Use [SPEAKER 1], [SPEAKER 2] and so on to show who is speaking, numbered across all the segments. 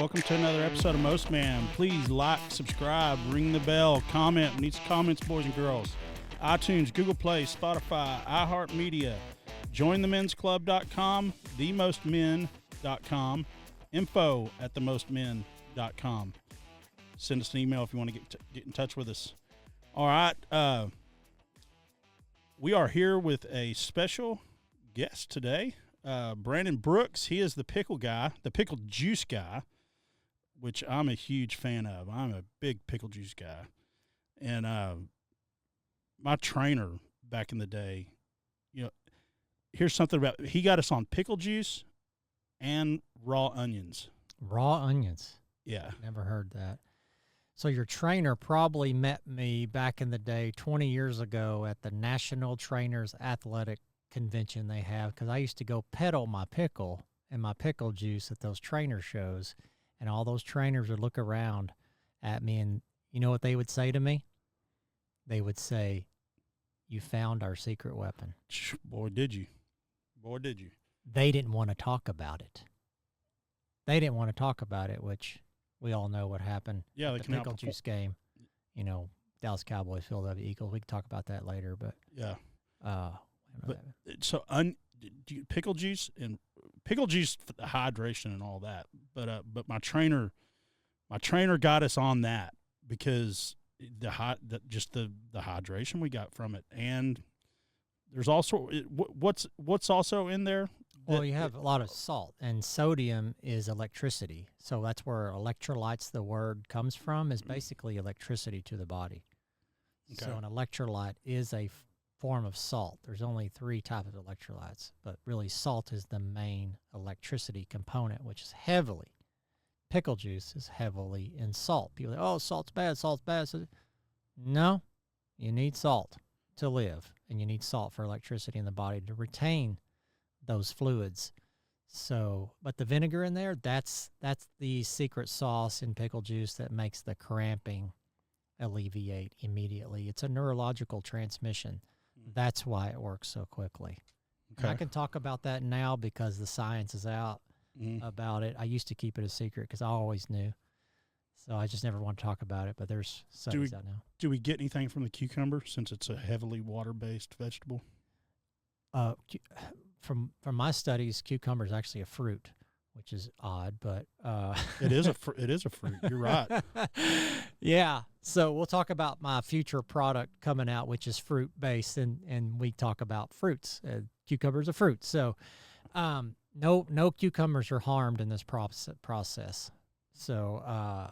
[SPEAKER 1] Welcome to another episode of Most Man. Please like, subscribe, ring the bell, comment. We need some comments, boys and girls. iTunes, Google Play, Spotify, iHeartMedia. JoinTheMen'sClub.com, TheMostMen.com, info@TheMostMen.com. Send us an email if you want to get in touch with us. All right. We are here with a special guest today. Brandon Brooks. He is the Pickle Guy, the Pickle Juice guy, which I'm a huge fan of. I'm a big Pickle Juice guy. And my trainer back in the day, here's something about, he got us on Pickle Juice and raw onions.
[SPEAKER 2] Raw onions?
[SPEAKER 1] Yeah.
[SPEAKER 2] Never heard that. So your trainer probably met me back in the day 20 years ago at the National Trainers Athletic Convention they have, because I used to go peddle my pickle and my pickle juice at those trainer shows, and all those trainers would look around at me, and you know what they would say to me? They would say, "You found our secret weapon."
[SPEAKER 1] Boy, did you. Boy, did you.
[SPEAKER 2] They didn't want to talk about it. They didn't want to talk about it, which we all know what happened.
[SPEAKER 1] Yeah,
[SPEAKER 2] at the pickle juice game. Dallas Cowboys, Philadelphia Eagles. We can talk about that later, but
[SPEAKER 1] yeah.
[SPEAKER 2] But,
[SPEAKER 1] so pickle juice for the hydration and all that. But my trainer got us on that because the hydration we got from it, and there's also what's also in there.
[SPEAKER 2] Well, you have a lot of salt, and sodium is electricity. So that's where electrolytes, the word comes from, is basically electricity to the body. Okay. So an electrolyte is a form of salt. There's only 3 types of electrolytes, but really salt is the main electricity component, which is pickle juice is heavily in salt. People say, oh, salt's bad. So, no, you need salt to live, and you need salt for electricity in the body to retain those fluids. So, but the vinegar in there, that's the secret sauce in pickle juice that makes the cramping alleviate immediately. It's a neurological transmission. That's why it works so quickly. Okay. I can talk about that now because the science is out about it. I used to keep it a secret because I always knew. So I just never want to talk about it, but there's studies out now.
[SPEAKER 1] Do we get anything from the cucumber since it's a heavily water-based vegetable?
[SPEAKER 2] From my studies, cucumber is actually a fruit, which is odd, but
[SPEAKER 1] it is a fruit. You're right.
[SPEAKER 2] Yeah. So we'll talk about my future product coming out, which is fruit based, and we talk about fruits. Cucumber's a fruit, so no cucumbers are harmed in this process. So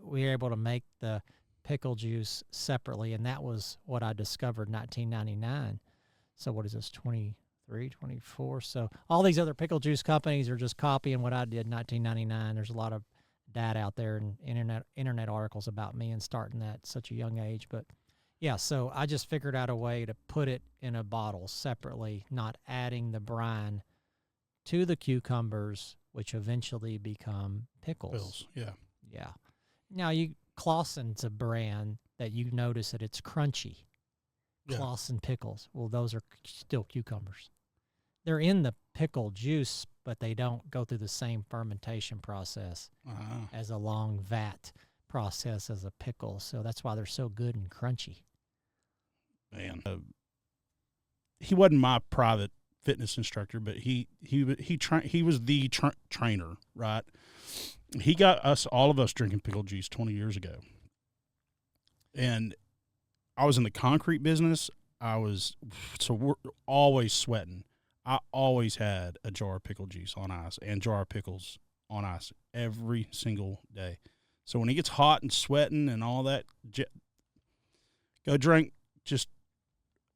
[SPEAKER 2] we were able to make the pickle juice separately, and that was what I discovered in 1999. So what is this, 23, 24? So all these other pickle juice companies are just copying what I did in 1999. There's a lot of data out there and internet articles about me and starting at such a young age. But yeah, so I just figured out a way to put it in a bottle separately, not adding the brine to the cucumbers, which eventually become pickles.
[SPEAKER 1] Yeah.
[SPEAKER 2] Yeah. Now, Clausen's a brand that you notice that it's crunchy. Yeah. Clausen pickles. Well, those are still cucumbers. They're in the pickle juice, but they don't go through the same fermentation process as a long vat process as a pickle. So that's why they're so good and crunchy.
[SPEAKER 1] Man, he wasn't my private fitness instructor, but he was the trainer, right? He got all of us drinking pickle juice 20 years ago, and I was in the concrete business. We're always sweating. I always had a jar of pickle juice on ice and jar of pickles on ice every single day. So when it gets hot and sweating and all that, go drink just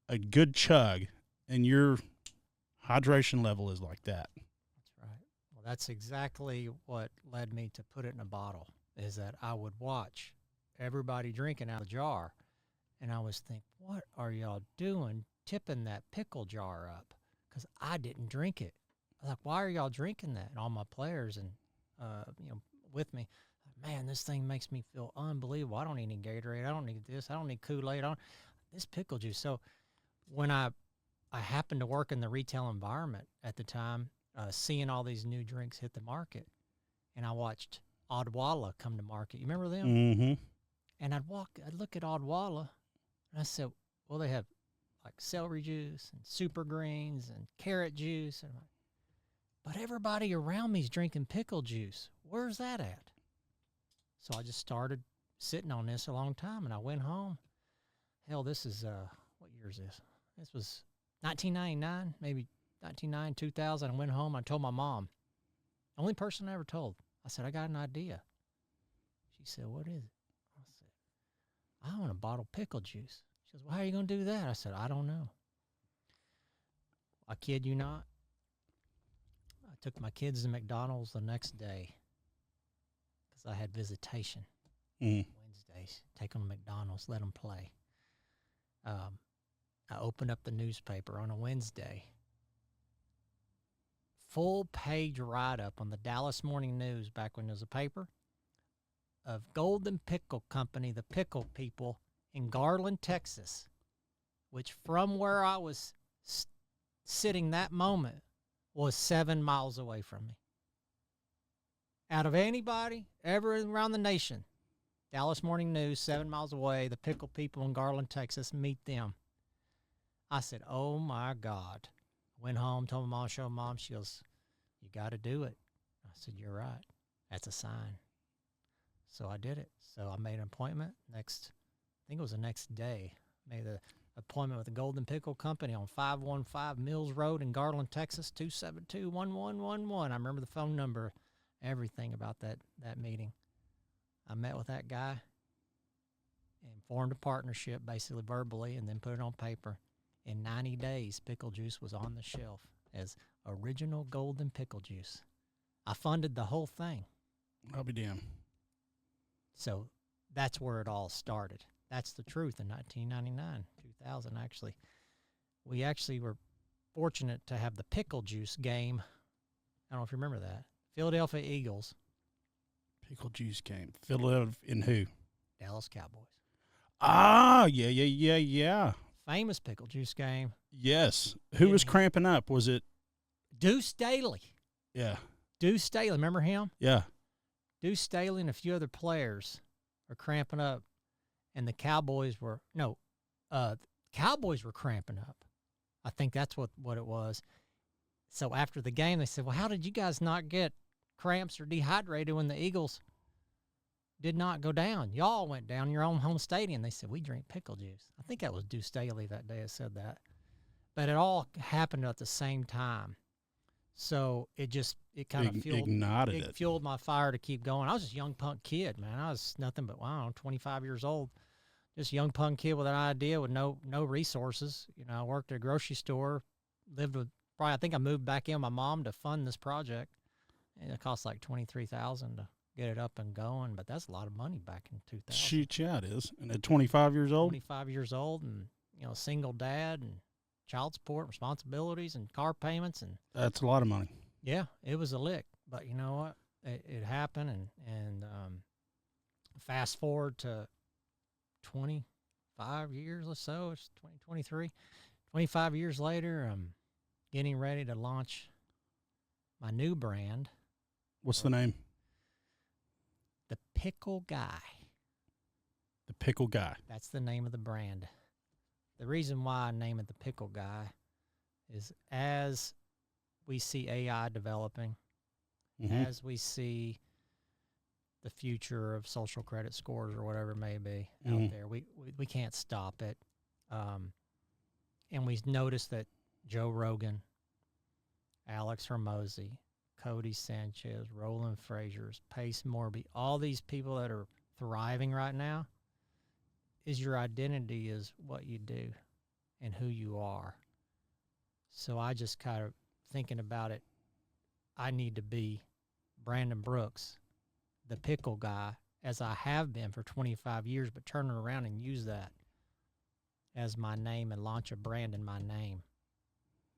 [SPEAKER 1] a good chug, and your hydration level is like that.
[SPEAKER 2] That's right. Well, that's exactly what led me to put it in a bottle, is that I would watch everybody drinking out of the jar. And I always think, what are y'all doing tipping that pickle jar up? Because I didn't drink it. I was like, why are y'all drinking that? And all my players and, with me, man, this thing makes me feel unbelievable. I don't need any Gatorade. I don't need this. I don't need Kool-Aid. This pickle juice. So when I happened to work in the retail environment at the time, seeing all these new drinks hit the market, and I watched Odwalla come to market. You remember them?
[SPEAKER 1] Mm-hmm.
[SPEAKER 2] And I'd look at Odwalla, and I said, well, they have like celery juice and super greens and carrot juice. And I'm like, but everybody around me's drinking pickle juice. Where's that at? So I just started sitting on this a long time, and I went home. Hell, this is, what year is this? This was 1999, maybe 1999, 2000. I went home. I told my mom, the only person I ever told. I said, I got an idea. She said, what is it? I said, I want a bottle of pickle juice. She goes, well, how are you going to do that? I said, I don't know. I kid you not. I took my kids to McDonald's the next day because I had visitation. Wednesdays. Take them to McDonald's, let them play. I opened up the newspaper on a Wednesday. Full page write-up on the Dallas Morning News, back when there was a paper, of Golden Pickle Company, the pickle people in Garland, Texas, which from where I was sitting that moment was 7 miles away from me. Out of anybody ever around the nation, Dallas Morning News, 7 miles away, the pickle people in Garland, Texas, meet them. I said, oh, my God. Went home, told my mom, showed mom. She goes, you got to do it. I said, you're right. That's a sign. So I did it. So I made an appointment I think it was the next day. Made the appointment with the Golden Pickle Company on 515 Mills Road in Garland, Texas, 272-1111. I remember the phone number, everything about that meeting. I met with that guy and formed a partnership, basically verbally, and then put it on paper. In 90 days, Pickle Juice was on the shelf as original Golden Pickle Juice. I funded the whole thing.
[SPEAKER 1] I'll be damned.
[SPEAKER 2] So that's where it all started. That's the truth in 1999, 2000, actually. We actually were fortunate to have the Pickle Juice game. I don't know if you remember that. Philadelphia Eagles.
[SPEAKER 1] Pickle Juice game. Philadelphia in who?
[SPEAKER 2] Dallas Cowboys.
[SPEAKER 1] Ah, yeah.
[SPEAKER 2] Famous Pickle Juice game.
[SPEAKER 1] Yes. Who was cramping up? Was it?
[SPEAKER 2] Deuce Staley.
[SPEAKER 1] Yeah.
[SPEAKER 2] Deuce Staley. Remember him?
[SPEAKER 1] Yeah.
[SPEAKER 2] Deuce Staley and a few other players are cramping up, and the Cowboys were cramping up. I think that's what it was. So after the game, they said, well, how did you guys not get cramps or dehydrated when the Eagles did not go down? Y'all went down in your own home stadium. They said, we drink pickle juice. I think that was Deuce Staley that day that said that. But it all happened at the same time. So it kind of fueled my fire to keep going. I was just a young punk kid, man. I was nothing but, 25 years old. Just a young punk kid with an idea with no resources. You know, I worked at a grocery store, I think I moved back in with my mom to fund this project. And it cost like $23,000 to get it up and going, but that's a lot of money back in 2000.
[SPEAKER 1] Shoot, yeah, it is. And at 25 years old?
[SPEAKER 2] 25 years old and, single dad and child support responsibilities and car payments. And
[SPEAKER 1] that's a lot of money. Yeah,
[SPEAKER 2] it was a lick. But you know what? It happened, and fast forward to 25 years or so. It's 2023. 25 years later, I'm getting ready to launch my new brand.
[SPEAKER 1] What's the name?
[SPEAKER 2] The Pickle Guy.
[SPEAKER 1] The Pickle Guy.
[SPEAKER 2] That's the name of the brand. The reason why I name it the Pickle Guy is as we see AI developing, as we see the future of social credit scores or whatever it may be out there, we can't stop it. And we noticed that Joe Rogan, Alex Hormozy, Cody Sanchez, Roland Frasier's, Pace Morby, all these people that are thriving right now, is your identity is what you do and who you are. So I just kind of thinking about it, I need to be Brandon Brooks, the Pickle Guy, as I have been for 25 years, but turn it around and use that as my name and launch a brand in my name.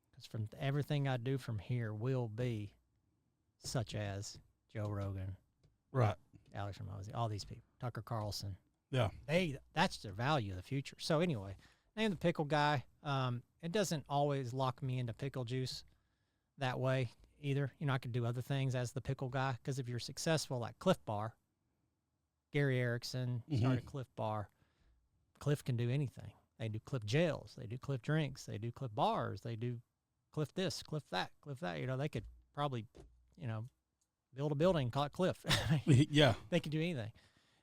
[SPEAKER 2] Because from everything I do from here will be such as Joe Rogan,
[SPEAKER 1] right?
[SPEAKER 2] Alex Hormozy, all these people, Tucker Carlson.
[SPEAKER 1] Yeah,
[SPEAKER 2] that's their value of the future. So anyway, name the Pickle Guy. It doesn't always lock me into pickle juice that way. either. You know, I could do other things as the pickle guy, because if you're successful at Cliff Bar, Gary Erickson started Cliff Bar. Cliff can do anything. They do Cliff gels, they do Cliff drinks, they do Cliff bars, they do Cliff this, Cliff that, Cliff that. You know, they could probably, you know, build a building and call it Cliff.
[SPEAKER 1] Yeah.
[SPEAKER 2] They could do anything.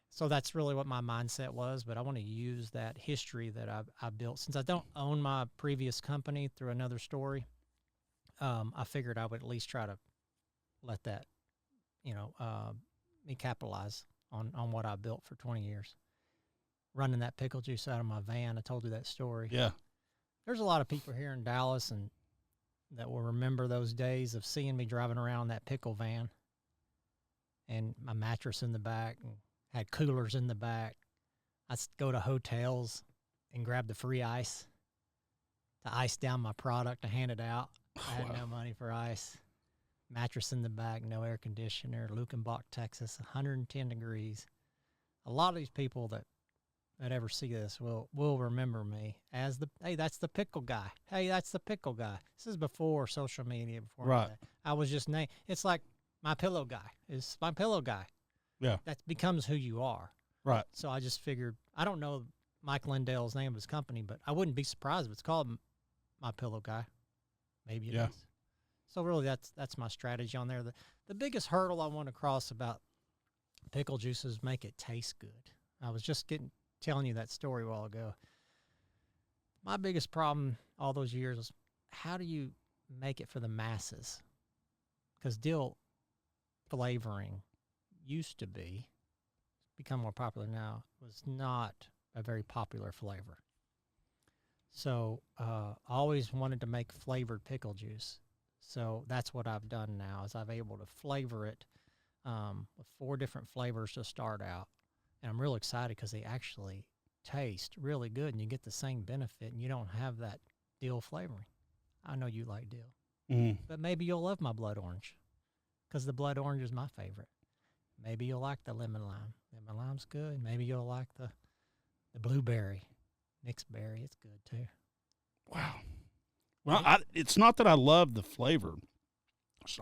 [SPEAKER 2] So that's really what my mindset was, but I want to use that history that I built. Since I don't own my previous company through another story, I figured I would at least try to let that, you know, me capitalize on what I built for 20 years. Running that pickle juice out of my van. I told you that story.
[SPEAKER 1] Yeah.
[SPEAKER 2] There's a lot of people here in Dallas and that will remember those days of seeing me driving around that pickle van and my mattress in the back and had coolers in the back. I'd go to hotels and grab the free ice to ice down my product to hand it out. I had no money for ice. Mattress in the back, no air conditioner, Lukenbach, Texas, 110 degrees. A lot of these people that ever see this will remember me as hey, that's the pickle guy. Hey, that's the pickle guy. This is before social media, before
[SPEAKER 1] right.
[SPEAKER 2] I was just named. It's like my pillow guy is my pillow guy.
[SPEAKER 1] Yeah.
[SPEAKER 2] That becomes who you are.
[SPEAKER 1] Right.
[SPEAKER 2] So I just figured, I don't know Mike Lindell's name of his company, but I wouldn't be surprised if it's called My Pillow Guy. Maybe it is. So really that's my strategy on there. The biggest hurdle I want to cross about pickle juice is make it taste good. I was just telling you that story a while ago. My biggest problem all those years was, how do you make it for the masses? Because dill flavoring used to be, become more popular now, was not a very popular flavor. So I always wanted to make flavored pickle juice. So that's what I've done now, is I've able to flavor it with 4 different flavors to start out. And I'm real excited because they actually taste really good and you get the same benefit and you don't have that dill flavoring. I know you like dill, but maybe you'll love my blood orange because the blood orange is my favorite. Maybe you'll like the lemon lime. Lemon lime's good. Maybe you'll like the blueberry, mixed berry. It's good too.
[SPEAKER 1] Wow. Well, it's not that I love the flavor.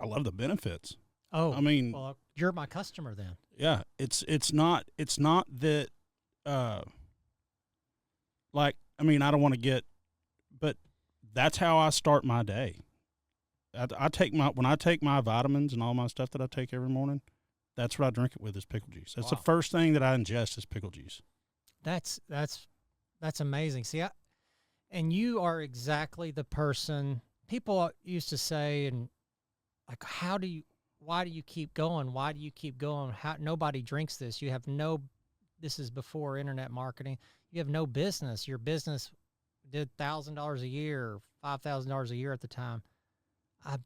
[SPEAKER 1] I love the benefits.
[SPEAKER 2] Oh,
[SPEAKER 1] I mean,
[SPEAKER 2] well, you're my customer then.
[SPEAKER 1] Yeah, it's not that like, I mean, I don't want to get, but that's how I start my day. When I take my vitamins and all my stuff that I take every morning, that's what I drink it with, is pickle juice. That's the first thing that I ingest is pickle juice. That's
[SPEAKER 2] amazing. See, and you are exactly the person people used to say, and like, why do you keep going? Why do you keep going? Nobody drinks this. This is before internet marketing. You have no business. Your business did $1,000 a year, $5,000 a year at the time.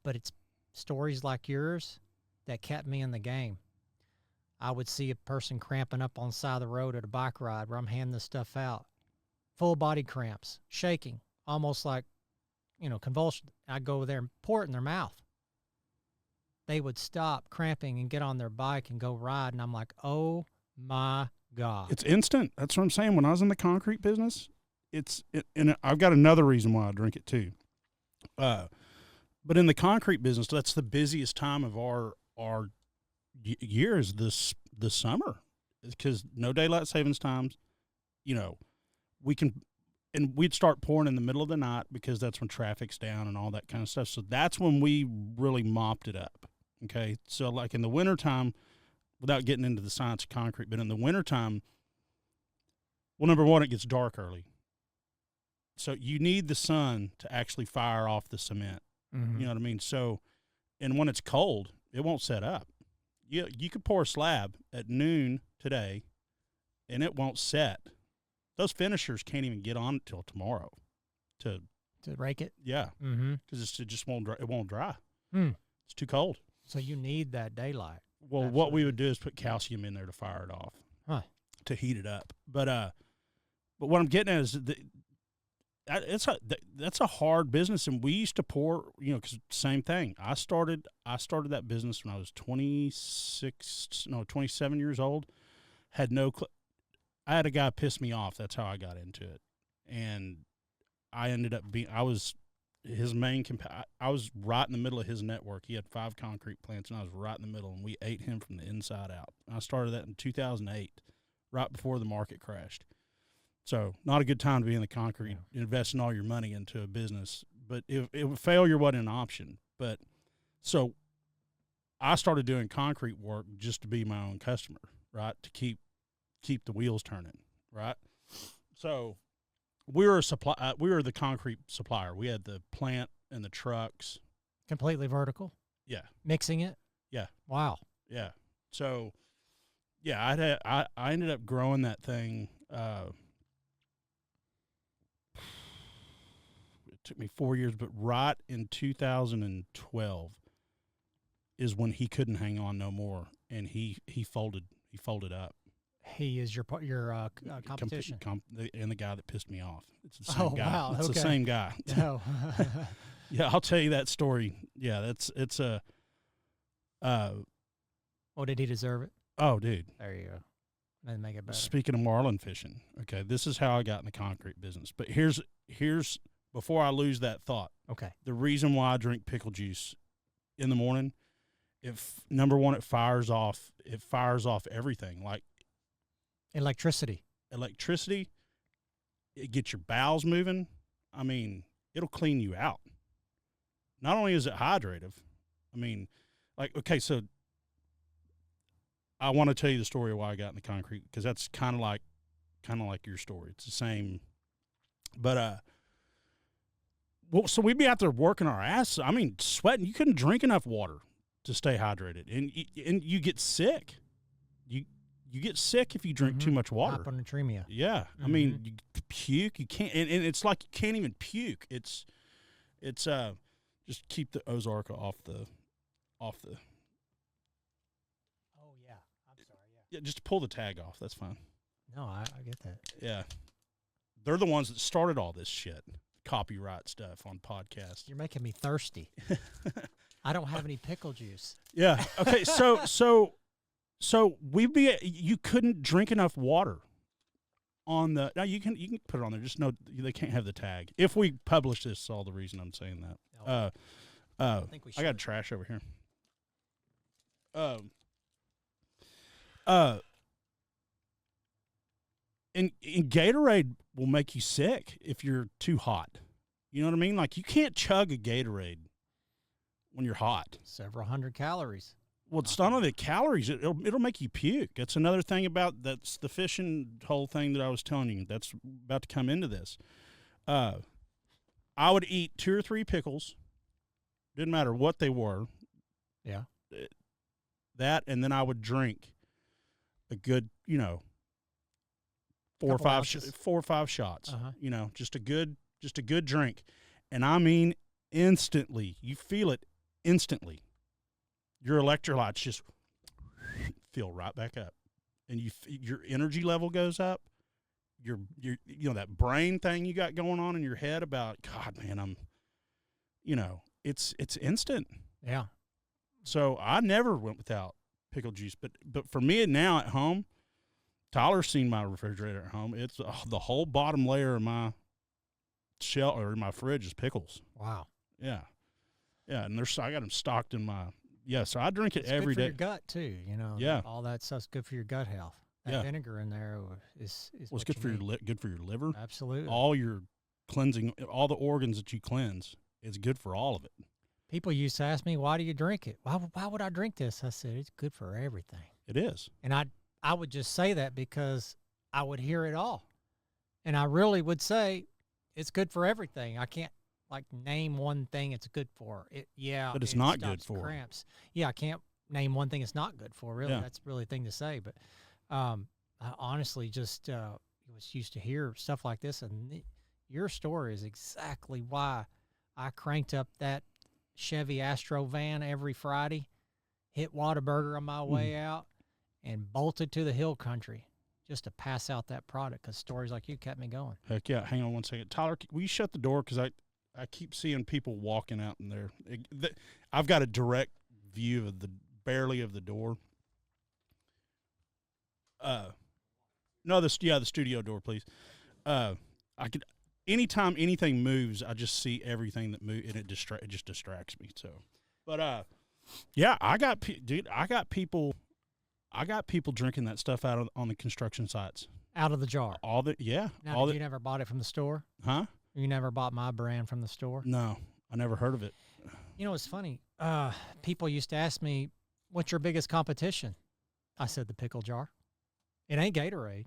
[SPEAKER 2] But it's stories like yours that kept me in the game. I would see a person cramping up on the side of the road at a bike ride where I'm handing this stuff out. Full body cramps, shaking, almost like, convulsion. I'd go over there and pour it in their mouth. They would stop cramping and get on their bike and go ride. And I'm like, oh my God.
[SPEAKER 1] It's instant. That's what I'm saying. When I was in the concrete business, and I've got another reason why I drink it too. But in the concrete business, that's the busiest time of our year is this summer, because no daylight savings times. We'd start pouring in the middle of the night because that's when traffic's down and all that kind of stuff. So that's when we really mopped it up. Okay. So like in the wintertime, without getting into the science of concrete, but in the wintertime, well, number one, it gets dark early. So you need the sun to actually fire off the cement. Mm-hmm. You know what I mean? So, and when it's cold, it won't set up. You could pour a slab at noon today and it won't set. Those finishers can't even get on it till tomorrow to
[SPEAKER 2] rake it.
[SPEAKER 1] Yeah.
[SPEAKER 2] Mm-hmm.
[SPEAKER 1] Because it just won't dry. It won't dry.
[SPEAKER 2] Mm.
[SPEAKER 1] It's too cold.
[SPEAKER 2] So you need that daylight.
[SPEAKER 1] Well, absolutely. What we would do is put calcium in there to fire it off, to heat it up. But what I'm getting at is that's a hard business, and we used to pour, because same thing. I started that business when I was 27 years old. Had no I had a guy piss me off. That's how I got into it, and I ended up I was his main I was right in the middle of his network. He had 5 concrete plants, and I was right in the middle, and we ate him from the inside out. I started that in 2008, right before the market crashed. So not a good time to be in the concrete, investing all your money into a business. But if failure wasn't an option. But so I started doing concrete work just to be my own customer, right, to keep the wheels turning, right? So we were the concrete supplier. We had the plant and the trucks.
[SPEAKER 2] Completely vertical?
[SPEAKER 1] Yeah.
[SPEAKER 2] Mixing it?
[SPEAKER 1] Yeah.
[SPEAKER 2] Wow.
[SPEAKER 1] Yeah. So, yeah, I ended up growing that thing. It took me 4 years, but right in 2012 is when he couldn't hang on no more, and he folded up.
[SPEAKER 2] He is your competition.
[SPEAKER 1] And the guy that pissed me off. It's the same guy.
[SPEAKER 2] Wow.
[SPEAKER 1] It's the same guy.
[SPEAKER 2] Oh.
[SPEAKER 1] Yeah, I'll tell you that story. Yeah, it's a.
[SPEAKER 2] Oh, did he deserve it?
[SPEAKER 1] Oh, dude.
[SPEAKER 2] There you go. Then make it better.
[SPEAKER 1] Speaking of marlin fishing, okay, this is how I got in the concrete business. But here's before I lose that thought.
[SPEAKER 2] Okay.
[SPEAKER 1] The reason why I drink pickle juice in the morning, number one, it fires off everything, like
[SPEAKER 2] electricity.
[SPEAKER 1] It gets your bowels moving. I mean, it'll clean you out. Not only is it hydrative, I mean, like, okay, so I want to tell you the story of why I got in the concrete, because that's kind of like your story. It's the same, but so we'd be out there working our ass. I mean, sweating. You couldn't drink enough water to stay hydrated, and you get sick. You get sick if you drink too much water.
[SPEAKER 2] Hyponatremia.
[SPEAKER 1] Yeah, I mean, you puke. You can't, and it's like you can't even puke. It's just keep the Ozarka off the.
[SPEAKER 2] Oh yeah, I'm sorry.
[SPEAKER 1] Yeah, just pull the tag off. That's fine.
[SPEAKER 2] No, I get that.
[SPEAKER 1] Yeah, they're the ones that started all this shit, copyright stuff on podcasts.
[SPEAKER 2] You're making me thirsty. I don't have any pickle juice.
[SPEAKER 1] Yeah. Okay. So you couldn't drink enough water on the. Now you can put it on there. Just know they can't have the tag. If we publish this, is all the reason I'm saying that.
[SPEAKER 2] I think we should.
[SPEAKER 1] I got trash over here. And Gatorade will make you sick if you're too hot. You know what I mean? Like, you can't chug a Gatorade when you're hot.
[SPEAKER 2] Several hundred calories.
[SPEAKER 1] Well, it's not only the calories; it'll make you puke. That's another thing that's the fishing whole thing that I was telling you. That's about to come into this. I would eat 2 or 3 pickles. Didn't matter what they were.
[SPEAKER 2] Yeah.
[SPEAKER 1] That, and then I would drink a good, 4 or 5 shots. Just a good drink, and I mean instantly. You feel it instantly. Your electrolytes just fill right back up, and your energy level goes up. Your that brain thing you got going on in your head about, God, man, it's instant.
[SPEAKER 2] Yeah.
[SPEAKER 1] So I never went without pickle juice, but for me now at home, Tyler's seen my refrigerator at home. It's the whole bottom layer of my shell or my fridge is pickles.
[SPEAKER 2] Wow.
[SPEAKER 1] Yeah, and I got them stocked in my. Yeah, so I drink it every day.
[SPEAKER 2] It's good for your gut too,
[SPEAKER 1] Yeah,
[SPEAKER 2] all that stuff's good for your gut health. That vinegar in there is
[SPEAKER 1] it's good for your liver.
[SPEAKER 2] Absolutely.
[SPEAKER 1] All your cleansing, all the organs that you cleanse, it's good for all of it.
[SPEAKER 2] People used to ask me, "Why do you drink it? Why would I drink this?" I said, "It's good for everything."
[SPEAKER 1] It is.
[SPEAKER 2] And I would just say that because I would hear it all, and I really would say it's good for everything. I can't name one thing it's good for.
[SPEAKER 1] But it's not good for
[SPEAKER 2] cramps. Yeah, I can't name one thing it's not good for. Really, that's really a thing to say. But I honestly just was used to hear stuff like this, and your story is exactly why I cranked up that Chevy Astro van every Friday, hit Whataburger on my way out, and bolted to the hill country just to pass out that product, because stories like you kept me going. Heck
[SPEAKER 1] yeah. Hang on one second. Tyler, will you shut the door? Because I keep seeing people walking out in there. I've got a direct view of barely of the door. No, the studio door, please. anytime anything moves, I just see everything that moves, and it just distracts me. So, but yeah, I got people drinking that stuff out on the construction sites.
[SPEAKER 2] Out of the jar.
[SPEAKER 1] Now,
[SPEAKER 2] You never bought it from the store?
[SPEAKER 1] Huh?
[SPEAKER 2] You never bought my brand from the store?
[SPEAKER 1] No, I never heard of it.
[SPEAKER 2] You know, it's funny. People used to ask me, what's your biggest competition? I said the pickle jar. It ain't Gatorade.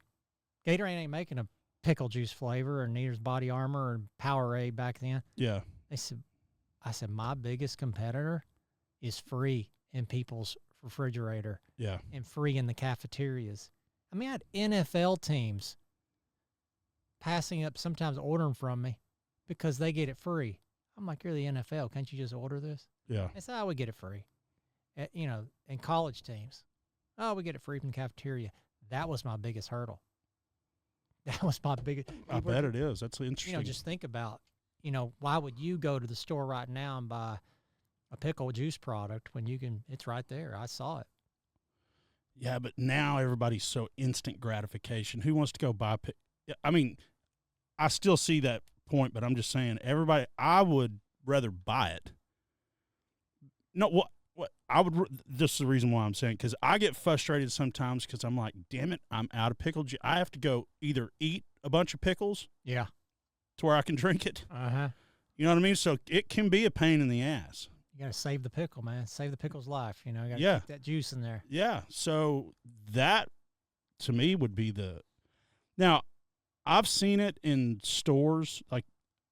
[SPEAKER 2] Gatorade ain't making a pickle juice flavor or Neater's Body Armor or Powerade back then.
[SPEAKER 1] Yeah.
[SPEAKER 2] I said, my biggest competitor is free in people's refrigerator.
[SPEAKER 1] Yeah.
[SPEAKER 2] And free in the cafeterias. I mean, I had NFL teams passing up, sometimes ordering from me because they get it free. I'm like, you're the NFL. Can't you just order this?
[SPEAKER 1] Yeah.
[SPEAKER 2] They said, we get it free. You know, in college teams, we get it free from the cafeteria. That was my biggest hurdle. That was my biggest.
[SPEAKER 1] I bet it is. That's interesting.
[SPEAKER 2] You know, just think about, why would you go to the store right now and buy a pickle juice product when it's right there. I saw it.
[SPEAKER 1] Yeah, but now everybody's so instant gratification. Who wants to go buy I mean, I still see that point, but I'm just saying I would rather buy it. No, what I would, this is the reason why I'm saying, because I get frustrated sometimes because I'm like, damn it, I'm out of pickle juice. I have to go either eat a bunch of pickles.
[SPEAKER 2] Yeah.
[SPEAKER 1] To where I can drink it.
[SPEAKER 2] Uh-huh.
[SPEAKER 1] You know what I mean? So it can be a pain in the ass.
[SPEAKER 2] You got to save the pickle, man. Save the pickle's life. You got to keep that juice in there.
[SPEAKER 1] Yeah. So that, to me, would be now, I've seen it in stores. Like,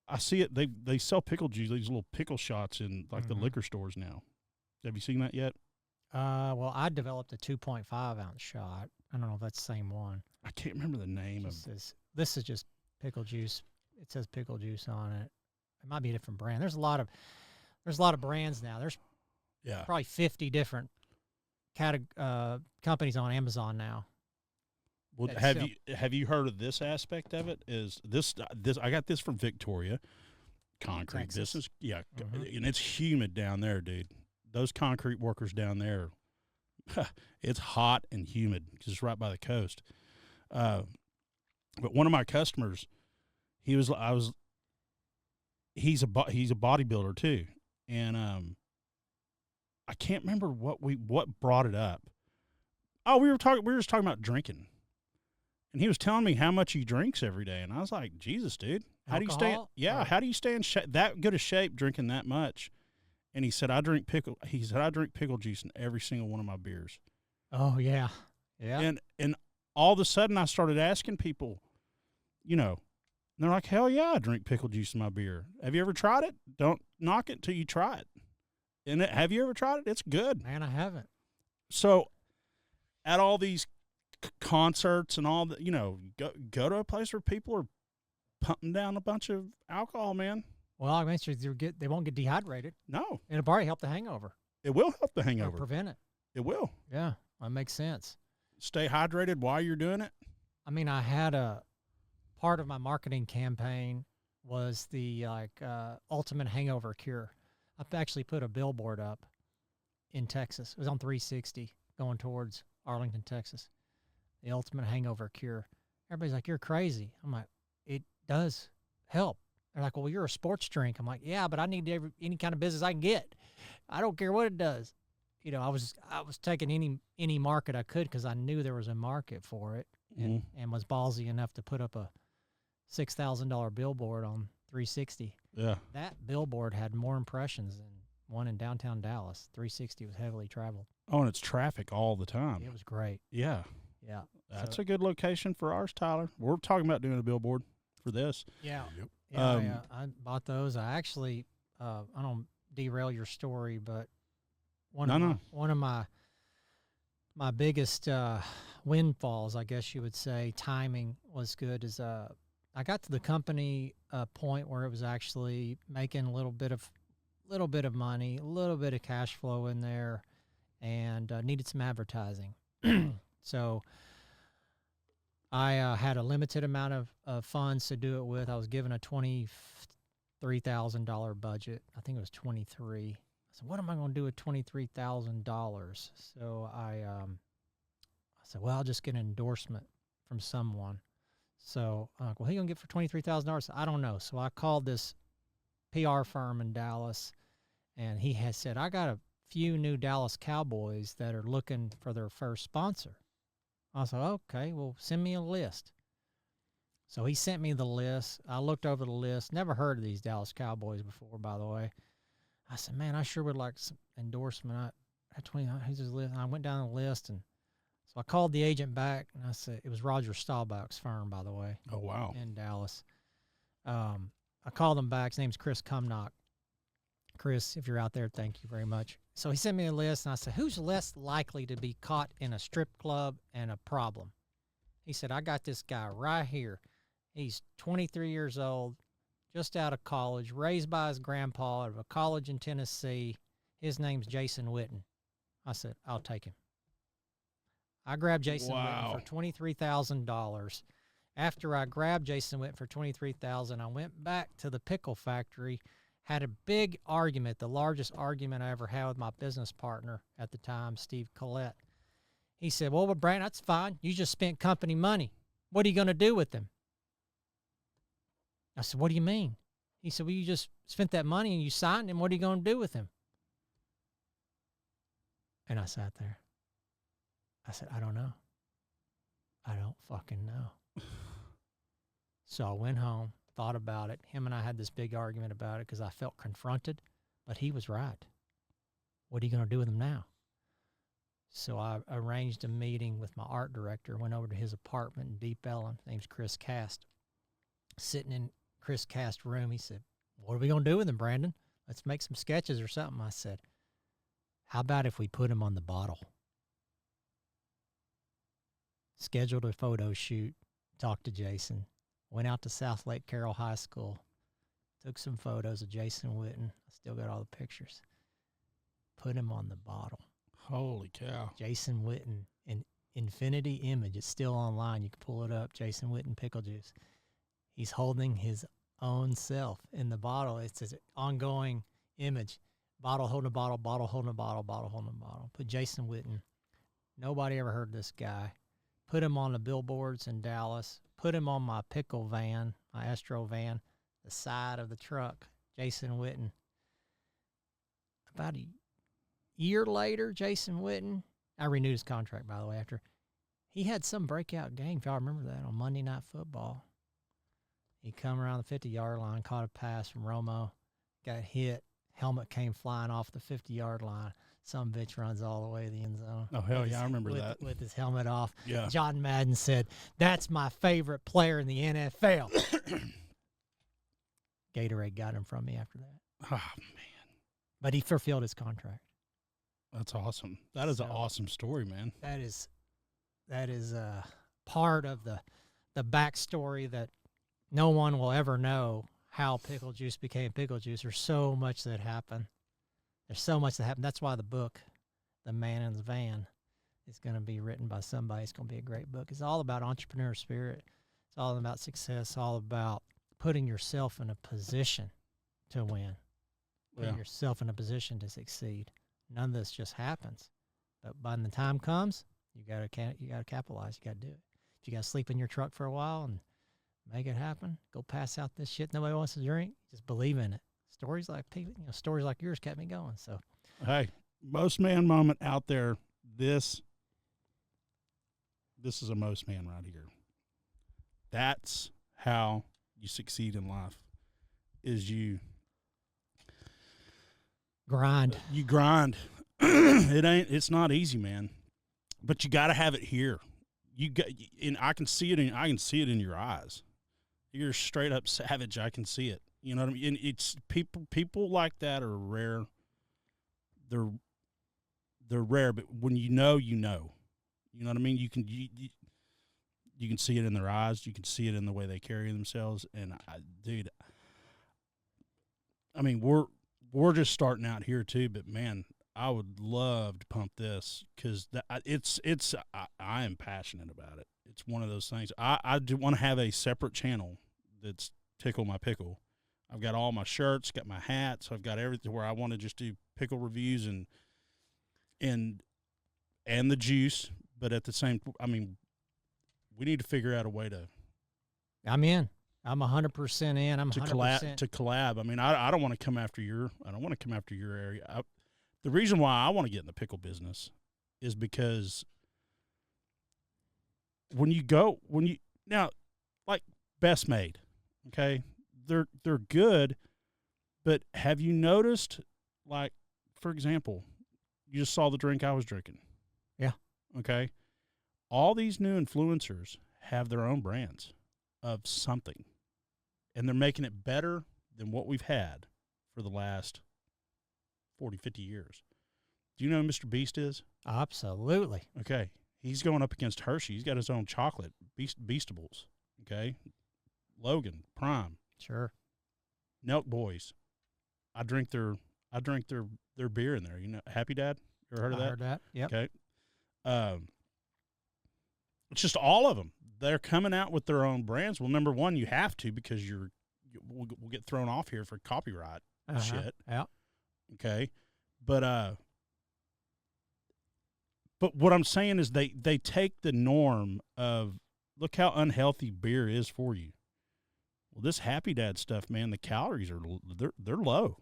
[SPEAKER 1] I see it. They sell pickle juice, these little pickle shots in, like, the liquor stores now. Have you seen that yet?
[SPEAKER 2] Well, I developed a 2.5 ounce shot. I don't know if that's the same one.
[SPEAKER 1] I can't remember the name of
[SPEAKER 2] it. This is just pickle juice. It says pickle juice on it. It might be a different brand. There's a lot of brands now. There's probably 50 different companies on Amazon now.
[SPEAKER 1] Well, have you heard of this aspect of it? Is this I got this from Victoria Concrete.
[SPEAKER 2] Texas.
[SPEAKER 1] This is and it's humid down there, dude. Those concrete workers down there, it's hot and humid because it's right by the coast. But one of my customers, he's a bodybuilder too, and I can't remember what brought it up. Oh, we were just talking about drinking, and he was telling me how much he drinks every day, and I was like, Jesus, dude, how do you stay? Yeah, how do you stay in that good a shape drinking that much? And he said, I drink pickle juice in every single one of my beers.
[SPEAKER 2] Oh yeah, yeah.
[SPEAKER 1] And all of a sudden, I started asking people, and they're like, hell yeah, I drink pickle juice in my beer. Have you ever tried it? Don't knock it till you try it. And have you ever tried it? It's good.
[SPEAKER 2] Man, I haven't.
[SPEAKER 1] So at all these concerts and all that, go to a place where people are pumping down a bunch of alcohol, man.
[SPEAKER 2] Well, I mentioned they won't get dehydrated.
[SPEAKER 1] No.
[SPEAKER 2] It'll probably help the hangover.
[SPEAKER 1] It will help the hangover.
[SPEAKER 2] Or prevent it.
[SPEAKER 1] It will.
[SPEAKER 2] Yeah, that makes sense.
[SPEAKER 1] Stay hydrated while you're doing it.
[SPEAKER 2] I mean, I had a part of my marketing campaign was the ultimate hangover cure. I've actually put a billboard up in Texas. It was on 360 going towards Arlington, Texas. The ultimate hangover cure. Everybody's like, you're crazy. I'm like, it does help. They're like, well, you're a sports drink. I'm like, yeah, but I need any kind of business I can get. I don't care what it does. I was taking any market I could because I knew there was a market for it, and was ballsy enough to put up a $6,000 billboard on 360.
[SPEAKER 1] Yeah.
[SPEAKER 2] That billboard had more impressions than one in downtown Dallas. 360 was heavily traveled.
[SPEAKER 1] Oh, and it's traffic all the time.
[SPEAKER 2] It was great.
[SPEAKER 1] Yeah.
[SPEAKER 2] Yeah.
[SPEAKER 1] That's a good location for ours, Tyler. We're talking about doing a billboard for this.
[SPEAKER 2] Yeah. Yep. Yeah, I bought those. I actually, I don't derail your story, but one of my biggest windfalls, I guess you would say, timing was good. Is I got to the company point where it was actually making a little bit of money, a little bit of cash flow in there, and needed some advertising. So I had a limited amount of funds to do it with. I was given a $23,000 budget. I think it was 23. I said, what am I going to do with $23,000? So I said, well, I'll just get an endorsement from someone. So, well, he gonna get for $23,000. I don't know. So I called this PR firm in Dallas, and he had said, I got a few new Dallas Cowboys that are looking for their first sponsor. I said, okay, well, send me a list. So he sent me the list. I looked over the list. Never heard of these Dallas Cowboys before, by the way. I said, man, I sure would like some endorsement. I had 20. Here's his list. And I went down the list, and so I called the agent back, and I said, it was Roger Staubach's firm, by the way.
[SPEAKER 1] Oh, wow.
[SPEAKER 2] In Dallas. I called him back. His name's Chris Cumnock. Chris, if you're out there, thank you very much. So he sent me a list, and I said, who's less likely to be caught in a strip club and a problem? He said, I got this guy right here. He's 23 years old, just out of college, raised by his grandpa at a college in Tennessee. His name's Jason Witten. I said, I'll take him. I grabbed Jason Witten for $23,000. After I grabbed Jason Witten for $23,000, I went back to the pickle factory, had a big argument, the largest argument I ever had with my business partner at the time, Steve Collette. He said, well, Brandon, that's fine. You just spent company money. What are you going to do with them? I said, what do you mean? He said, well, you just spent that money and you signed him. What are you going to do with him? And I sat there. I said, I don't know. I don't fucking know. So I went home, thought about it. Him and I had this big argument about it because I felt confronted, but he was right. What are you going to do with him now? So I arranged a meeting with my art director, went over to his apartment in Deep Ellum. His name's Chris Cast. Sitting in Chris Cast's room, he said, what are we going to do with him, Brandon? Let's make some sketches or something. I said, how about if we put him on the bottle? Scheduled a photo shoot, talked to Jason, went out to South Lake Carroll High School, took some photos of Jason Witten. I still got all the pictures. Put him on the bottle.
[SPEAKER 1] Holy cow.
[SPEAKER 2] Jason Witten, an infinity image. It's still online. You can pull it up. Jason Witten Pickle Juice. He's holding his own self in the bottle. It's an ongoing image. Bottle holding a bottle, bottle holding a bottle, bottle holding a bottle. Put Jason Witten. Nobody ever heard of this guy. Put him on the billboards in Dallas. Put him on my pickle van, my Astro van, the side of the truck. Jason Witten. About a year later, Jason Witten, I renewed his contract, by the way, after he had some breakout game, if y'all remember that, on Monday Night Football. He come around the 50-yard line, caught a pass from Romo, got hit, helmet came flying off the 50-yard line. Some bitch runs all the way to the end zone.
[SPEAKER 1] Oh, hell yeah, I remember that.
[SPEAKER 2] With his helmet off.
[SPEAKER 1] Yeah.
[SPEAKER 2] John Madden said, that's my favorite player in the NFL. Gatorade got him from me after that.
[SPEAKER 1] Oh, man.
[SPEAKER 2] But he fulfilled his contract.
[SPEAKER 1] That's awesome. That is an awesome story, man.
[SPEAKER 2] That is part of the backstory that no one will ever know how Pickle Juice became Pickle Juice. There's so much that happened. There's so much that happened. That's why the book, The Man in the Van, is going to be written by somebody. It's going to be a great book. It's all about entrepreneur spirit. It's all about success. It's all about putting yourself in a position to win, putting yourself in a position to succeed. None of this just happens. But by the time comes, you got to capitalize. You got to do it. If you got to sleep in your truck for a while and make it happen, go pass out this shit nobody wants to drink, just believe in it. Stories like people, stories like yours kept me going. So,
[SPEAKER 1] hey, most man moment out there. This is a most man right here. That's how you succeed in life. Is you
[SPEAKER 2] grind.
[SPEAKER 1] You grind. It's not easy, man. But you got to have it here. And I can see it. I can see it in your eyes. You're straight up savage. I can see it. You know what I mean? And it's people like that are rare. They're rare, but when you know, you know. You know what I mean? You can see it in their eyes. You can see it in the way they carry themselves. And dude, I mean, we're just starting out here too, but man, I would love to pump this because I am passionate about it. It's one of those things. I do want to have a separate channel that's Tickle My Pickle. I've got all my shirts, got my hats. I've got everything where I want to just do pickle reviews and the juice. But at the same, I mean, we need to figure out a way to
[SPEAKER 2] I'm in. I'm 100% in. I'm
[SPEAKER 1] to
[SPEAKER 2] 100%.
[SPEAKER 1] collab. I mean, I don't want to come after your area. The reason why I want to get in the pickle business is because when you now, like Best Made, okay, they're good, but have you noticed, like, for example, you just saw the drink I was drinking.
[SPEAKER 2] Yeah.
[SPEAKER 1] Okay. All these new influencers have their own brands of something, and they're making it better than what we've had for the last 40, 50 years. Do you know who Mr. Beast is?
[SPEAKER 2] Absolutely.
[SPEAKER 1] Okay. He's going up against Hershey. He's got his own chocolate, Beastables. Okay. Logan, Prime.
[SPEAKER 2] Sure.
[SPEAKER 1] Nelk Boys. I drink their beer in there. You know, Happy Dad? You ever heard of that?
[SPEAKER 2] I heard that. Yep.
[SPEAKER 1] Okay. It's just all of them. They're coming out with their own brands. Well, number one, you have to, because we'll get thrown off here for copyright shit.
[SPEAKER 2] Yeah.
[SPEAKER 1] Okay. But what I'm saying is they take the norm of, look how unhealthy beer is for you. Well, this Happy Dad stuff, man, the calories are they're low.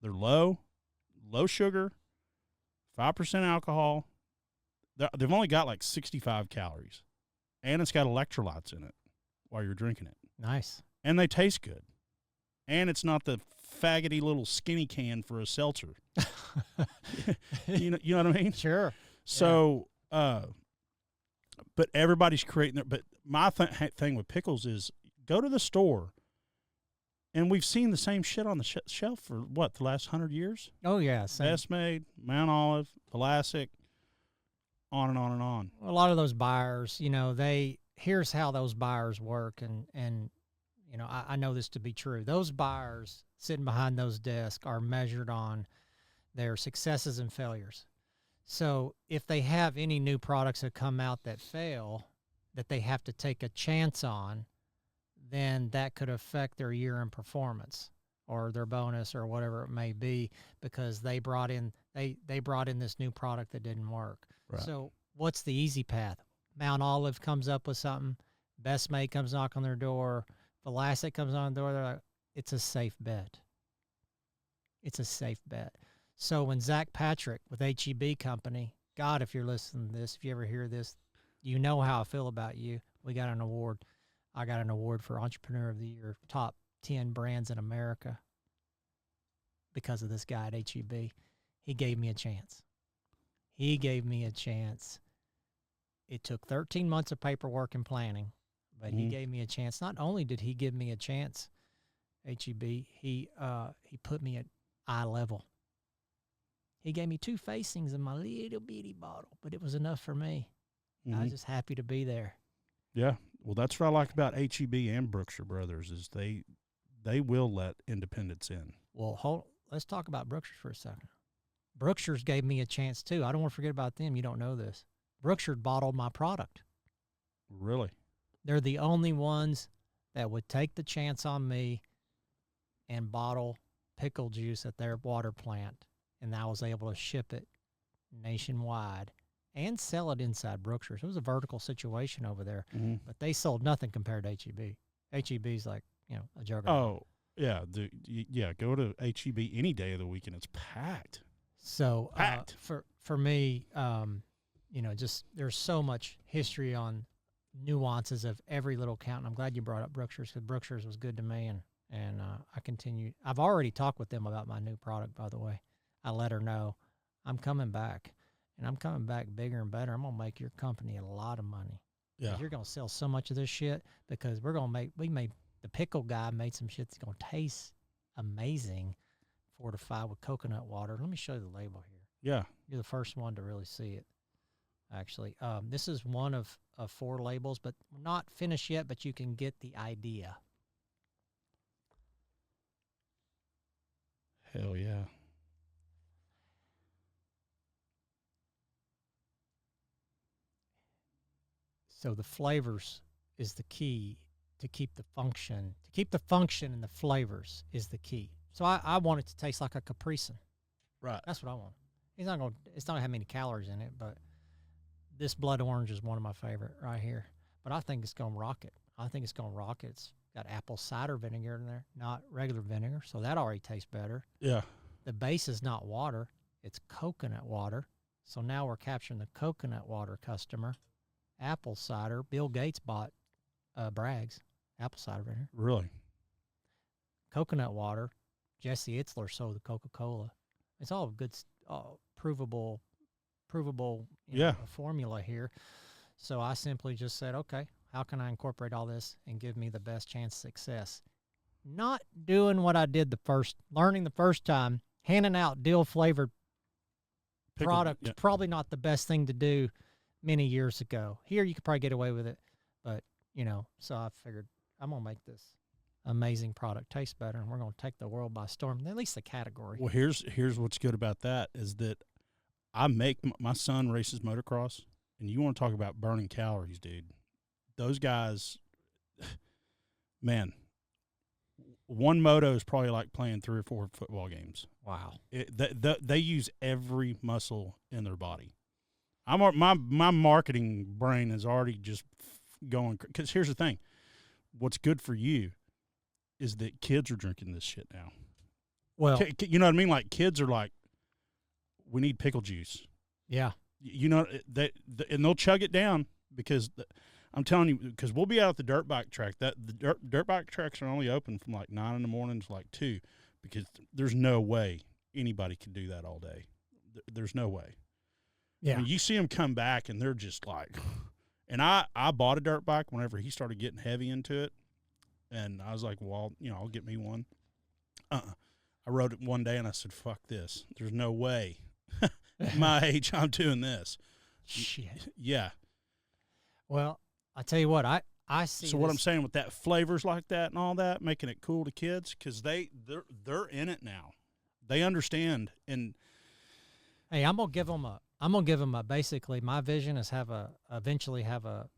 [SPEAKER 1] They're low sugar, 5% alcohol. They've only got like 65 calories, and it's got electrolytes in it while you're drinking it.
[SPEAKER 2] Nice.
[SPEAKER 1] And they taste good. And it's not the faggoty little skinny can for a seltzer. you know what I mean?
[SPEAKER 2] Sure.
[SPEAKER 1] So, but everybody's creating their. But my thing with pickles is, go to the store, and we've seen the same shit on the shelf for what, the last 100 years?
[SPEAKER 2] Oh yeah. Same.
[SPEAKER 1] Best Made, Mount Olive, Classic, on and on and on.
[SPEAKER 2] A lot of those buyers, you know, here's how those buyers work, and you know, I know this to be true. Those buyers sitting behind those desks are measured on their successes and failures. So if they have any new products that come out that fail, that they have to take a chance on, then that could affect their year-end performance or their bonus or whatever it may be, because they brought in this new product that didn't work.
[SPEAKER 1] Right.
[SPEAKER 2] So what's the easy path? Mount Olive comes up with something. Best Made comes knock on their door. Velocity comes on the door. They're like, it's a safe bet. It's a safe bet. So when Zach Patrick with HEB Company, God, if you're listening to this, if you ever hear this, you know how I feel about you. We got an award. I got an award for Entrepreneur of the Year, top 10 brands in America, because of this guy at HEB. He gave me a chance. He gave me a chance. It took 13 months of paperwork and planning, but he gave me a chance. Not only did he give me a chance, HEB, he put me at eye level. He gave me 2 facings in my little bitty bottle, but it was enough for me. I was just happy to be there.
[SPEAKER 1] Yeah. Well, that's what I like about HEB and Brookshire Brothers, is they will let independents in.
[SPEAKER 2] Well, let's talk about Brookshire for a second. Brookshire's gave me a chance too. I don't want to forget about them. You don't know this. Brookshire bottled my product.
[SPEAKER 1] Really?
[SPEAKER 2] They're the only ones that would take the chance on me and bottle pickle juice at their water plant, and I was able to ship it nationwide and sell it inside Brookshire. So it was a vertical situation over there, but they sold nothing compared to HEB. HEB's like, you know, a juggernaut.
[SPEAKER 1] Oh, yeah. Go to HEB any day of the week, and it's packed.
[SPEAKER 2] So for me, you know, just there's so much history on nuances of every little count. And I'm glad you brought up Brookshire's, because Brookshire's was good to me, and I continue. I've already talked with them about my new product, by the way. I let her know I'm coming back, and I'm coming back bigger and better. I'm gonna make your company a lot of money.
[SPEAKER 1] Yeah,
[SPEAKER 2] you're gonna sell so much of this shit, because we made the Pickle Guy made some shit that's gonna taste amazing, fortified with coconut water. Let me show you the label here.
[SPEAKER 1] Yeah,
[SPEAKER 2] you're the first one to really see it. Actually, this is one of 4 labels, but not finished yet, but you can get the idea.
[SPEAKER 1] Hell yeah.
[SPEAKER 2] So the flavors is the key to keep the function. To keep the function and the flavors is the key. So I want it to taste like a Capri-Sun.
[SPEAKER 1] Right.
[SPEAKER 2] It's not gonna have many calories in it, but this blood orange is one of my favorite right here. But I think it's gonna rock it. I think it's going to rock. It's got apple cider vinegar in there, not regular vinegar, so that already tastes better.
[SPEAKER 1] Yeah.
[SPEAKER 2] The base is not water, it's coconut water. So now we're capturing the coconut water customer. Apple cider. Bill Gates bought Bragg's apple cider vinegar.
[SPEAKER 1] Really?
[SPEAKER 2] Coconut water. Jesse Itzler sold the Coca-Cola. It's all good, provable formula here. So I simply just said, okay, how can I incorporate all this and give me the best chance of success? Not doing what I did learning the first time, handing out dill-flavored product, probably not the best thing to do many years ago. Here you could probably get away with it, but, so I figured I'm going to make this amazing product taste better, and we're going to take the world by storm, at least the category.
[SPEAKER 1] Well, here's what's good about that is that my son races motocross, and you want to talk about burning calories, dude. Those guys, man, one moto is probably like playing 3 or 4 football games.
[SPEAKER 2] Wow.
[SPEAKER 1] They use every muscle in their body. My marketing brain is already just going, because here's the thing. What's good for you is that kids are drinking this shit now.
[SPEAKER 2] Well,
[SPEAKER 1] you know what I mean? Like, kids are like, we need pickle juice.
[SPEAKER 2] Yeah.
[SPEAKER 1] And they'll chug it down because I'm telling you, because we'll be out at the dirt bike track. The dirt bike tracks are only open from like 9 in the morning to like 2, because there's no way anybody can do that all day. There's no way.
[SPEAKER 2] Yeah.
[SPEAKER 1] I mean, you see them come back and they're just like, and I bought a dirt bike whenever he started getting heavy into it. And I was like, well, I'll get me one. I rode it one day and I said, fuck this. There's no way at my age I'm doing this.
[SPEAKER 2] Shit.
[SPEAKER 1] Yeah.
[SPEAKER 2] Well, I tell you what, I see.
[SPEAKER 1] So what I'm saying with that, flavors like that and all that, making it cool to kids, because they're in it now. They understand. And
[SPEAKER 2] hey, I'm gonna give them a basically, my vision is eventually have a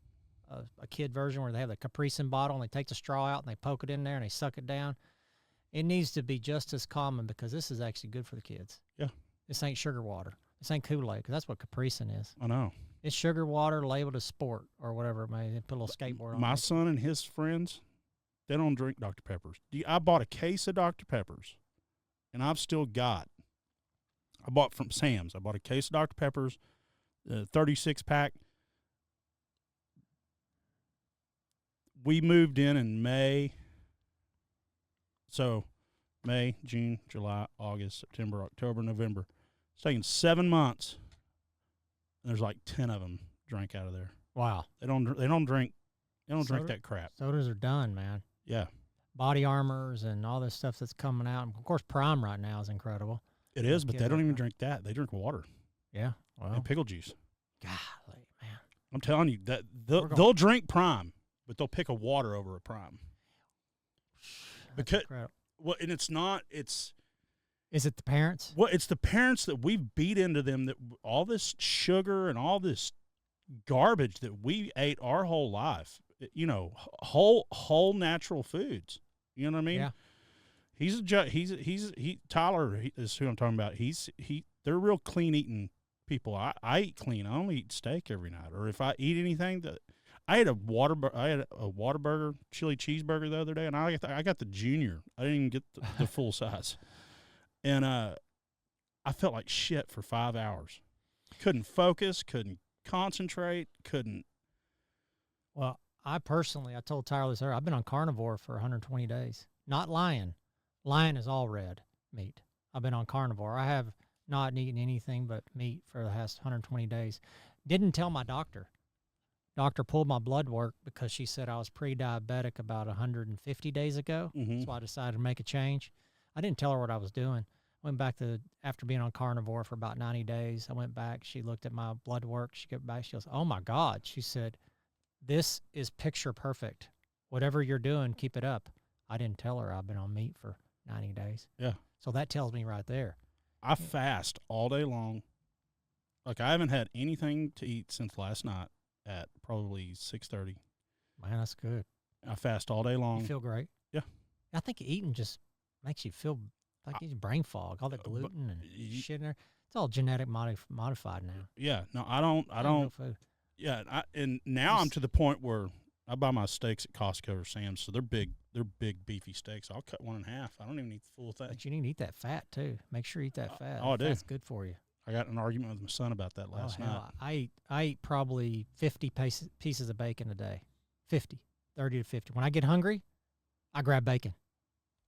[SPEAKER 2] kid version where they have the Capri-Sun bottle and they take the straw out and they poke it in there and they suck it down. It needs to be just as common, because this is actually good for the kids.
[SPEAKER 1] Yeah.
[SPEAKER 2] This ain't sugar water. This ain't Kool-Aid, because that's what Capri-Sun is.
[SPEAKER 1] I know.
[SPEAKER 2] It's sugar water labeled as sport or whatever. Maybe they put a little skateboard on it.
[SPEAKER 1] My son and his friends, they don't drink Dr. Peppers. I bought a case of Dr. Peppers, and I've still got. I bought from Sam's. I bought a case of Dr. Peppers, 36-pack. We moved in May. So May, June, July, August, September, October, November. It's taken 7 months. And there's like 10 of them drank out of there.
[SPEAKER 2] Wow.
[SPEAKER 1] They don't drink that crap.
[SPEAKER 2] Sodas are done, man.
[SPEAKER 1] Yeah.
[SPEAKER 2] Body armors and all this stuff that's coming out. Of course, Prime right now is incredible.
[SPEAKER 1] It is, but they don't even drink that. They drink water.
[SPEAKER 2] Yeah. Well,
[SPEAKER 1] and pickle juice.
[SPEAKER 2] Golly, man.
[SPEAKER 1] I'm telling you that they'll drink Prime, but they'll pick a water over a Prime. Because well, and it's not.
[SPEAKER 2] Is it the parents?
[SPEAKER 1] Well, it's the parents that we've beat into them, that all this sugar and all this garbage that we ate our whole life. Whole natural foods. You know what I mean? Yeah. Tyler is who I'm talking about. They're real clean eating people. I eat clean. I only eat steak every night, or if I eat anything I had a Whataburger chili cheeseburger the other day, and I got the junior. I didn't even get the full size, and I felt like shit for 5 hours. Couldn't focus. Couldn't concentrate. Couldn't.
[SPEAKER 2] Well, I told Tyler this earlier. I've been on carnivore for 120 days. Not lion. Lion is all red meat. I've been on carnivore. I have not eaten anything but meat for the past 120 days. Didn't tell my doctor. Doctor pulled my blood work because she said I was pre-diabetic about 150 days ago.
[SPEAKER 1] Mm-hmm.
[SPEAKER 2] So I decided to make a change. I didn't tell her what I was doing. Went back after being on carnivore for about 90 days. I went back. She looked at my blood work. She got back. She goes, "Oh my God." She said, "This is picture perfect. Whatever you're doing, keep it up." I didn't tell her I've been on meat for 90 days.
[SPEAKER 1] Yeah.
[SPEAKER 2] So that tells me right there.
[SPEAKER 1] I fast all day long. Like, I haven't had anything to eat since last night at probably 6:30.
[SPEAKER 2] Man, that's good.
[SPEAKER 1] I fast all day long.
[SPEAKER 2] You feel great?
[SPEAKER 1] Yeah.
[SPEAKER 2] I think eating just makes you feel like you brain fog, all the gluten and shit in there. It's all genetic modified now.
[SPEAKER 1] Yeah. No, I don't.
[SPEAKER 2] No food.
[SPEAKER 1] Yeah. And now I'm to the point where I buy my steaks at Costco or Sam's, so they're big beefy steaks. I'll cut one in half. I don't even eat the full thing.
[SPEAKER 2] But you need to eat that fat too. Make sure you eat that fat.
[SPEAKER 1] I do.
[SPEAKER 2] That's good for you.
[SPEAKER 1] I got in an argument with my son about that last night.
[SPEAKER 2] I eat probably 50 pieces of bacon a day. 50, 30 to 50. When I get hungry, I grab bacon.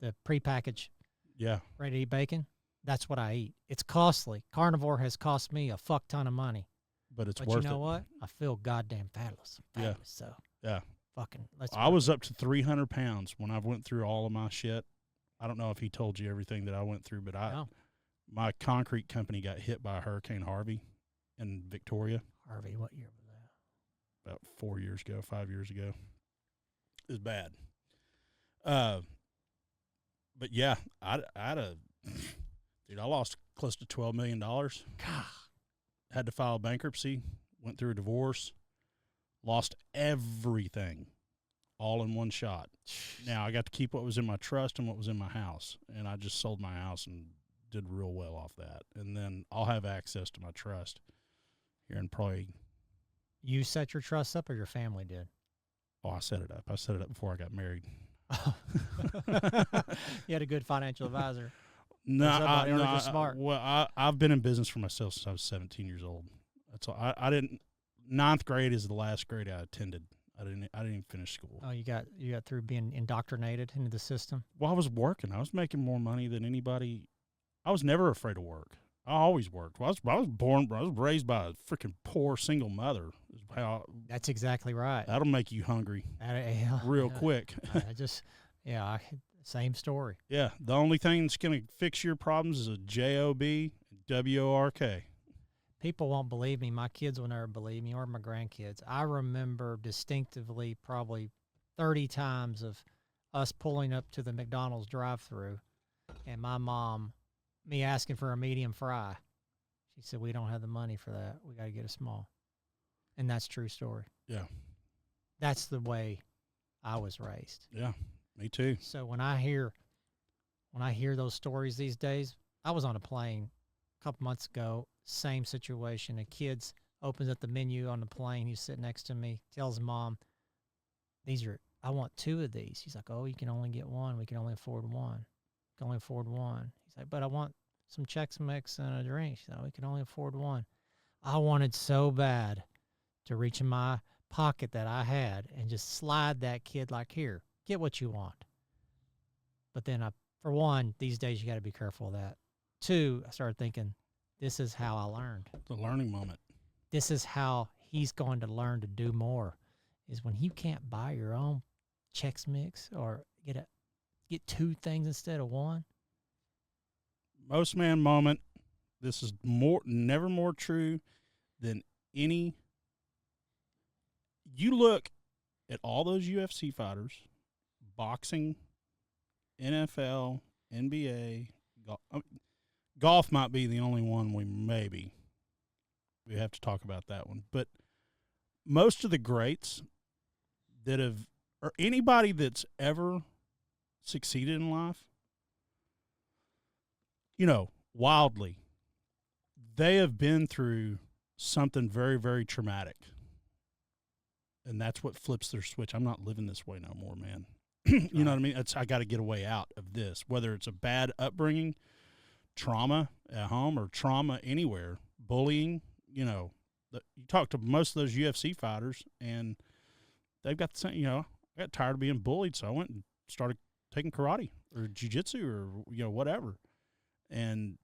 [SPEAKER 2] The prepackaged, ready to eat bacon. That's what I eat. It's costly. Carnivore has cost me a fuck ton of money.
[SPEAKER 1] But it's worth it.
[SPEAKER 2] But you know what? I feel goddamn fabulous. So fucking
[SPEAKER 1] I was up to 300 pounds when I went through all of my shit. I don't know if he told you everything that I went through, but my concrete company got hit by Hurricane Harvey in Victoria.
[SPEAKER 2] Harvey, what year was that?
[SPEAKER 1] About 5 years ago. It was bad. But yeah, I had dude, I lost close to $12 million. God. Had to file bankruptcy, went through a divorce, lost everything all in one shot. Now I got to keep what was in my trust and what was in my house, and I just sold my house and did real well off that. And then I'll have access to my trust here in probably.
[SPEAKER 2] You set your trust up, or your family did?
[SPEAKER 1] Oh, I set it up. I set it up before I got married.
[SPEAKER 2] You had a good financial advisor.
[SPEAKER 1] No,
[SPEAKER 2] smart.
[SPEAKER 1] Well, I've been in business for myself since I was 17 years old. That's all. I didn't. 9th grade is the last grade I attended. I didn't even finish school.
[SPEAKER 2] Oh, you got through being indoctrinated into the system?
[SPEAKER 1] Well, I was working. I was making more money than anybody. I was never afraid of work. I always worked. I was raised by a freaking poor single mother.
[SPEAKER 2] That's exactly right.
[SPEAKER 1] That'll make you hungry real quick.
[SPEAKER 2] Same story.
[SPEAKER 1] Yeah, the only thing that's going to fix your problems is a job and work.
[SPEAKER 2] People won't believe me. My kids will never believe me, or my grandkids. I remember distinctively probably 30 times of us pulling up to the McDonald's drive-thru, and my mom, me asking for a medium fry. She said, "We don't have the money for that. We got to get a small." And that's a true story. Yeah. That's the way I was raised.
[SPEAKER 1] Yeah, me too.
[SPEAKER 2] So when I hear those stories these days, I was on a plane a couple months ago, same situation. A kid opens up the menu on the plane. He's sitting next to me, tells mom, I want 2 of these. He's like, "Oh, you can only get one. We can only afford one. Can only afford one." He's like, "But I want some Chex Mix and a drink." She's like, "We can only afford one." I wanted so bad to reach in my pocket that I had and just slide that kid like, "Here, get what you want." But then for one, these days you got to be careful of that. 2, I started thinking, this is how I learned.
[SPEAKER 1] The learning moment.
[SPEAKER 2] This is how he's going to learn to do more, is when you can't buy your own Chex Mix or get 2 things instead of one.
[SPEAKER 1] Most man moment. This is never more true than any. You look at all those UFC fighters, boxing, NFL, NBA, golf might be the only one we have to talk about that one. But most of the greats or anybody that's ever succeeded in life, wildly, they have been through something very, very traumatic. And that's what flips their switch. I'm not living this way no more, man. You know what I mean? I got to get a way out of this, whether it's a bad upbringing, trauma at home, or trauma anywhere, bullying. You talk to most of those UFC fighters, and they've got the same. I got tired of being bullied, so I went and started taking karate or jiu-jitsu or whatever. And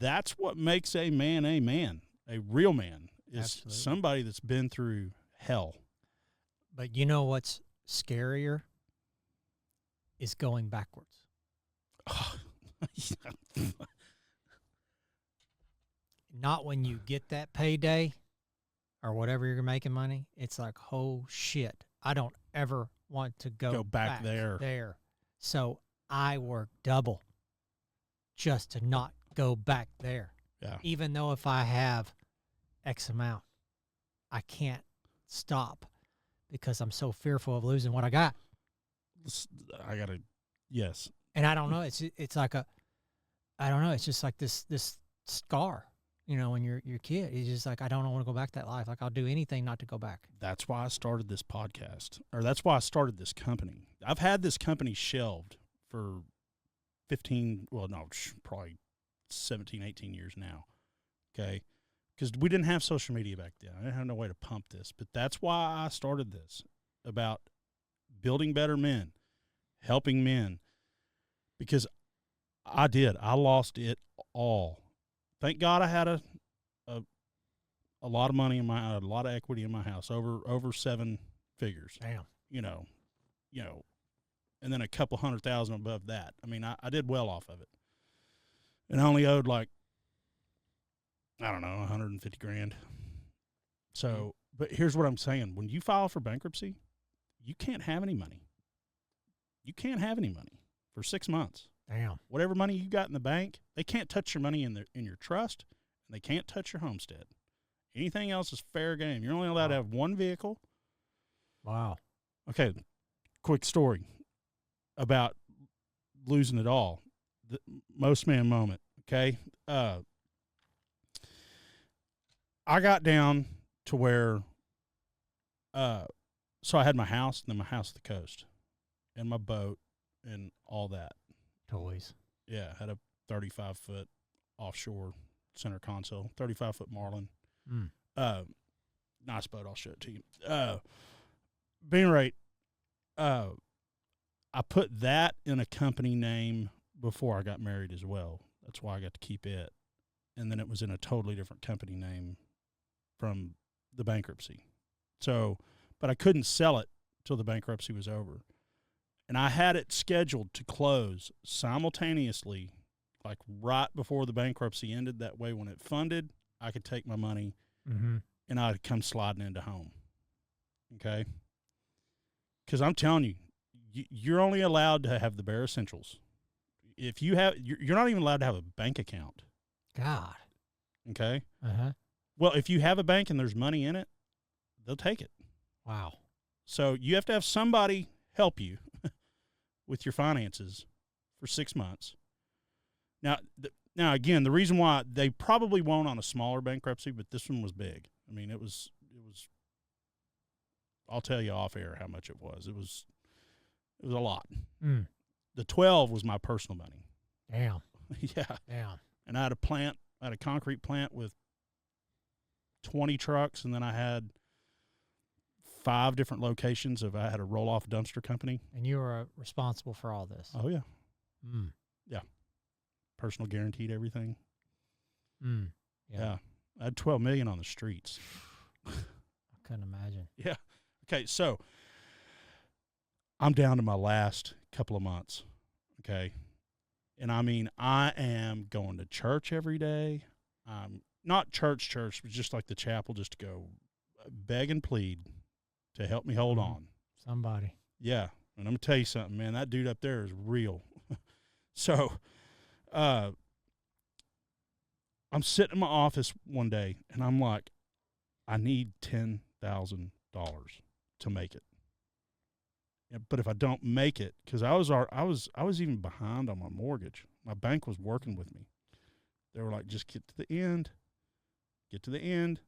[SPEAKER 1] that's what makes a man, a real man, is
[SPEAKER 2] Absolutely.
[SPEAKER 1] Somebody that's been through hell.
[SPEAKER 2] But you know what's scarier is going backwards. Not when you get that payday or whatever you're making money. It's like, oh shit, I don't ever want to go back there. So I work double just to not go back there.
[SPEAKER 1] Yeah.
[SPEAKER 2] Even though if I have X amount, I can't stop because I'm so fearful of losing what I got.
[SPEAKER 1] Yes.
[SPEAKER 2] And I don't know. It's like I don't know. It's just like this scar. when you're your kid. He's just like, I don't want to go back to that life. Like, I'll do anything not to go back.
[SPEAKER 1] That's why I started this podcast, or that's why I started this company. I've had this company shelved for probably 17, 18 years now. Okay. Because we didn't have social media back then. I didn't have no way to pump this. But that's why I started this, about building better men, helping men. Because I lost it all. Thank God I had a lot of money a lot of equity in my house, over 7 figures.
[SPEAKER 2] Damn.
[SPEAKER 1] And then a couple $100,000 above that. I mean, I did well off of it. And I only owed like, I don't know, 150 grand. So, but here's what I'm saying. When you file for bankruptcy, you can't have any money. You can't have any money for 6 months.
[SPEAKER 2] Damn.
[SPEAKER 1] Whatever money you got in the bank, they can't touch your money in your trust, and they can't touch your homestead. Anything else is fair game. You're only allowed to have one vehicle.
[SPEAKER 2] Wow.
[SPEAKER 1] Okay, quick story about losing it all. The most man moment, okay? I got down to where, so I had my house, and then my house at the coast, and my boat, and all that.
[SPEAKER 2] Toys.
[SPEAKER 1] Yeah, had a 35-foot offshore center console, 35-foot Marlin. Nice boat. I'll show it to you. Being right, I put that in a company name before I got married as well. That's why I got to keep it. And then it was in a totally different company name from the bankruptcy. So, but I couldn't sell it till the bankruptcy was over. And I had it scheduled to close simultaneously, like right before the bankruptcy ended. That way, when it funded, I could take my money and I'd come sliding into home. Okay? Because I'm telling you, you're only allowed to have the bare essentials. If you have, you're not even allowed to have a bank account.
[SPEAKER 2] God.
[SPEAKER 1] Okay?
[SPEAKER 2] Uh-huh.
[SPEAKER 1] Well, if you have a bank and there's money in it, they'll take it.
[SPEAKER 2] Wow.
[SPEAKER 1] So you have to have somebody help you with your finances for 6 months. Now, again, the reason why they probably won't on a smaller bankruptcy, but this one was big. I mean, it was. I'll tell you off air how much it was. It was a lot. The 12 was my personal money.
[SPEAKER 2] Damn.
[SPEAKER 1] Yeah.
[SPEAKER 2] Damn.
[SPEAKER 1] And I had a concrete plant with 20 trucks, and then I had 5 different locations I had a roll-off dumpster company.
[SPEAKER 2] And you were responsible for all this?
[SPEAKER 1] Oh, yeah. Yeah. Personal guaranteed everything. Yeah. I had $12 million on the streets.
[SPEAKER 2] I couldn't imagine.
[SPEAKER 1] Yeah. Okay, so I'm down to my last couple of months, okay? And, I mean, I am going to church every day. Not church, but just like the chapel, just to go beg and plead to help me hold on.
[SPEAKER 2] Somebody.
[SPEAKER 1] Yeah. And I'm going to tell you something, man. That dude up there is real. So I'm sitting in my office one day, and I'm like, I need $10,000 to make it. Yeah, but if I don't make it, because I was even behind on my mortgage. My bank was working with me. They were like, just get to the end. Get to the end.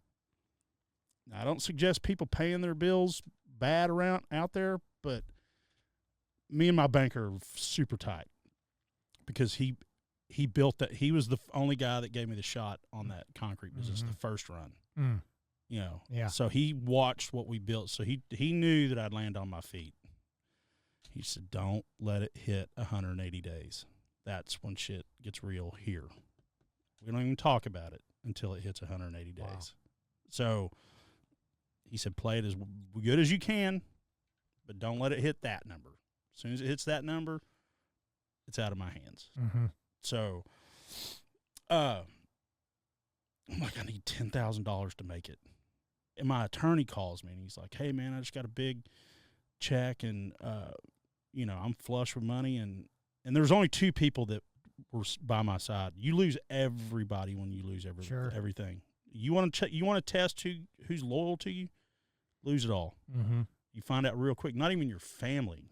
[SPEAKER 1] Now, I don't suggest people paying their bills bad out there, but me and my banker are super tight because he built that. He was the only guy that gave me the shot on that concrete business, the first run. You know,
[SPEAKER 2] yeah.
[SPEAKER 1] So he watched what we built, so he knew that I'd land on my feet. He said, "Don't let it hit 180 days. That's when shit gets real here. We don't even talk about it until it hits 180 days."
[SPEAKER 2] Wow.
[SPEAKER 1] So he said, play it as good as you can, but don't let it hit that number. As soon as it hits that number, it's out of my hands. So I'm like, I need $10,000 to make it. And my attorney calls me, and he's like, hey, man, I just got a big check, and, I'm flush with money. And there's only 2 people that were by my side. You lose everybody when you lose everything. You want to test who's loyal to you? Lose it all. You find out real quick. Not even your family.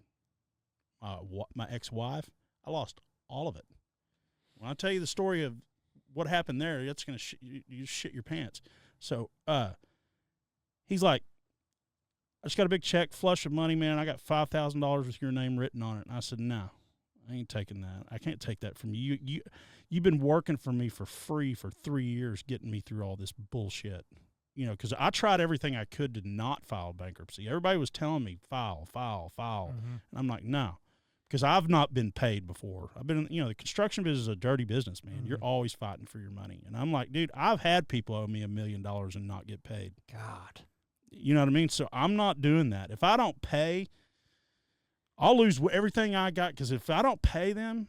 [SPEAKER 1] My ex-wife, I lost all of it. When I tell you the story of what happened there, that's going to you shit your pants. So he's like, I just got a big check, flush of money, man. I got $5,000 with your name written on it. And I said, no, I ain't taking that. I can't take that from you. You've been working for me for free for 3 years, getting me through all this bullshit. You know, because I tried everything I could to not file bankruptcy. Everybody was telling me, file.
[SPEAKER 2] Mm-hmm.
[SPEAKER 1] And I'm like, no, because I've not been paid before. I've been, the construction business is a dirty business, man.
[SPEAKER 2] Mm-hmm.
[SPEAKER 1] You're always fighting for your money. And I'm like, dude, I've had people owe me $1 million and not get paid.
[SPEAKER 2] God.
[SPEAKER 1] You know what I mean? So I'm not doing that. If I don't pay, I'll lose everything I got, because if I don't pay them,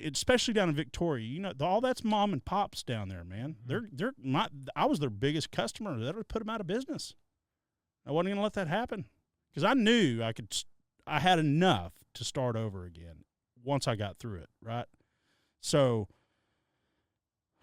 [SPEAKER 1] especially down in Victoria, all that's mom and pops down there, man.
[SPEAKER 2] Mm-hmm.
[SPEAKER 1] I was their biggest customer. That would put them out of business. I wasn't going to let that happen, because I knew I had enough to start over again once I got through it, right? So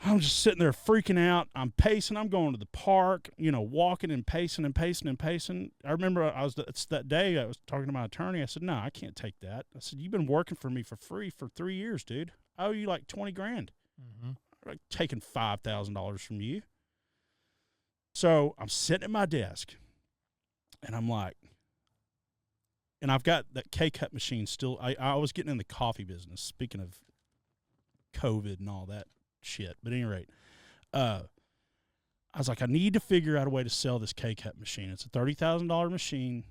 [SPEAKER 1] I'm just sitting there freaking out. I'm pacing. I'm going to the park, walking and pacing and pacing and pacing. I remember it's that day I was talking to my attorney. I said, no, I can't take that. I said, you've been working for me for free for 3 years, dude. I owe you like $20,000.
[SPEAKER 2] Mm-hmm.
[SPEAKER 1] I'm like taking $5,000 from you. So I'm sitting at my desk, and I'm like, and I've got that K-Cup machine still. I was getting in the coffee business, speaking of COVID and all that shit. But at any rate, I was like, I need to figure out a way to sell this K-Cup machine. It's a $30,000 machine,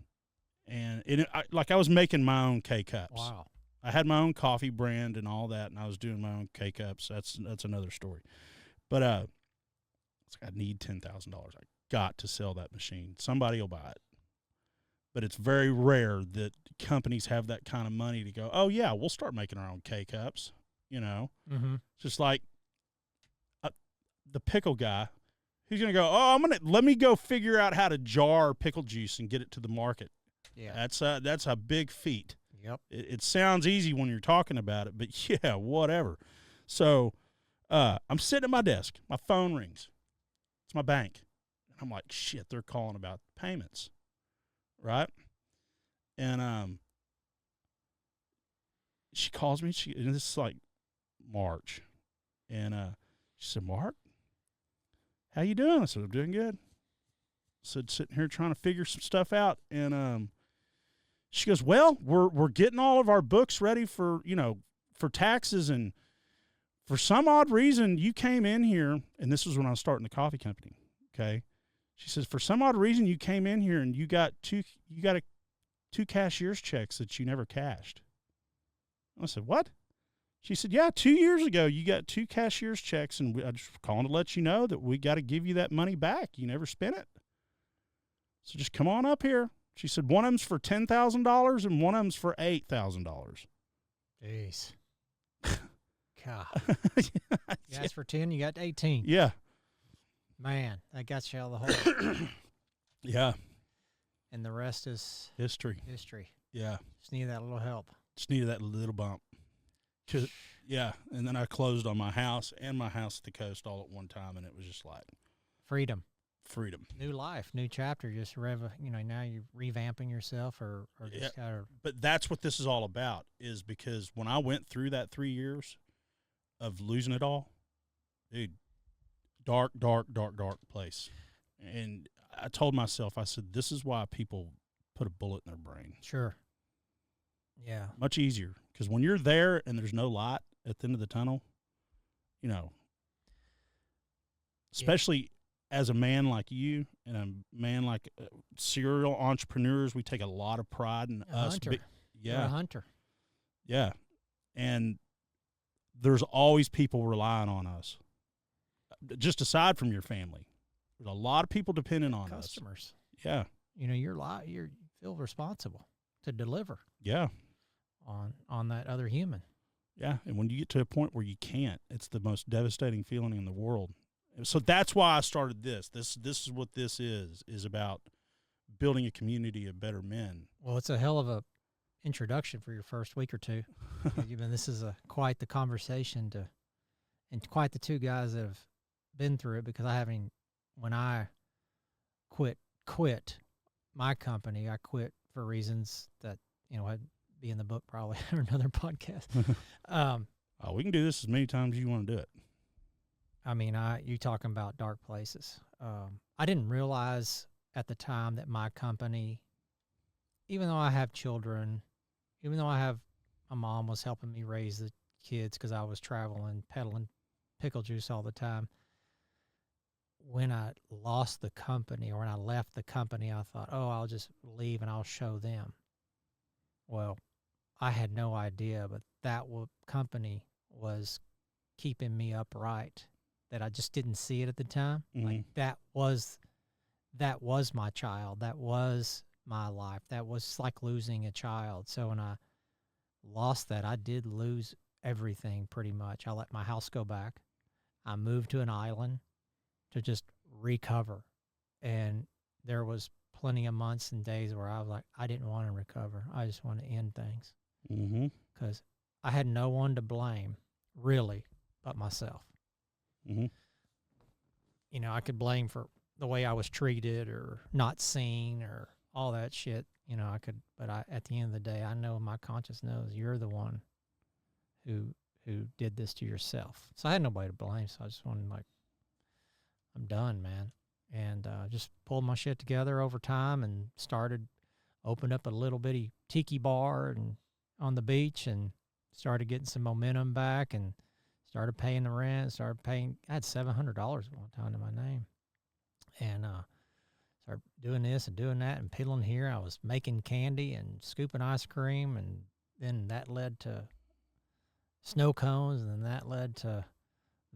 [SPEAKER 1] and I was making my own K-Cups.
[SPEAKER 2] Wow.
[SPEAKER 1] I had my own coffee brand and all that, and I was doing my own K-Cups. That's another story. But it's like, I need $10,000. I got to sell that machine. Somebody will buy it. But it's very rare that companies have that kind of money to go, oh, yeah, we'll start making our own K-Cups,
[SPEAKER 2] Mm-hmm.
[SPEAKER 1] Just like the Pickle Guy, who's going to go, oh, let me go figure out how to jar pickle juice and get it to the market.
[SPEAKER 2] Yeah.
[SPEAKER 1] That's a big feat.
[SPEAKER 2] Yep.
[SPEAKER 1] It sounds easy when you're talking about it, but yeah, whatever. So I'm sitting at my desk. My phone rings. It's my bank. And I'm like, shit, they're calling about payments, right? And she calls me. And this is like March. And she said, Mark, how you doing? I said, I'm doing good. I said, sitting here trying to figure some stuff out. And she goes, well, we're getting all of our books ready for taxes, and for some odd reason you came in here, and this was when I was starting the coffee company. Okay. She says, for some odd reason you came in here and you got two cashier's checks that you never cashed. I said, what? She said, yeah, 2 years ago you got 2 cashier's checks, and I just calling to let you know that we got to give you that money back. You never spent it. So just come on up here. She said, one of them's for $10,000 and one of them's for $8,000.
[SPEAKER 2] Jeez. God. You asked for 10, you got 18.
[SPEAKER 1] Yeah.
[SPEAKER 2] Man, that got you out of the hole.
[SPEAKER 1] Yeah.
[SPEAKER 2] And the rest is
[SPEAKER 1] history. Yeah.
[SPEAKER 2] Just need that little help.
[SPEAKER 1] Just needed that little bump. Yeah. And then I closed on my house and my house at the coast all at one time, and it was just like
[SPEAKER 2] freedom.
[SPEAKER 1] New
[SPEAKER 2] life, new chapter. Just now you're revamping yourself or just kind of.
[SPEAKER 1] But that's what this is all about, is because when I went through that 3 years of losing it all, dude, dark place. And I told myself, I said, this is why people put a bullet in their brain.
[SPEAKER 2] Sure. Yeah.
[SPEAKER 1] Much easier. Because when you're there and there's no light at the end of the tunnel, especially as a man like you and a man like serial entrepreneurs, we take a lot of pride in us.
[SPEAKER 2] Hunter. You're a hunter.
[SPEAKER 1] Yeah. And there's always people relying on us. Just aside from your family, there's a lot of people depending on
[SPEAKER 2] customers.
[SPEAKER 1] Us. Yeah.
[SPEAKER 2] You feel responsible to deliver.
[SPEAKER 1] Yeah.
[SPEAKER 2] On that other human.
[SPEAKER 1] Yeah. And when you get to a point where you can't, it's the most devastating feeling in the world. So that's why I started this. This is what this is about, building a community of better men.
[SPEAKER 2] Well, it's a hell of a introduction for your first week or two. This is quite the conversation and quite the two guys that have been through it, because when I quit my company, I quit for reasons that, I'd be in the book probably or another podcast.
[SPEAKER 1] We can do this as many times as you want to do it.
[SPEAKER 2] I mean, you talking about dark places. I didn't realize at the time that my company, even though I have children, even though my mom was helping me raise the kids because I was traveling, peddling Pickle Juice all the time. When I lost the company or when I left the company, I thought, oh, I'll just leave and I'll show them. Well, I had no idea, but that company was keeping me upright, that I just didn't see it at the time.
[SPEAKER 1] Mm-hmm.
[SPEAKER 2] Like that was my child. That was my life. That was like losing a child. So when I lost that, I did lose everything pretty much. I let my house go back. I moved to an island to just recover. And there was plenty of months and days where I was like, I didn't want to recover. I just want to end things. Because I had no one to blame, really, but myself.
[SPEAKER 1] Mm-hmm.
[SPEAKER 2] You know, I could blame for the way I was treated or not seen or all that shit. You know, I could, but at the end of the day, I know my conscience knows you're the one who did this to yourself. So I had nobody to blame. So I just wanted, like, I'm done, man. And just pulled my shit together over time and opened up a little bitty tiki bar and on the beach and started getting some momentum back and started paying the rent, I had $700 at one time to my name. And started doing this and doing that and piddling here. I was making candy and scooping ice cream, and then that led to snow cones, and then that led to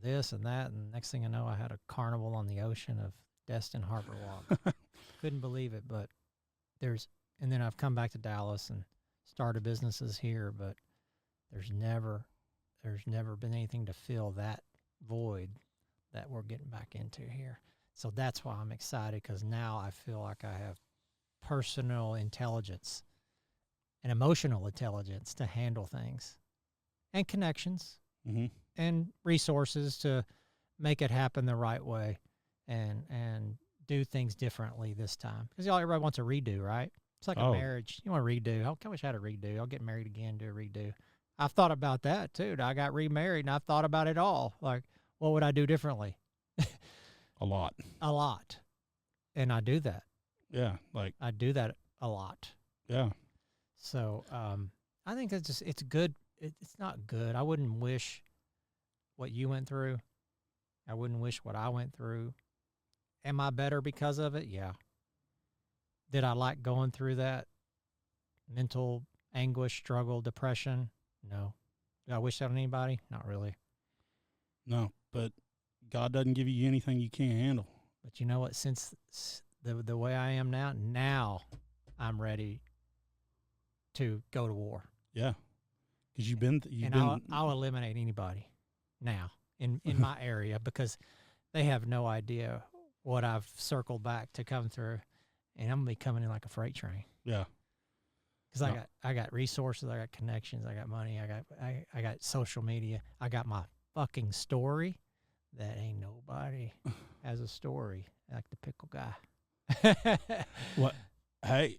[SPEAKER 2] this and that. And next thing I know, I had a carnival on the ocean of Destin Harbor Walk. Couldn't believe it, but and then I've come back to Dallas and started businesses here, but there's never been anything to fill that void that we're getting back into here. So that's why I'm excited, because now I feel like I have personal intelligence and emotional intelligence to handle things, and connections,
[SPEAKER 1] mm-hmm.
[SPEAKER 2] and resources to make it happen the right way and do things differently this time. Because everybody wants a redo, right? It's like a marriage. You want a redo. I wish I had a redo. I'll get married again, do a redo. I've thought about that too. I got remarried and I've thought about it all. Like, what would I do differently?
[SPEAKER 1] A lot.
[SPEAKER 2] And I do that.
[SPEAKER 1] Yeah.
[SPEAKER 2] I do that a lot.
[SPEAKER 1] Yeah.
[SPEAKER 2] So I think it's good. It's not good. I wouldn't wish what you went through. I wouldn't wish what I went through. Am I better because of it? Yeah. Did I like going through that mental anguish, struggle, depression? No. Do I wish that on anybody? Not really.
[SPEAKER 1] No, but God doesn't give you anything you can't handle.
[SPEAKER 2] But you know what? Since the way I am now I'm ready to go to war.
[SPEAKER 1] Yeah, because
[SPEAKER 2] I'll eliminate anybody now in my area, because they have no idea what I've circled back to come through, and I'm gonna be coming in like a freight train.
[SPEAKER 1] Yeah.
[SPEAKER 2] Because I got resources, I got connections, I got money, I got social media, I got my fucking story that ain't nobody has a story like the Pickle Guy.
[SPEAKER 1] What? Hey,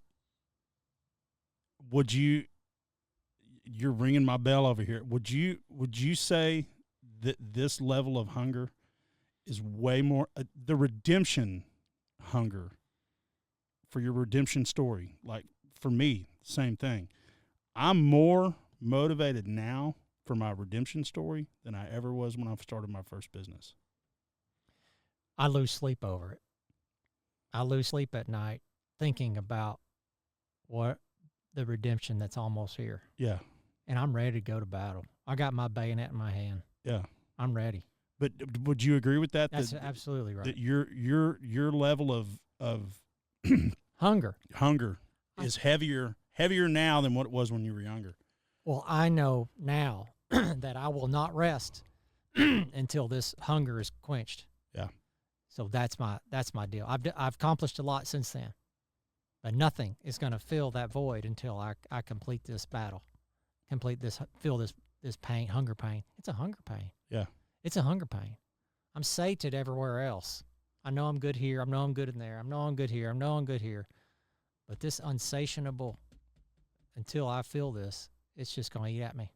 [SPEAKER 1] you're ringing my bell over here. Would you say that this level of hunger is way more the redemption hunger for your redemption story? Like, for me, same thing. I'm more motivated now for my redemption story than I ever was when I started my first business.
[SPEAKER 2] I lose sleep over it. I lose sleep at night thinking about what the redemption that's almost here.
[SPEAKER 1] Yeah.
[SPEAKER 2] And I'm ready to go to battle. I got my bayonet in my hand.
[SPEAKER 1] Yeah.
[SPEAKER 2] I'm ready.
[SPEAKER 1] But would you agree with that?
[SPEAKER 2] That's absolutely right.
[SPEAKER 1] That your level of
[SPEAKER 2] hunger
[SPEAKER 1] is heavier now than what it was when you were younger.
[SPEAKER 2] Well, I know now that I will not rest until this hunger is quenched.
[SPEAKER 1] Yeah.
[SPEAKER 2] So that's my deal. I've accomplished a lot since then, but nothing is going to fill that void until I complete this battle, fill this pain, hunger pain. It's a hunger pain.
[SPEAKER 1] Yeah.
[SPEAKER 2] It's a hunger pain. I'm sated everywhere else. I know I'm good here. I know I'm good in there. I know I'm good here. I know I'm good here. But this unsatiable, until I feel this, it's just going to eat at me.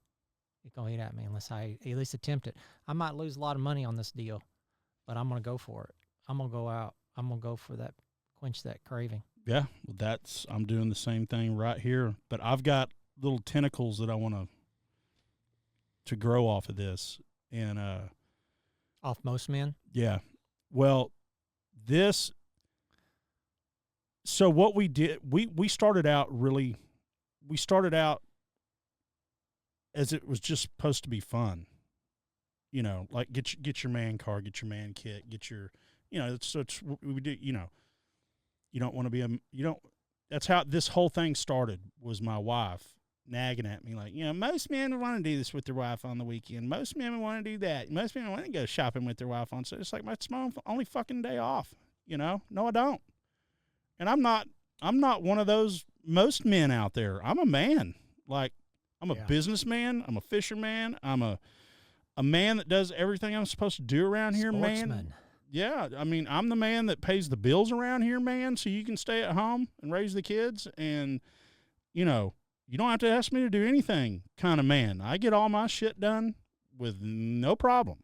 [SPEAKER 2] It's going to eat at me unless I at least attempt it. I might lose a lot of money on this deal, but I'm going to go for it. I'm going to go out. I'm going to go for that, quench that craving.
[SPEAKER 1] Yeah, well, I'm doing the same thing right here, but I've got little tentacles that I want to grow off of this, and
[SPEAKER 2] Off most men?
[SPEAKER 1] yeah. Well, so what we did, we started out as it was just supposed to be fun. You know, like get your man card, get your man kit, get your, you know, it's we do, you know. You don't want to be that's how this whole thing started, was my wife nagging at me like, you know, most men want to do this with their wife on the weekend. Most men want to do that. Most men want to go shopping with their wife on. So it's like, it's my only fucking day off, you know? No, I don't. And I'm not one of those most men out there. I'm a man. Like, I'm a businessman. I'm a fisherman. I'm a man that does everything I'm supposed to do around here, man. Yeah, I mean, I'm the man that pays the bills around here, man, so you can stay at home and raise the kids, and, you know, you don't have to ask me to do anything kind of man. I get all my shit done with no problem.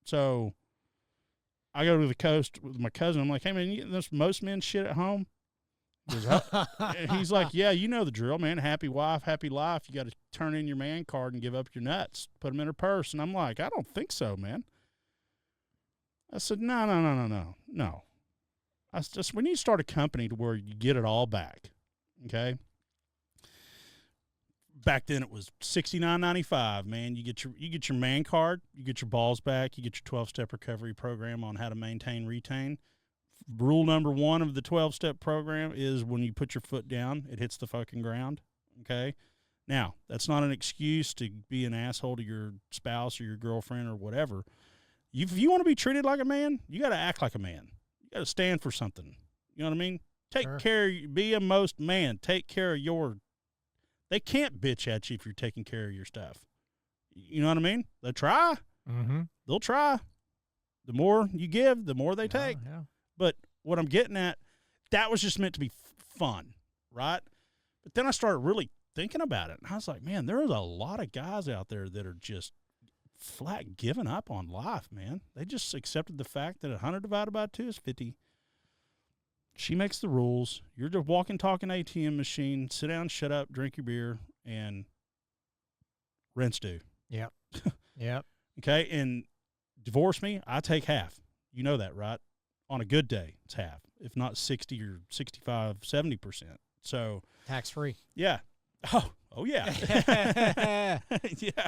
[SPEAKER 1] So I go to the coast with my cousin. I'm like, hey, man, there's most men shit at home. He's like, yeah, you know the drill, man. Happy wife, happy life. You got to turn in your man card and give up your nuts, put them in her purse. And I'm like, I don't think so, man. I said, no. I just, we need to start a company to where you get it all back, okay? Back then it was $69.95, man. You get your man card, you get your balls back, you get your 12-step recovery program on how to maintain, retain. Rule number 1 of the 12-step program is when you put your foot down, it hits the fucking ground, okay? Now, that's not an excuse to be an asshole to your spouse or your girlfriend or whatever. If you want to be treated like a man, you got to act like a man. You got to stand for something. You know what I mean? Take care. Be a most man. Take care of your. They can't bitch at you if you're taking care of your stuff. You know what I mean? They'll try.
[SPEAKER 2] Mm-hmm.
[SPEAKER 1] They'll try. The more you give, the more they take.
[SPEAKER 2] Yeah.
[SPEAKER 1] But what I'm getting at, that was just meant to be fun, right? But then I started really thinking about it, and I was like, man, there's a lot of guys out there that are just flat giving up on life, man. They just accepted the fact that 100 divided by 2 is 50. She makes the rules. You're the walking, talking ATM machine. Sit down, shut up, drink your beer, and rinse do.
[SPEAKER 2] Yep. Yep.
[SPEAKER 1] Okay, and divorce me, I take half. You know that, right? On a good day, it's half. If not 60 or 65, 70%. So
[SPEAKER 2] tax-free.
[SPEAKER 1] Yeah. Oh yeah. Yeah.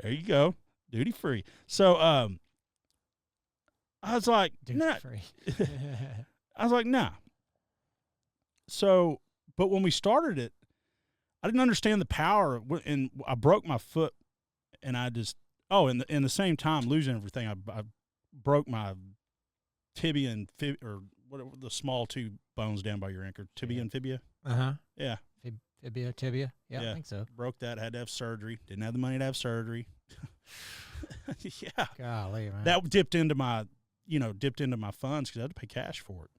[SPEAKER 1] There you go. Duty free. So I was like, nah. I was like, nah. So, but when we started it, I didn't understand the power, and I broke my foot, and I just, in the same time losing everything, I broke my tibia and or whatever, the small 2 bones down by your ankle, tibia and fibia. Yeah.
[SPEAKER 2] Tibia. Yeah, I think so.
[SPEAKER 1] Broke that. Had to have surgery. Didn't have the money to have surgery. Yeah.
[SPEAKER 2] Golly, man.
[SPEAKER 1] That dipped into my funds because I had to pay cash for it.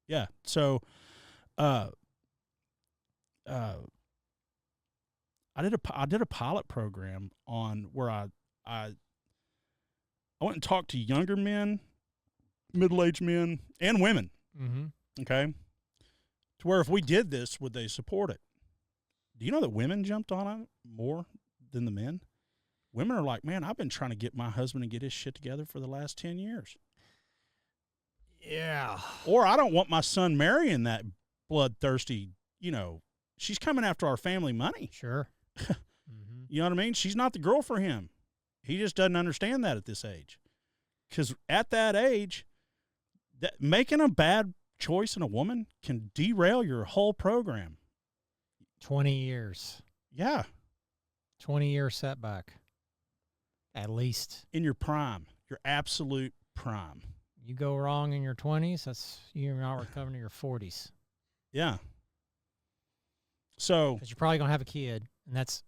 [SPEAKER 1] Yeah. So, I did a pilot program on where I went and talked to younger men, middle-aged men, and women.
[SPEAKER 2] Mm-hmm.
[SPEAKER 1] Okay. To where if we did this, would they support it? Do you know that women jumped on it more than the men? Women are like, man, I've been trying to get my husband to get his shit together for the last 10 years.
[SPEAKER 2] Yeah.
[SPEAKER 1] Or I don't want my son marrying that bloodthirsty, she's coming after our family money.
[SPEAKER 2] Sure.
[SPEAKER 1] Mm-hmm. You know what I mean? She's not the girl for him. He just doesn't understand that at this age. Because at that age, making a bad choice in a woman can derail your whole program.
[SPEAKER 2] 20 years.
[SPEAKER 1] Yeah.
[SPEAKER 2] 20-year setback. At least.
[SPEAKER 1] In your prime. Your absolute prime.
[SPEAKER 2] You go wrong in your 20s, you're not recovering in your 40s.
[SPEAKER 1] Yeah. So.
[SPEAKER 2] Because you're probably going to have a kid, and that's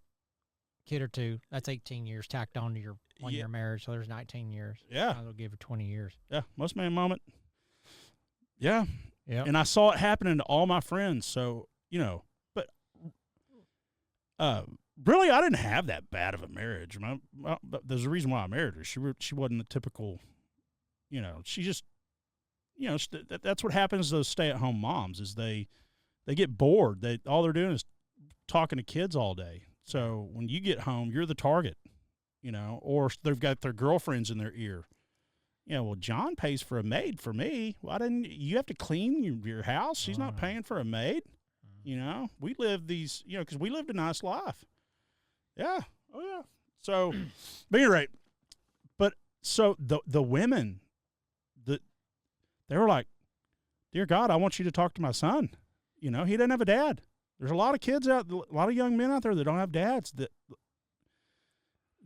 [SPEAKER 2] a kid or two. That's 18 years tacked on to your one-year marriage, so there's 19 years.
[SPEAKER 1] Yeah.
[SPEAKER 2] I'll give her 20 years.
[SPEAKER 1] Yeah. Most man moment. Yeah.
[SPEAKER 2] Yeah.
[SPEAKER 1] And I saw it happening to all my friends. So, but really, I didn't have that bad of a marriage. There's a reason why I married her. She wasn't the typical she just, that's what happens to those stay-at-home moms is they get bored. All they're doing is talking to kids all day. So when you get home, you're the target, or they've got their girlfriends in their ear. Well, John pays for a maid for me. Why didn't you have to clean your house? She's not paying for a maid. We live because we lived a nice life. Yeah. Oh, yeah. So, but you're right. But so the women, they were like, dear God, I want you to talk to my son. He doesn't have a dad. There's a lot of kids a lot of young men out there that don't have dads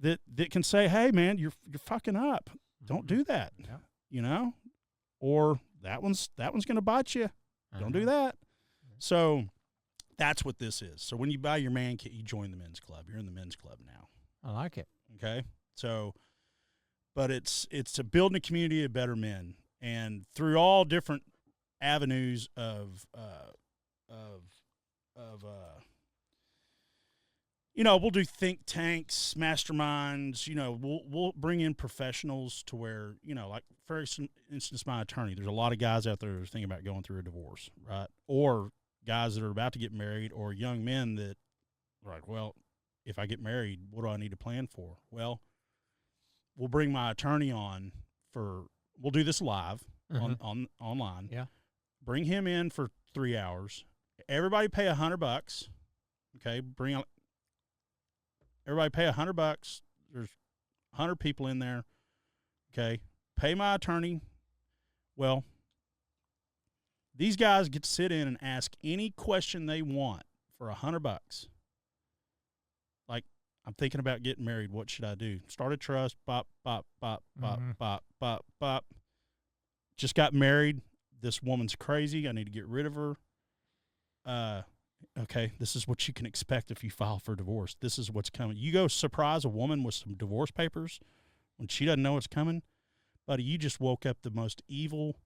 [SPEAKER 1] that can say, hey man, you're fucking up. Don't do that.
[SPEAKER 2] Yeah.
[SPEAKER 1] Or that one's going to bite you. Don't do that. So that's what this is. So when you buy your man kit, you join the men's club. You're in the men's club now.
[SPEAKER 2] I like it.
[SPEAKER 1] Okay. So, but it's to building a community of better men, and through all different avenues of we'll do think tanks, masterminds. We'll bring in professionals to where like for instance, my attorney. There's a lot of guys out there that are thinking about going through a divorce, right? Or guys that are about to get married, or young men that are like, well, if I get married, what do I need to plan for? Well, we'll bring my attorney on we'll do this live on online.
[SPEAKER 2] Yeah.
[SPEAKER 1] Bring him in for 3 hours. Everybody pay $100. Okay. Everybody pay $100. There's 100 people in there. Okay. Pay my attorney. Well, these guys get to sit in and ask any question they want for $100. Like, I'm thinking about getting married. What should I do? Start a trust. Bop, bop, bop, bop, bop, bop, bop. Just got married. This woman's crazy. I need to get rid of her. Okay, this is what you can expect if you file for divorce. This is what's coming. You go surprise a woman with some divorce papers when she doesn't know what's coming. Buddy, you just woke up the most evil.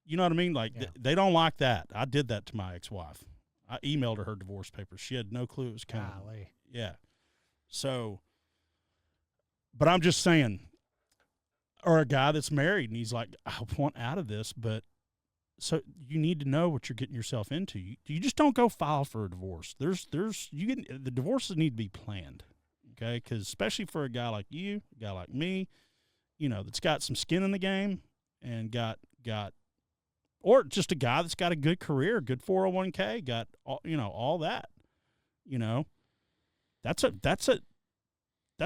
[SPEAKER 1] You know what I mean? Like, they don't like that. I did that to my ex-wife. I emailed her divorce papers. She had no clue it was coming.
[SPEAKER 2] Golly.
[SPEAKER 1] Yeah. So, but I'm just saying, or a guy that's married and he's like, I want out of this, but so you need to know what you're getting yourself into. You just don't go file for a divorce. The divorces need to be planned. Okay. Cause especially for a guy like you, a guy like me, that's got some skin in the game and or just a guy that's got a good career, good 401k, got all that, that's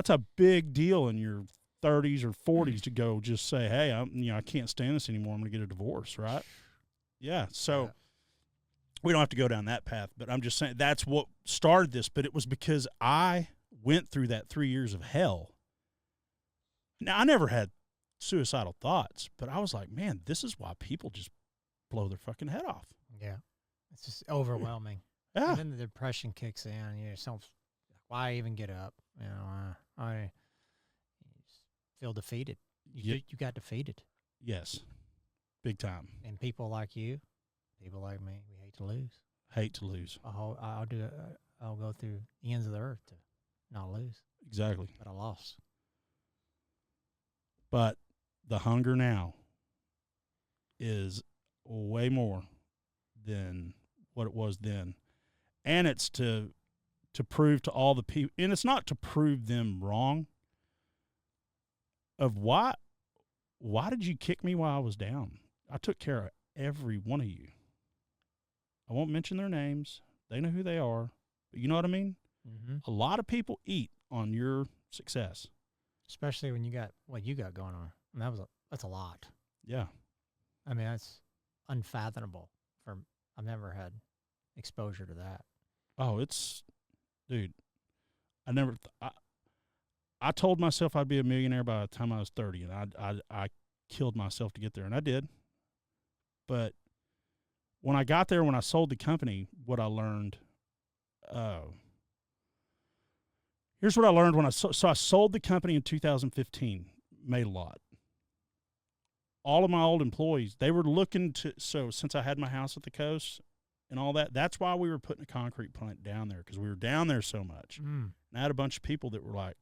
[SPEAKER 1] a big deal in your 30s or 40s to go just say, hey, I can't stand this anymore. I'm going to get a divorce. Right. Yeah. So we don't have to go down that path, but I'm just saying that's what started this, but it was because I went through that 3 years of hell. Now, I never had suicidal thoughts, but I was like, man, this is why people just blow their fucking head off.
[SPEAKER 2] Yeah. It's just overwhelming.
[SPEAKER 1] Yeah.
[SPEAKER 2] And then the depression kicks in. Why even get up? I just feel defeated. You got defeated.
[SPEAKER 1] Yes. Big time.
[SPEAKER 2] And people like you, people like me, we hate to lose.
[SPEAKER 1] Hate to lose.
[SPEAKER 2] I'll go through the ends of the earth to not lose.
[SPEAKER 1] Exactly.
[SPEAKER 2] But I lost.
[SPEAKER 1] But the hunger now is way more than what it was then. And it's to prove to all the people, and it's not to prove them wrong of why did you kick me while I was down? I took care of every one of you. I won't mention their names. They know who they are. But you know what I mean?
[SPEAKER 2] Mm-hmm.
[SPEAKER 1] A lot of people eat on your success.
[SPEAKER 2] Especially when you got what you got going on. And that's a lot.
[SPEAKER 1] Yeah.
[SPEAKER 2] I mean, that's unfathomable. I've never had exposure to that.
[SPEAKER 1] Oh, dude, I told myself I'd be a millionaire by the time I was 30, and I killed myself to get there, and I did. But when I got there, when I sold the company, what I learned, here's what I learned when I sold the company in 2015, made a lot. All of my old employees, they were looking since I had my house at the coast and all that, that's why we were putting a concrete plant down there, because we were down there so much. And I had a bunch of people that were like,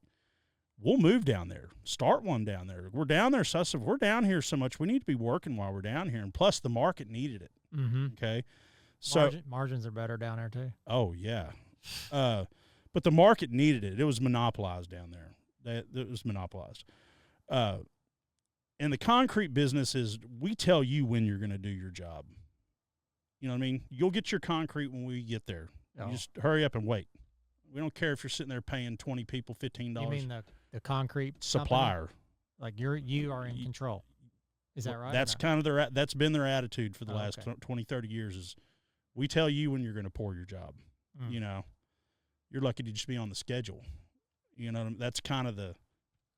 [SPEAKER 1] we'll move down there, start one down there. We're down there. So I said, we're down here so much, we need to be working while we're down here. And plus the market needed it.
[SPEAKER 2] Mm-hmm.
[SPEAKER 1] Okay. So
[SPEAKER 2] margins are better down there too.
[SPEAKER 1] Oh yeah. But the market needed it. It was monopolized down there. It was monopolized. And the concrete business is, we tell you when you're going to do your job. You know what I mean? You'll get your concrete when we get there.
[SPEAKER 2] Oh.
[SPEAKER 1] You just hurry up and wait. We don't care if you're sitting there paying 20 people $15.
[SPEAKER 2] You mean the concrete
[SPEAKER 1] supplier?
[SPEAKER 2] Company? Like you are in control. Is that right?
[SPEAKER 1] That's kind of that's been their attitude for the last 20, 30 years is, we tell you when you're going to pour your job. You know, you're lucky to just be on the schedule. You know, that's kind of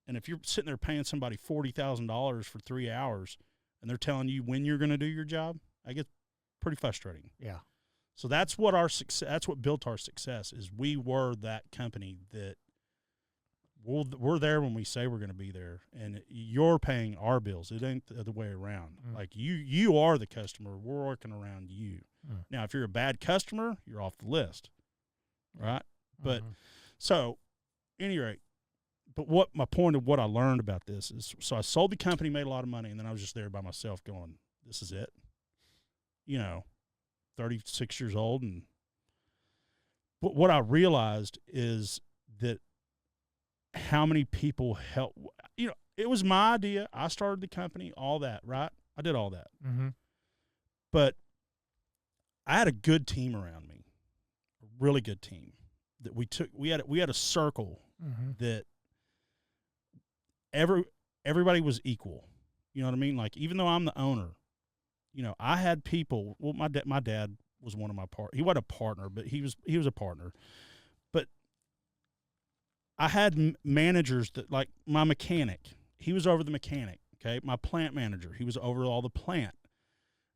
[SPEAKER 1] and if you're sitting there paying somebody $40,000 for 3 hours and they're telling you when you're going to do your job, I get pretty frustrating.
[SPEAKER 2] Yeah.
[SPEAKER 1] So that's what that's what built our success, is we were that company that we're there when we say we're going to be there, and you're paying our bills. It ain't the other way around. Like you are the customer. We're working around you. Now, if you're a bad customer, you're off the list, right? But so, any rate, but what my point of what I learned about this is, so I sold the company, made a lot of money, and then I was just there by myself going, this is it. You know, 36 years old. But what I realized is that how many people help, you know, it was my idea. I started the company, all that, right? I did all that. But I had a good team around me, a really good team that we had a circle that everybody was equal. You know what I mean? Like, even though I'm the owner, you know, I had people. Well, my dad was one of my he wasn't a partner, but he was a partner. But I had managers that, like my mechanic, he was over the mechanic. Okay, my plant manager, he was over all the plant.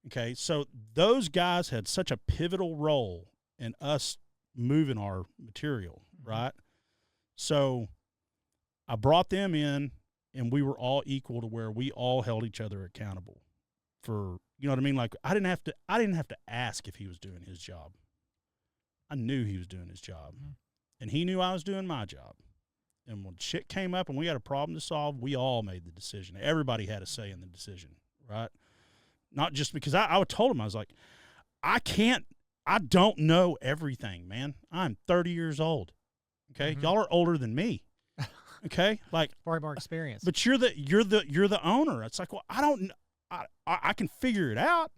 [SPEAKER 1] Okay, so those guys had such a pivotal role in us moving our material, right? So I brought them in, and we were all equal to where we all held each other accountable for, you know what I mean? Like, I didn't have to ask if he was doing his job. I knew he was doing his job, and he knew I was doing my job. And when shit came up and we had a problem to solve, we all made the decision. Everybody had a say in the decision, right? Not just because I told him, I was like, I don't know everything, man. I'm 30 years old. Okay. Y'all are older than me. Okay. Like,
[SPEAKER 2] far more experience,
[SPEAKER 1] but you're the owner. It's like, well, I can figure it out.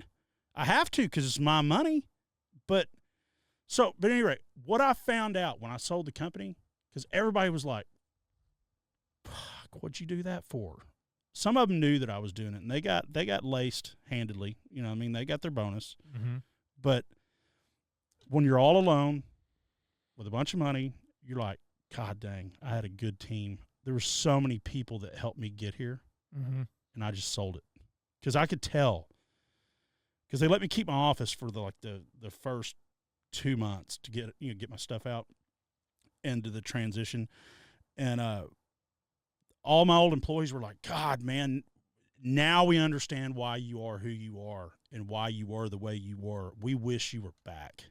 [SPEAKER 1] I have to, cause it's my money. But anyway, what I found out when I sold the company, cause everybody was like, fuck, what'd you do that for? Some of them knew that I was doing it, and they got laced handedly. You know what I mean? They got their bonus. But when you're all alone with a bunch of money, you're like, God dang, I had a good team. There were so many people that helped me get here, and I just sold it. Because I could tell. Because they let me keep my office for the first 2 months to get my stuff out into the transition. And all my old employees were like, God, man, now we understand why you are who you are and why you were the way you were. We wish you were back.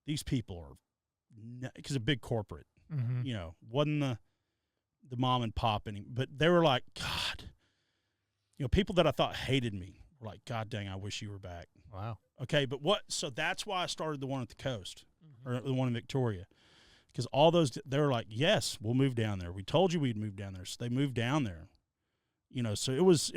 [SPEAKER 1] These people are, because a big corporate, you know, wasn't the mom and pop any, but they were like, God, you know, people that I thought hated me were like, God dang, I wish you were back.
[SPEAKER 2] Wow.
[SPEAKER 1] Okay, but so that's why I started the one at the coast, or the one in Victoria. Because all those, they were like, yes, we'll move down there. We told you we'd move down there. So they moved down there. You know, so it was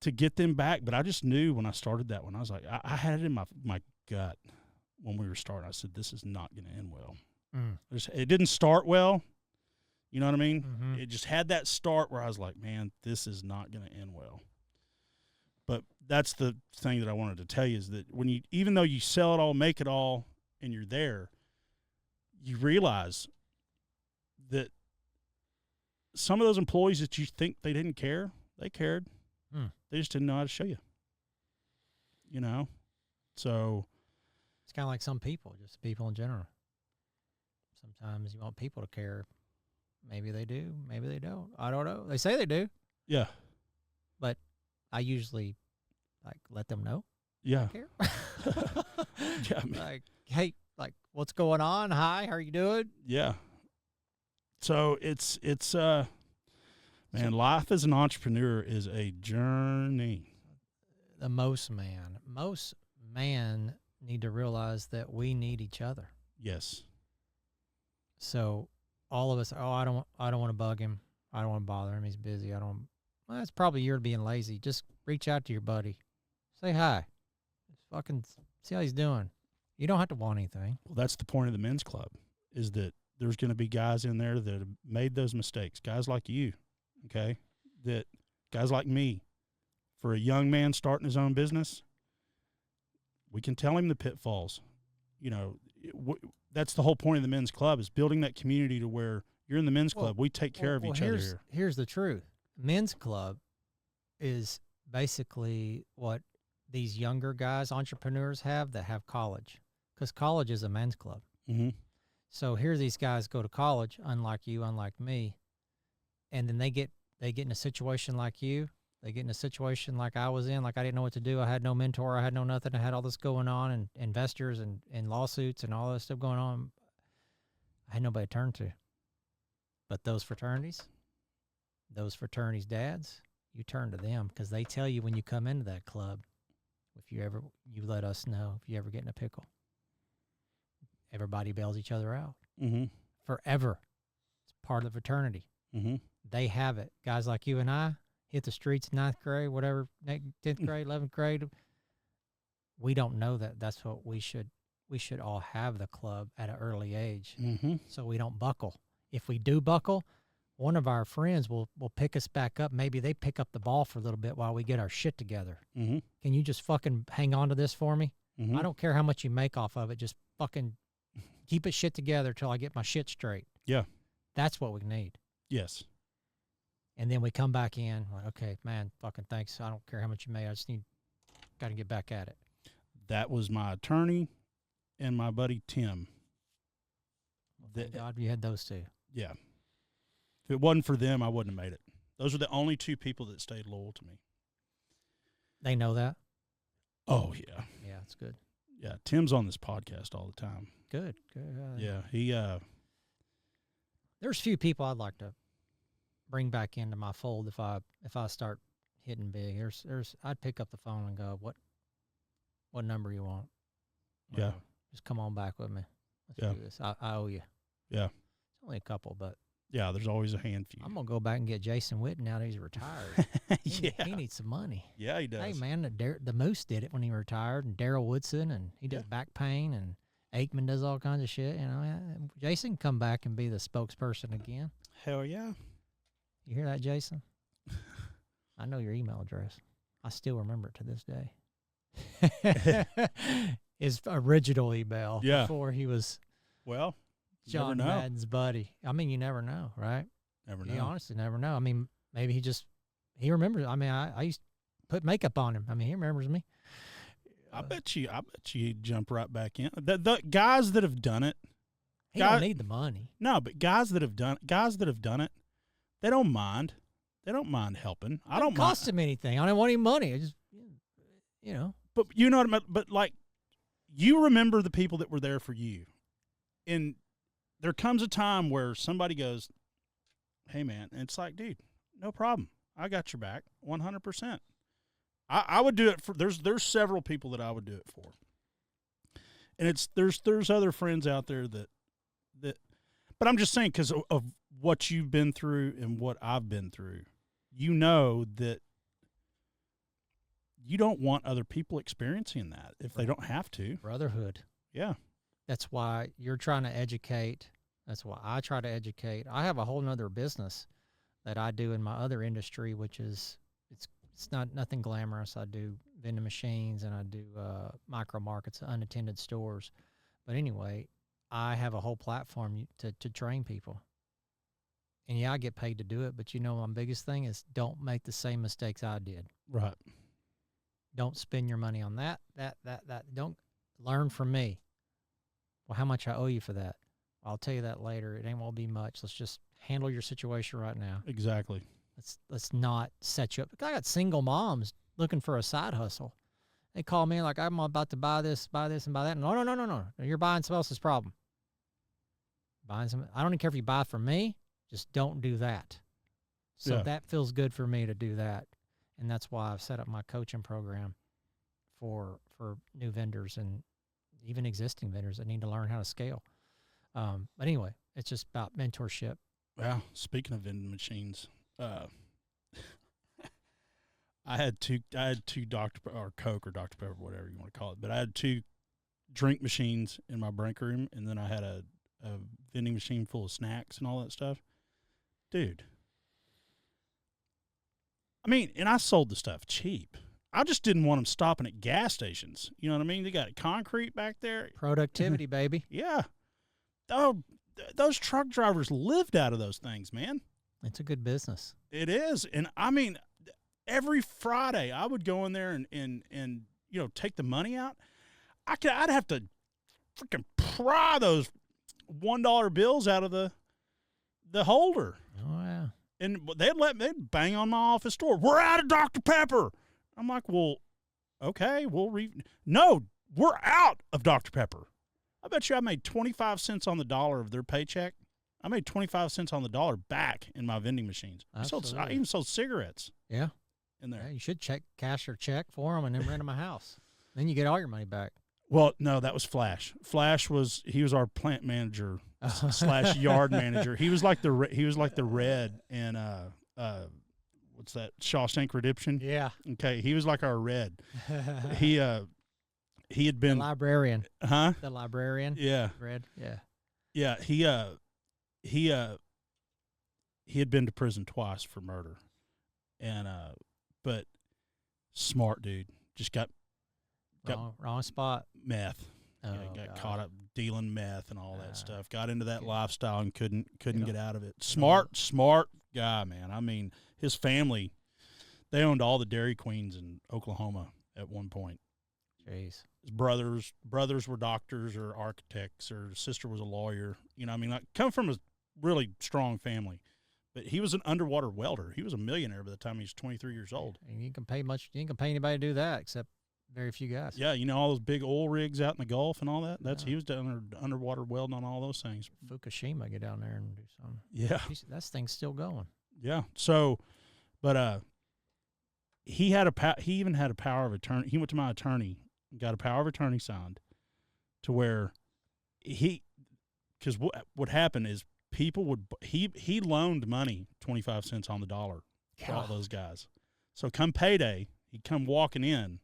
[SPEAKER 1] to get them back. But I just knew when I started that one, I was like, I had it in my gut when we were starting. I said, this is not going to end well. It didn't start well. You know what I mean? It just had that start where I was like, man, this is not going to end well. But that's the thing that I wanted to tell you, is that even though you sell it all, make it all, and you're there, you realize that some of those employees that you think they didn't care, they cared. They just didn't know how to show you. You know? So
[SPEAKER 2] it's kind of like some people, just people in general. Sometimes you want people to care. Maybe they do, maybe they don't. I don't know. They say they do.
[SPEAKER 1] Yeah.
[SPEAKER 2] But I usually let them know.
[SPEAKER 1] Yeah.
[SPEAKER 2] I care.
[SPEAKER 1] Yeah. I mean,
[SPEAKER 2] Like, hey, like, what's going on? Hi, how are you doing?
[SPEAKER 1] Yeah. So it's man, life as an entrepreneur is a journey.
[SPEAKER 2] Most man need to realize that we need each other.
[SPEAKER 1] Yes.
[SPEAKER 2] So all of us, I don't want to bug him. I don't want to bother him. He's busy. Well, that's probably you're being lazy. Just reach out to your buddy. Say hi. Just fucking see how he's doing. You don't have to want anything.
[SPEAKER 1] Well, that's the point of the men's club, is that there's going to be guys in there that have made those mistakes. Guys like you, okay? That guys like me. For a young man starting his own business, we can tell him the pitfalls. You know, that's the whole point of the men's club, is building that community to where you're in the men's club. We take care of each other here.
[SPEAKER 2] Here's the truth. Men's club is basically what these younger guys, entrepreneurs have that have college, because college is a men's club.
[SPEAKER 1] Mm-hmm.
[SPEAKER 2] So here these guys go to college, unlike you, unlike me, and then they get in a situation like you. They get in a situation like I was in, like I didn't know what to do. I had no mentor. I had no nothing. I had all this going on, and investors and lawsuits and all that stuff going on. I had nobody to turn to. But those fraternities dads, you turn to them, because they tell you when you come into that club, if you let us know if you ever get in a pickle. Everybody bails each other out.
[SPEAKER 1] Mm-hmm.
[SPEAKER 2] Forever. It's part of the fraternity.
[SPEAKER 1] Mm-hmm.
[SPEAKER 2] They have it. Guys like you and I hit the streets, 9th grade, whatever, 10th grade, 11th grade. We don't know that. That's what we should all have, the club at an early age, so we don't buckle. If we do buckle, one of our friends will pick us back up. Maybe they pick up the ball for a little bit while we get our shit together.
[SPEAKER 1] Mm-hmm.
[SPEAKER 2] Can you just fucking hang on to this for me?
[SPEAKER 1] Mm-hmm.
[SPEAKER 2] I don't care how much you make off of it. Just fucking keep it shit together till I get my shit straight.
[SPEAKER 1] Yeah.
[SPEAKER 2] That's what we need.
[SPEAKER 1] Yes.
[SPEAKER 2] And then we come back in, like, okay, man, fucking thanks. I don't care how much you made. I just got to get back at it.
[SPEAKER 1] That was my attorney and my buddy Tim.
[SPEAKER 2] Well, thank God you had those two.
[SPEAKER 1] Yeah. If it wasn't for them, I wouldn't have made it. Those are the only two people that stayed loyal to me.
[SPEAKER 2] They know that?
[SPEAKER 1] Oh, yeah.
[SPEAKER 2] Yeah, it's good.
[SPEAKER 1] Yeah, Tim's on this podcast all the time.
[SPEAKER 2] Good.
[SPEAKER 1] Yeah, he...
[SPEAKER 2] There's few people I'd like to bring back into my fold if I start hitting big. I'd pick up the phone and go, what number you want?
[SPEAKER 1] Yeah.
[SPEAKER 2] Just come on back with me. Let's do this. I owe you.
[SPEAKER 1] Yeah.
[SPEAKER 2] It's only a couple, but
[SPEAKER 1] yeah, there's always a handful.
[SPEAKER 2] I'm gonna go back and get Jason Witten now that he's retired. He needs some money.
[SPEAKER 1] Yeah, he does.
[SPEAKER 2] Hey man, the Moose did it when he retired, and Daryl Woodson, and he does back pain, and Aikman does all kinds of shit. You know, Jason can come back and be the spokesperson again.
[SPEAKER 1] Hell yeah.
[SPEAKER 2] You hear that, Jason? I know your email address. I still remember it to this day. His original email before he was John Madden's buddy. I mean, you never know, right?
[SPEAKER 1] Never know.
[SPEAKER 2] You honestly never know. I mean, maybe he remembers. I mean, I used to put makeup on him. I mean, he remembers me.
[SPEAKER 1] I bet you he'd jump right back in. The guys that have done it,
[SPEAKER 2] he don't need the money.
[SPEAKER 1] No, but guys that have done it, they don't mind. They don't mind helping. I don't mind.
[SPEAKER 2] Cost him anything. I don't want any money. I just, you know.
[SPEAKER 1] But you know what I mean? But like, you remember the people that were there for you, and there comes a time where somebody goes, "Hey man," and it's like, dude, no problem. I got your back, 100%. I would do it for. There's several people that I would do it for, and there's other friends out there that. But I'm just saying, because of what you've been through and what I've been through, you know that you don't want other people experiencing that if they don't have to.
[SPEAKER 2] Brotherhood.
[SPEAKER 1] Yeah.
[SPEAKER 2] That's why you're trying to educate. That's why I try to educate. I have a whole nother business that I do in my other industry, which is, it's not nothing glamorous. I do vending machines and I do micro markets, unattended stores. But anyway, I have a whole platform to train people. And yeah, I get paid to do it, but you know, my biggest thing is don't make the same mistakes I did.
[SPEAKER 1] Right.
[SPEAKER 2] Don't spend your money on that. Don't learn from me. Well, how much I owe you for that? I'll tell you that later. It ain't won't be much. Let's just handle your situation right now.
[SPEAKER 1] Exactly.
[SPEAKER 2] Let's not set you up. I got single moms looking for a side hustle. They call me like, I'm about to buy this, and buy that. No. You're buying someone else's problem. I don't even care if you buy from me. Just don't do that. So that feels good for me to do that. And that's why I've set up my coaching program for new vendors and even existing vendors that need to learn how to scale. But anyway, it's just about mentorship.
[SPEAKER 1] Well, speaking of vending machines, I had two Dr. or Coke or Dr. Pepper, whatever you want to call it, but I had 2 drink machines in my break room, and then I had a vending machine full of snacks and all that stuff. Dude. I mean, and I sold the stuff cheap. I just didn't want them stopping at gas stations. You know what I mean? They got concrete back there.
[SPEAKER 2] Productivity, baby.
[SPEAKER 1] Yeah. Oh, those truck drivers lived out of those things, man.
[SPEAKER 2] It's a good business.
[SPEAKER 1] It is. And I mean, every Friday I would go in there and you know, take the money out. I'd have to freaking pry those $1 bills out of the holder.
[SPEAKER 2] Oh yeah.
[SPEAKER 1] And they'd bang on my office door. We're out of Dr. Pepper. I'm like, well, okay, no, we're out of Dr. Pepper. I bet you I made 25 cents on the dollar of their paycheck. I made 25 cents on the dollar back in my vending machines. I even sold cigarettes.
[SPEAKER 2] Yeah.
[SPEAKER 1] In there.
[SPEAKER 2] Yeah, you should cash your check for them and then rent them a house. Then you get all your money back.
[SPEAKER 1] Well, no, that was Flash. Flash was our plant manager / yard manager. He was like the Red and what's that, Shawshank Redemption?
[SPEAKER 2] Yeah.
[SPEAKER 1] Okay, he was like our Red. He had been
[SPEAKER 2] the librarian.
[SPEAKER 1] Huh?
[SPEAKER 2] The librarian.
[SPEAKER 1] Yeah.
[SPEAKER 2] Red. Yeah.
[SPEAKER 1] Yeah. He had been to prison twice for murder, and but smart dude, just got
[SPEAKER 2] wrong spot.
[SPEAKER 1] Meth.
[SPEAKER 2] Oh,
[SPEAKER 1] got caught up dealing meth and all that stuff. Got into that lifestyle and couldn't get out of it. Smart guy, man. I mean, his family, they owned all the Dairy Queens in Oklahoma at one point.
[SPEAKER 2] Jeez.
[SPEAKER 1] His brothers were doctors or architects, or his sister was a lawyer. You know, I mean, like, come from a really strong family. But he was an underwater welder. He was a millionaire by the time he was 23 years old.
[SPEAKER 2] And you ain't gonna pay anybody to do that except very few guys.
[SPEAKER 1] Yeah, you know all those big oil rigs out in the Gulf and all that. He was down there underwater welding on all those things.
[SPEAKER 2] Fukushima, get down there and do something.
[SPEAKER 1] Yeah,
[SPEAKER 2] that thing's still going.
[SPEAKER 1] Yeah. So, but he even had a power of attorney. He went to my attorney, got a power of attorney signed, to where because what happened is people he loaned money 25 cents on the dollar to all those guys. So come payday, he'd come walking in.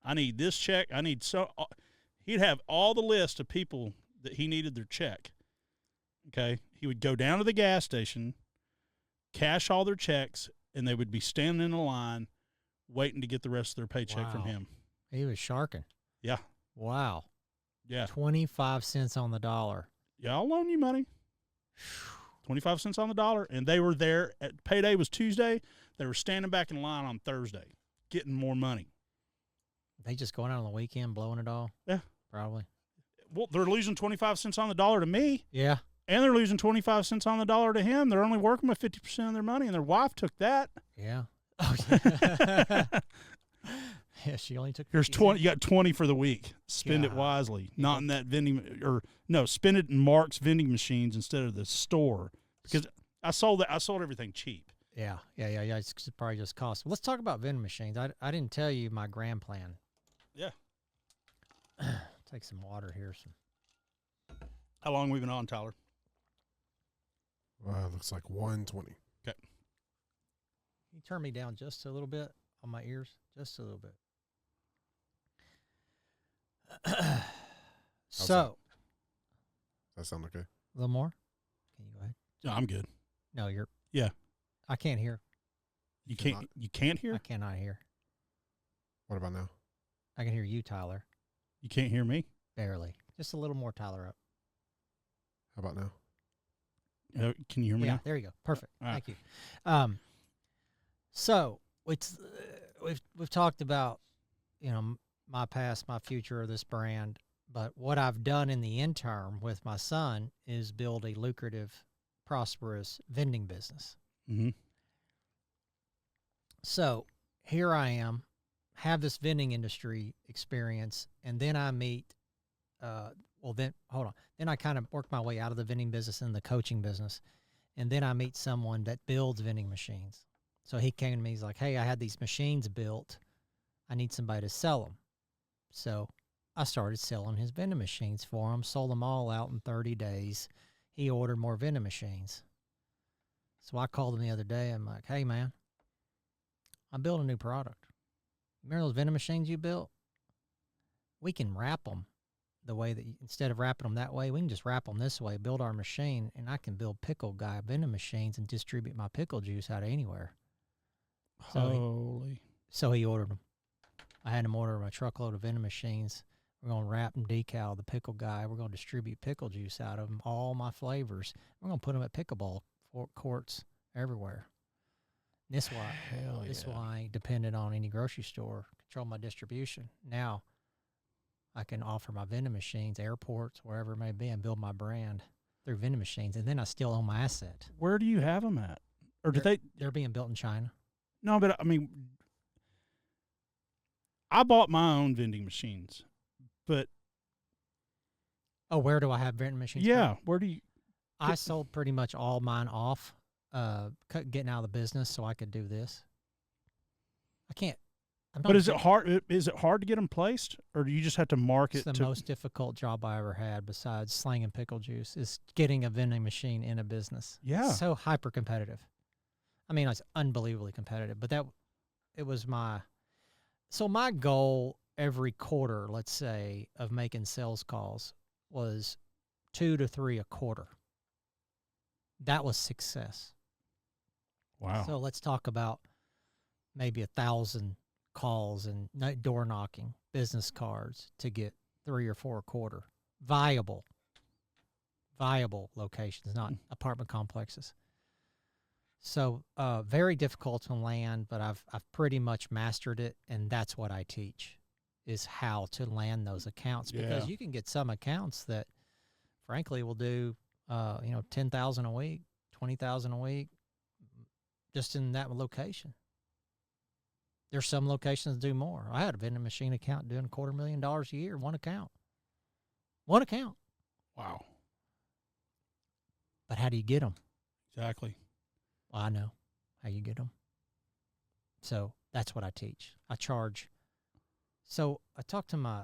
[SPEAKER 1] I need this check. He'd have all the list of people that he needed their check. Okay. He would go down to the gas station, cash all their checks, and they would be standing in a line waiting to get the rest of their paycheck from him.
[SPEAKER 2] He was sharking.
[SPEAKER 1] Yeah.
[SPEAKER 2] Wow.
[SPEAKER 1] Yeah.
[SPEAKER 2] 25 cents on the dollar.
[SPEAKER 1] Yeah, I'll loan you money. 25 cents on the dollar. And they were there at payday was Tuesday. They were standing back in line on Thursday, getting more money.
[SPEAKER 2] They just going out on the weekend, blowing it all?
[SPEAKER 1] Yeah.
[SPEAKER 2] Probably.
[SPEAKER 1] Well, they're losing 25 cents on the dollar to me.
[SPEAKER 2] Yeah.
[SPEAKER 1] And they're losing 25 cents on the dollar to him. They're only working with 50% of their money, and their wife took that.
[SPEAKER 2] Yeah. Oh, yeah. Yeah, she only took.
[SPEAKER 1] Here's 20. You got 20 for the week. Spend it wisely. Not in that spend it in Mark's vending machines instead of the store, because I sold everything cheap.
[SPEAKER 2] Yeah. It's probably just cost. Let's talk about vending machines. I didn't tell you my grand plan.
[SPEAKER 1] Yeah.
[SPEAKER 2] Take some water here.
[SPEAKER 1] How long have we been on, Tyler?
[SPEAKER 3] Looks like 1:20.
[SPEAKER 1] Okay.
[SPEAKER 2] Can you turn me down just a little bit on my ears? Just a little bit. So.
[SPEAKER 3] Does that sound okay?
[SPEAKER 2] A little more? Can you go ahead?
[SPEAKER 1] No, I'm good.
[SPEAKER 2] No, you're.
[SPEAKER 1] Yeah.
[SPEAKER 2] I can't hear.
[SPEAKER 1] You can't hear?
[SPEAKER 2] I cannot hear.
[SPEAKER 3] What about now?
[SPEAKER 2] I can hear you, Tyler.
[SPEAKER 1] You can't hear me?
[SPEAKER 2] Barely. Just a little more, Tyler, up.
[SPEAKER 3] How about now?
[SPEAKER 1] Can you hear me now?
[SPEAKER 2] There you go. Perfect.
[SPEAKER 1] Right.
[SPEAKER 2] Thank you. So we've talked about, my past, my future of this brand, but what I've done in the interim with my son is build a lucrative, prosperous vending business.
[SPEAKER 1] Mm-hmm.
[SPEAKER 2] So here I am, have this vending industry experience, and then I meet, then hold on. Then I kind of work my way out of the vending business and the coaching business. And then I meet someone that builds vending machines. So he came to me, he's like, hey, I had these machines built. I need somebody to sell them. So I started selling his vending machines for him, sold them all out in 30 days. He ordered more vending machines. So I called him the other day. I'm like, hey, man, I'm building a new product. Remember those vending machines you built? We can wrap them the way that, instead of wrapping them that way, we can just wrap them this way, build our machine, and I can build Pickle Guy vending machines and distribute my pickle juice out of anywhere. So he ordered them. I had him order a truckload of vending machines. We're going to wrap and decal the Pickle Guy. We're going to distribute pickle juice out of them, all my flavors. We're going to put them at pickleball courts everywhere. This why I ain't dependent on any grocery store. Control my distribution. Now I can offer my vending machines, airports, wherever it may be, and build my brand through vending machines, and then I still own my asset.
[SPEAKER 1] Where do you have them at? Or
[SPEAKER 2] They're being built in China.
[SPEAKER 1] No, but I mean, I bought my own vending machines, but.
[SPEAKER 2] Oh, where do I have vending machines?
[SPEAKER 1] Yeah, where do you?
[SPEAKER 2] I sold pretty much all mine off, getting out of the business so I could do this. I can't.
[SPEAKER 1] But is it hard? Is it hard to get them placed, or do you just have to market?
[SPEAKER 2] It's the most difficult job I ever had, besides slanging pickle juice, is getting a vending machine in a business.
[SPEAKER 1] Yeah,
[SPEAKER 2] so hyper competitive. I mean, it's unbelievably competitive. But it was my goal every quarter, let's say, of making sales calls was 2 to 3 a quarter. That was success.
[SPEAKER 1] Wow.
[SPEAKER 2] So let's talk about maybe 1,000 calls and door knocking, business cards to get 3 or 4 a quarter. Viable locations, not apartment complexes. So very difficult to land, but I've pretty much mastered it, and that's what I teach, is how to land those accounts. Because you can get some accounts that, frankly, will do 10,000 a week, 20,000 a week, just in that location. There's some locations that do more. I had a vending machine account doing $250,000 a year, one account.
[SPEAKER 1] Wow.
[SPEAKER 2] But how do you get them?
[SPEAKER 1] Exactly.
[SPEAKER 2] Well, I know how you get them. So that's what I teach. I charge. So I talked to my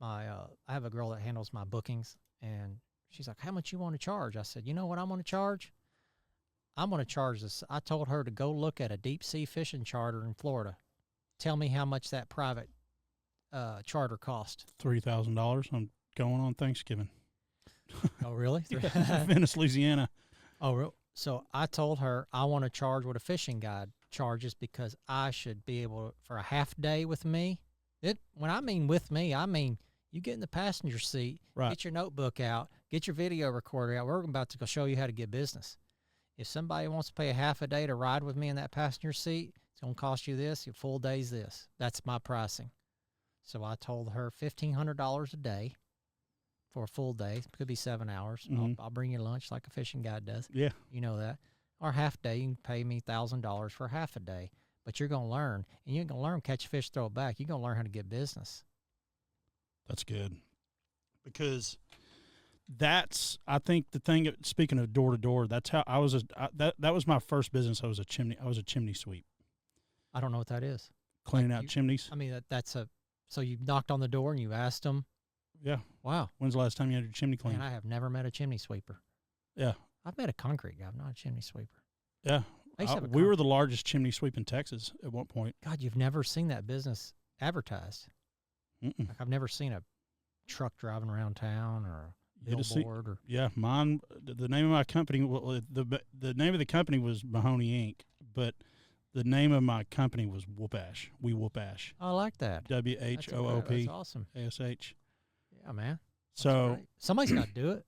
[SPEAKER 2] I have a girl that handles my bookings, and she's like, how much you want to charge? I said, you know what I'm going to charge? I'm going to charge this. I told her to go look at a deep sea fishing charter in Florida. Tell me how much that private charter cost.
[SPEAKER 1] $3,000. I'm going on Thanksgiving.
[SPEAKER 2] Oh, really?
[SPEAKER 1] Venice, Louisiana.
[SPEAKER 2] Oh, real? So I told her I want to charge what a fishing guide charges, because I should be able to, for a half day with me. When I mean with me, I mean you get in the passenger seat,
[SPEAKER 1] right.
[SPEAKER 2] Get your notebook out, get your video recorder out. We're about to go show you how to get business. If somebody wants to pay a half a day to ride with me in that passenger seat, it's going to cost you this. Your full day's this. That's my pricing. So I told her $1,500 a day for a full day. It could be 7 hours.
[SPEAKER 1] Mm-hmm.
[SPEAKER 2] I'll bring you lunch like a fishing guide does.
[SPEAKER 1] Yeah.
[SPEAKER 2] You know that. Or half day, you can pay me $1,000 for half a day. But you're going to learn. And you're going to learn catch a fish, throw it back. You're going to learn how to get business.
[SPEAKER 1] That's good. Because that's, I think, the thing, speaking of door to door, that's how I was, that was my first business. I was a chimney sweep.
[SPEAKER 2] I don't know what that is.
[SPEAKER 1] Cleaning out chimneys.
[SPEAKER 2] I mean, so you knocked on the door and you asked them.
[SPEAKER 1] Yeah.
[SPEAKER 2] Wow.
[SPEAKER 1] When's the last time you had your chimney cleaned?
[SPEAKER 2] Man, I have never met a chimney sweeper.
[SPEAKER 1] Yeah.
[SPEAKER 2] I've met a concrete guy. I'm not a chimney sweeper.
[SPEAKER 1] Yeah. We were the largest chimney sweep in Texas at one point.
[SPEAKER 2] God, you've never seen that business advertised.
[SPEAKER 1] Mm-mm.
[SPEAKER 2] Like, I've never seen a truck driving around town or a billboard.
[SPEAKER 1] Mine. The name of my company. The name of the company was Mahoney Inc. But the name of my company was Whoop Ash. We Whoop Ash.
[SPEAKER 2] I like that.
[SPEAKER 1] WHOOP.
[SPEAKER 2] That's awesome.
[SPEAKER 1] ASH.
[SPEAKER 2] Yeah, man.
[SPEAKER 1] So
[SPEAKER 2] somebody's got to do it.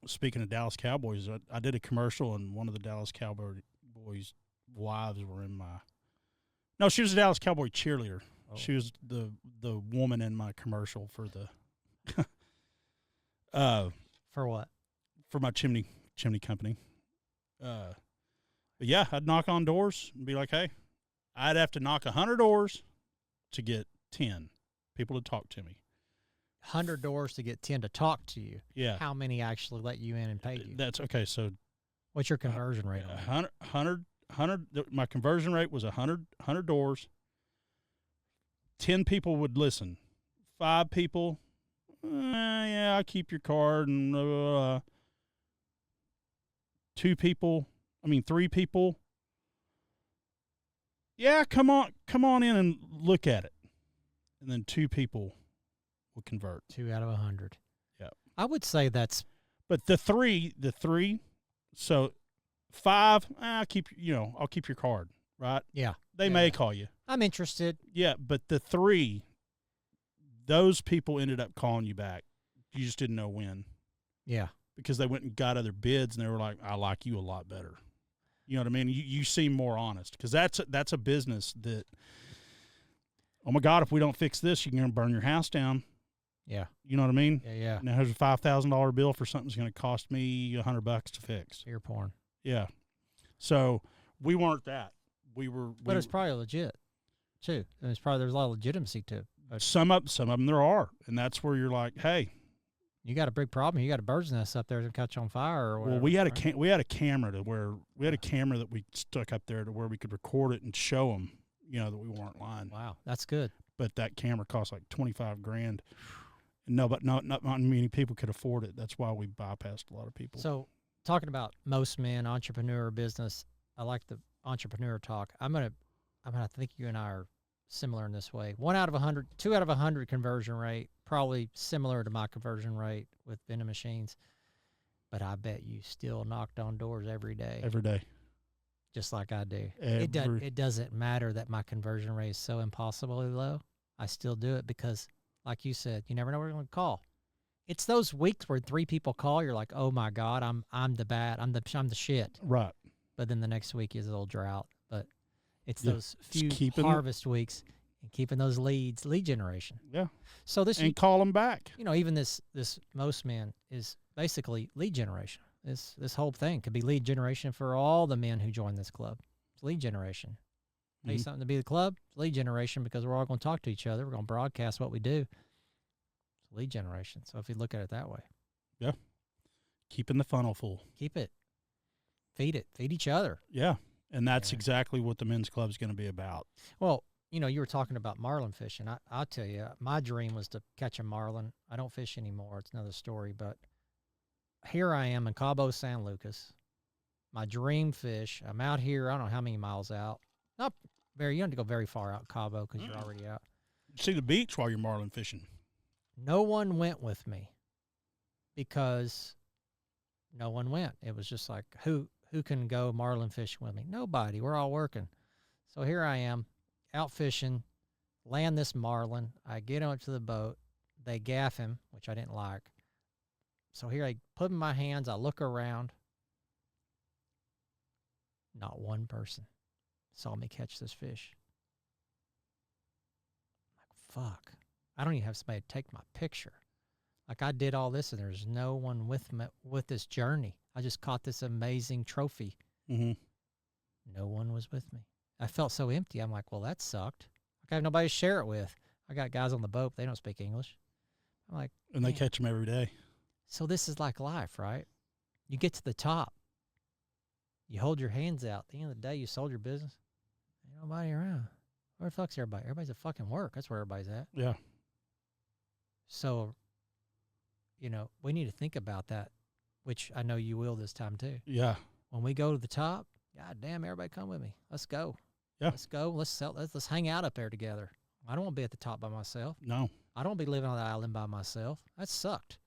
[SPEAKER 1] Speaking of Dallas Cowboys, I did a commercial, and one of the Dallas Cowboys' wives were in my. No, she was a Dallas Cowboy cheerleader. Oh. She was the woman in my commercial for the.
[SPEAKER 2] For what?
[SPEAKER 1] For my chimney company. But yeah, I'd knock on doors and be like, "Hey," I'd have to knock 100 doors to get 10 people to talk to me.
[SPEAKER 2] 100 doors to get 10 to talk to you.
[SPEAKER 1] Yeah.
[SPEAKER 2] How many actually let you in and pay you?
[SPEAKER 1] That's okay. So
[SPEAKER 2] What's your conversion rate on that?
[SPEAKER 1] 100, my conversion rate was 100 doors. 10 people would listen. 5 people, yeah, I'll keep your card. And 3 people, yeah, come on in and look at it. And then 2 people will convert.
[SPEAKER 2] 2 out of 100.
[SPEAKER 1] Yeah.
[SPEAKER 2] I would say that's.
[SPEAKER 1] But the three, so 5, I'll keep your card, right?
[SPEAKER 2] Yeah.
[SPEAKER 1] They may call you.
[SPEAKER 2] I'm interested.
[SPEAKER 1] Yeah, but the 3, those people ended up calling you back. You just didn't know when.
[SPEAKER 2] Yeah.
[SPEAKER 1] Because they went and got other bids, and they were like, I like you a lot better. You know what I mean? You seem more honest, because that's a business that, oh, my God, if we don't fix this, you're going to burn your house down.
[SPEAKER 2] Yeah.
[SPEAKER 1] You know what I mean?
[SPEAKER 2] Yeah.
[SPEAKER 1] Now, here's a $5,000 bill for something that's going to cost me $100 to fix.
[SPEAKER 2] Beer porn.
[SPEAKER 1] Yeah. So we weren't that.
[SPEAKER 2] But it's probably legit, too. And there's a lot of legitimacy to it. But
[SPEAKER 1] some of them there are, and that's where you're like, hey,
[SPEAKER 2] you got a big problem. You got a bird's nest up there to catch on fire or whatever.
[SPEAKER 1] well, we had a camera that we stuck up there to where we could record it and show them, that we weren't lying.
[SPEAKER 2] Wow, that's good.
[SPEAKER 1] But that camera cost like $25,000. No, but not many people could afford it. That's why we bypassed a lot of people.
[SPEAKER 2] So, talking about most men, entrepreneur business, I like the entrepreneur talk. I'm gonna think you and I are similar in this way. 1 out of 100, 2 out of 100 conversion rate, probably similar to my conversion rate with vending machines. But I bet you still knocked on doors every day.
[SPEAKER 1] Every day.
[SPEAKER 2] Just like I do. It doesn't matter that my conversion rate is so impossibly low. I still do it because, like you said, you never know where you're going to call. It's those weeks where 3 people call, you're like, oh my God, I'm the shit.
[SPEAKER 1] Right.
[SPEAKER 2] But then the next week is a little drought. But it's those few harvest weeks and keeping those lead generation.
[SPEAKER 1] Yeah.
[SPEAKER 2] So
[SPEAKER 1] and call them back.
[SPEAKER 2] Even this most men is basically lead generation. This whole thing could be lead generation for all the men who join this club. It's lead generation. Pay something to be the club. It's lead generation because we're all going to talk to each other. We're going to broadcast what we do. It's lead generation. So if you look at it that way.
[SPEAKER 1] Yeah. Keeping the funnel full.
[SPEAKER 2] Keep it. Feed it. Feed each other.
[SPEAKER 1] Yeah. And that's exactly what the men's club is going to be about.
[SPEAKER 2] Well, you were talking about marlin fishing. I'll tell you, my dream was to catch a marlin. I don't fish anymore. It's another story. But here I am in Cabo San Lucas. My dream fish. I'm out here. I don't know how many miles out. Not very. You don't have to go very far out Cabo because you're already out.
[SPEAKER 1] See the beach while you're marlin fishing.
[SPEAKER 2] No one went with me because no one went. It was just like, who can go marlin fishing with me? Nobody. We're all working. So here I am out fishing, land this marlin. I get onto the boat. They gaff him, which I didn't like. So here I put him in my hands. I look around. Not one person saw me catch this fish. I'm like, fuck. I don't even have somebody to take my picture. Like, I did all this, and there's no one with me with this journey. I just caught this amazing trophy.
[SPEAKER 1] Mm-hmm.
[SPEAKER 2] No one was with me. I felt so empty. I'm like, well, that sucked. Like, I have nobody to share it with. I got guys on the boat. They don't speak English. I'm like,
[SPEAKER 1] and they catch them every day.
[SPEAKER 2] So this is like life, right? You get to the top. You hold your hands out. At the end of the day, you sold your business. Ain't nobody around. Where the fuck's everybody? Everybody's at fucking work. That's where everybody's at.
[SPEAKER 1] Yeah.
[SPEAKER 2] So, we need to think about that, which I know you will this time too.
[SPEAKER 1] Yeah.
[SPEAKER 2] When we go to the top, God damn, everybody come with me. Let's go.
[SPEAKER 1] Yeah.
[SPEAKER 2] Let's go. Let's hang out up there together. I don't want to be at the top by myself.
[SPEAKER 1] No.
[SPEAKER 2] I don't want to be living on the island by myself. That sucked.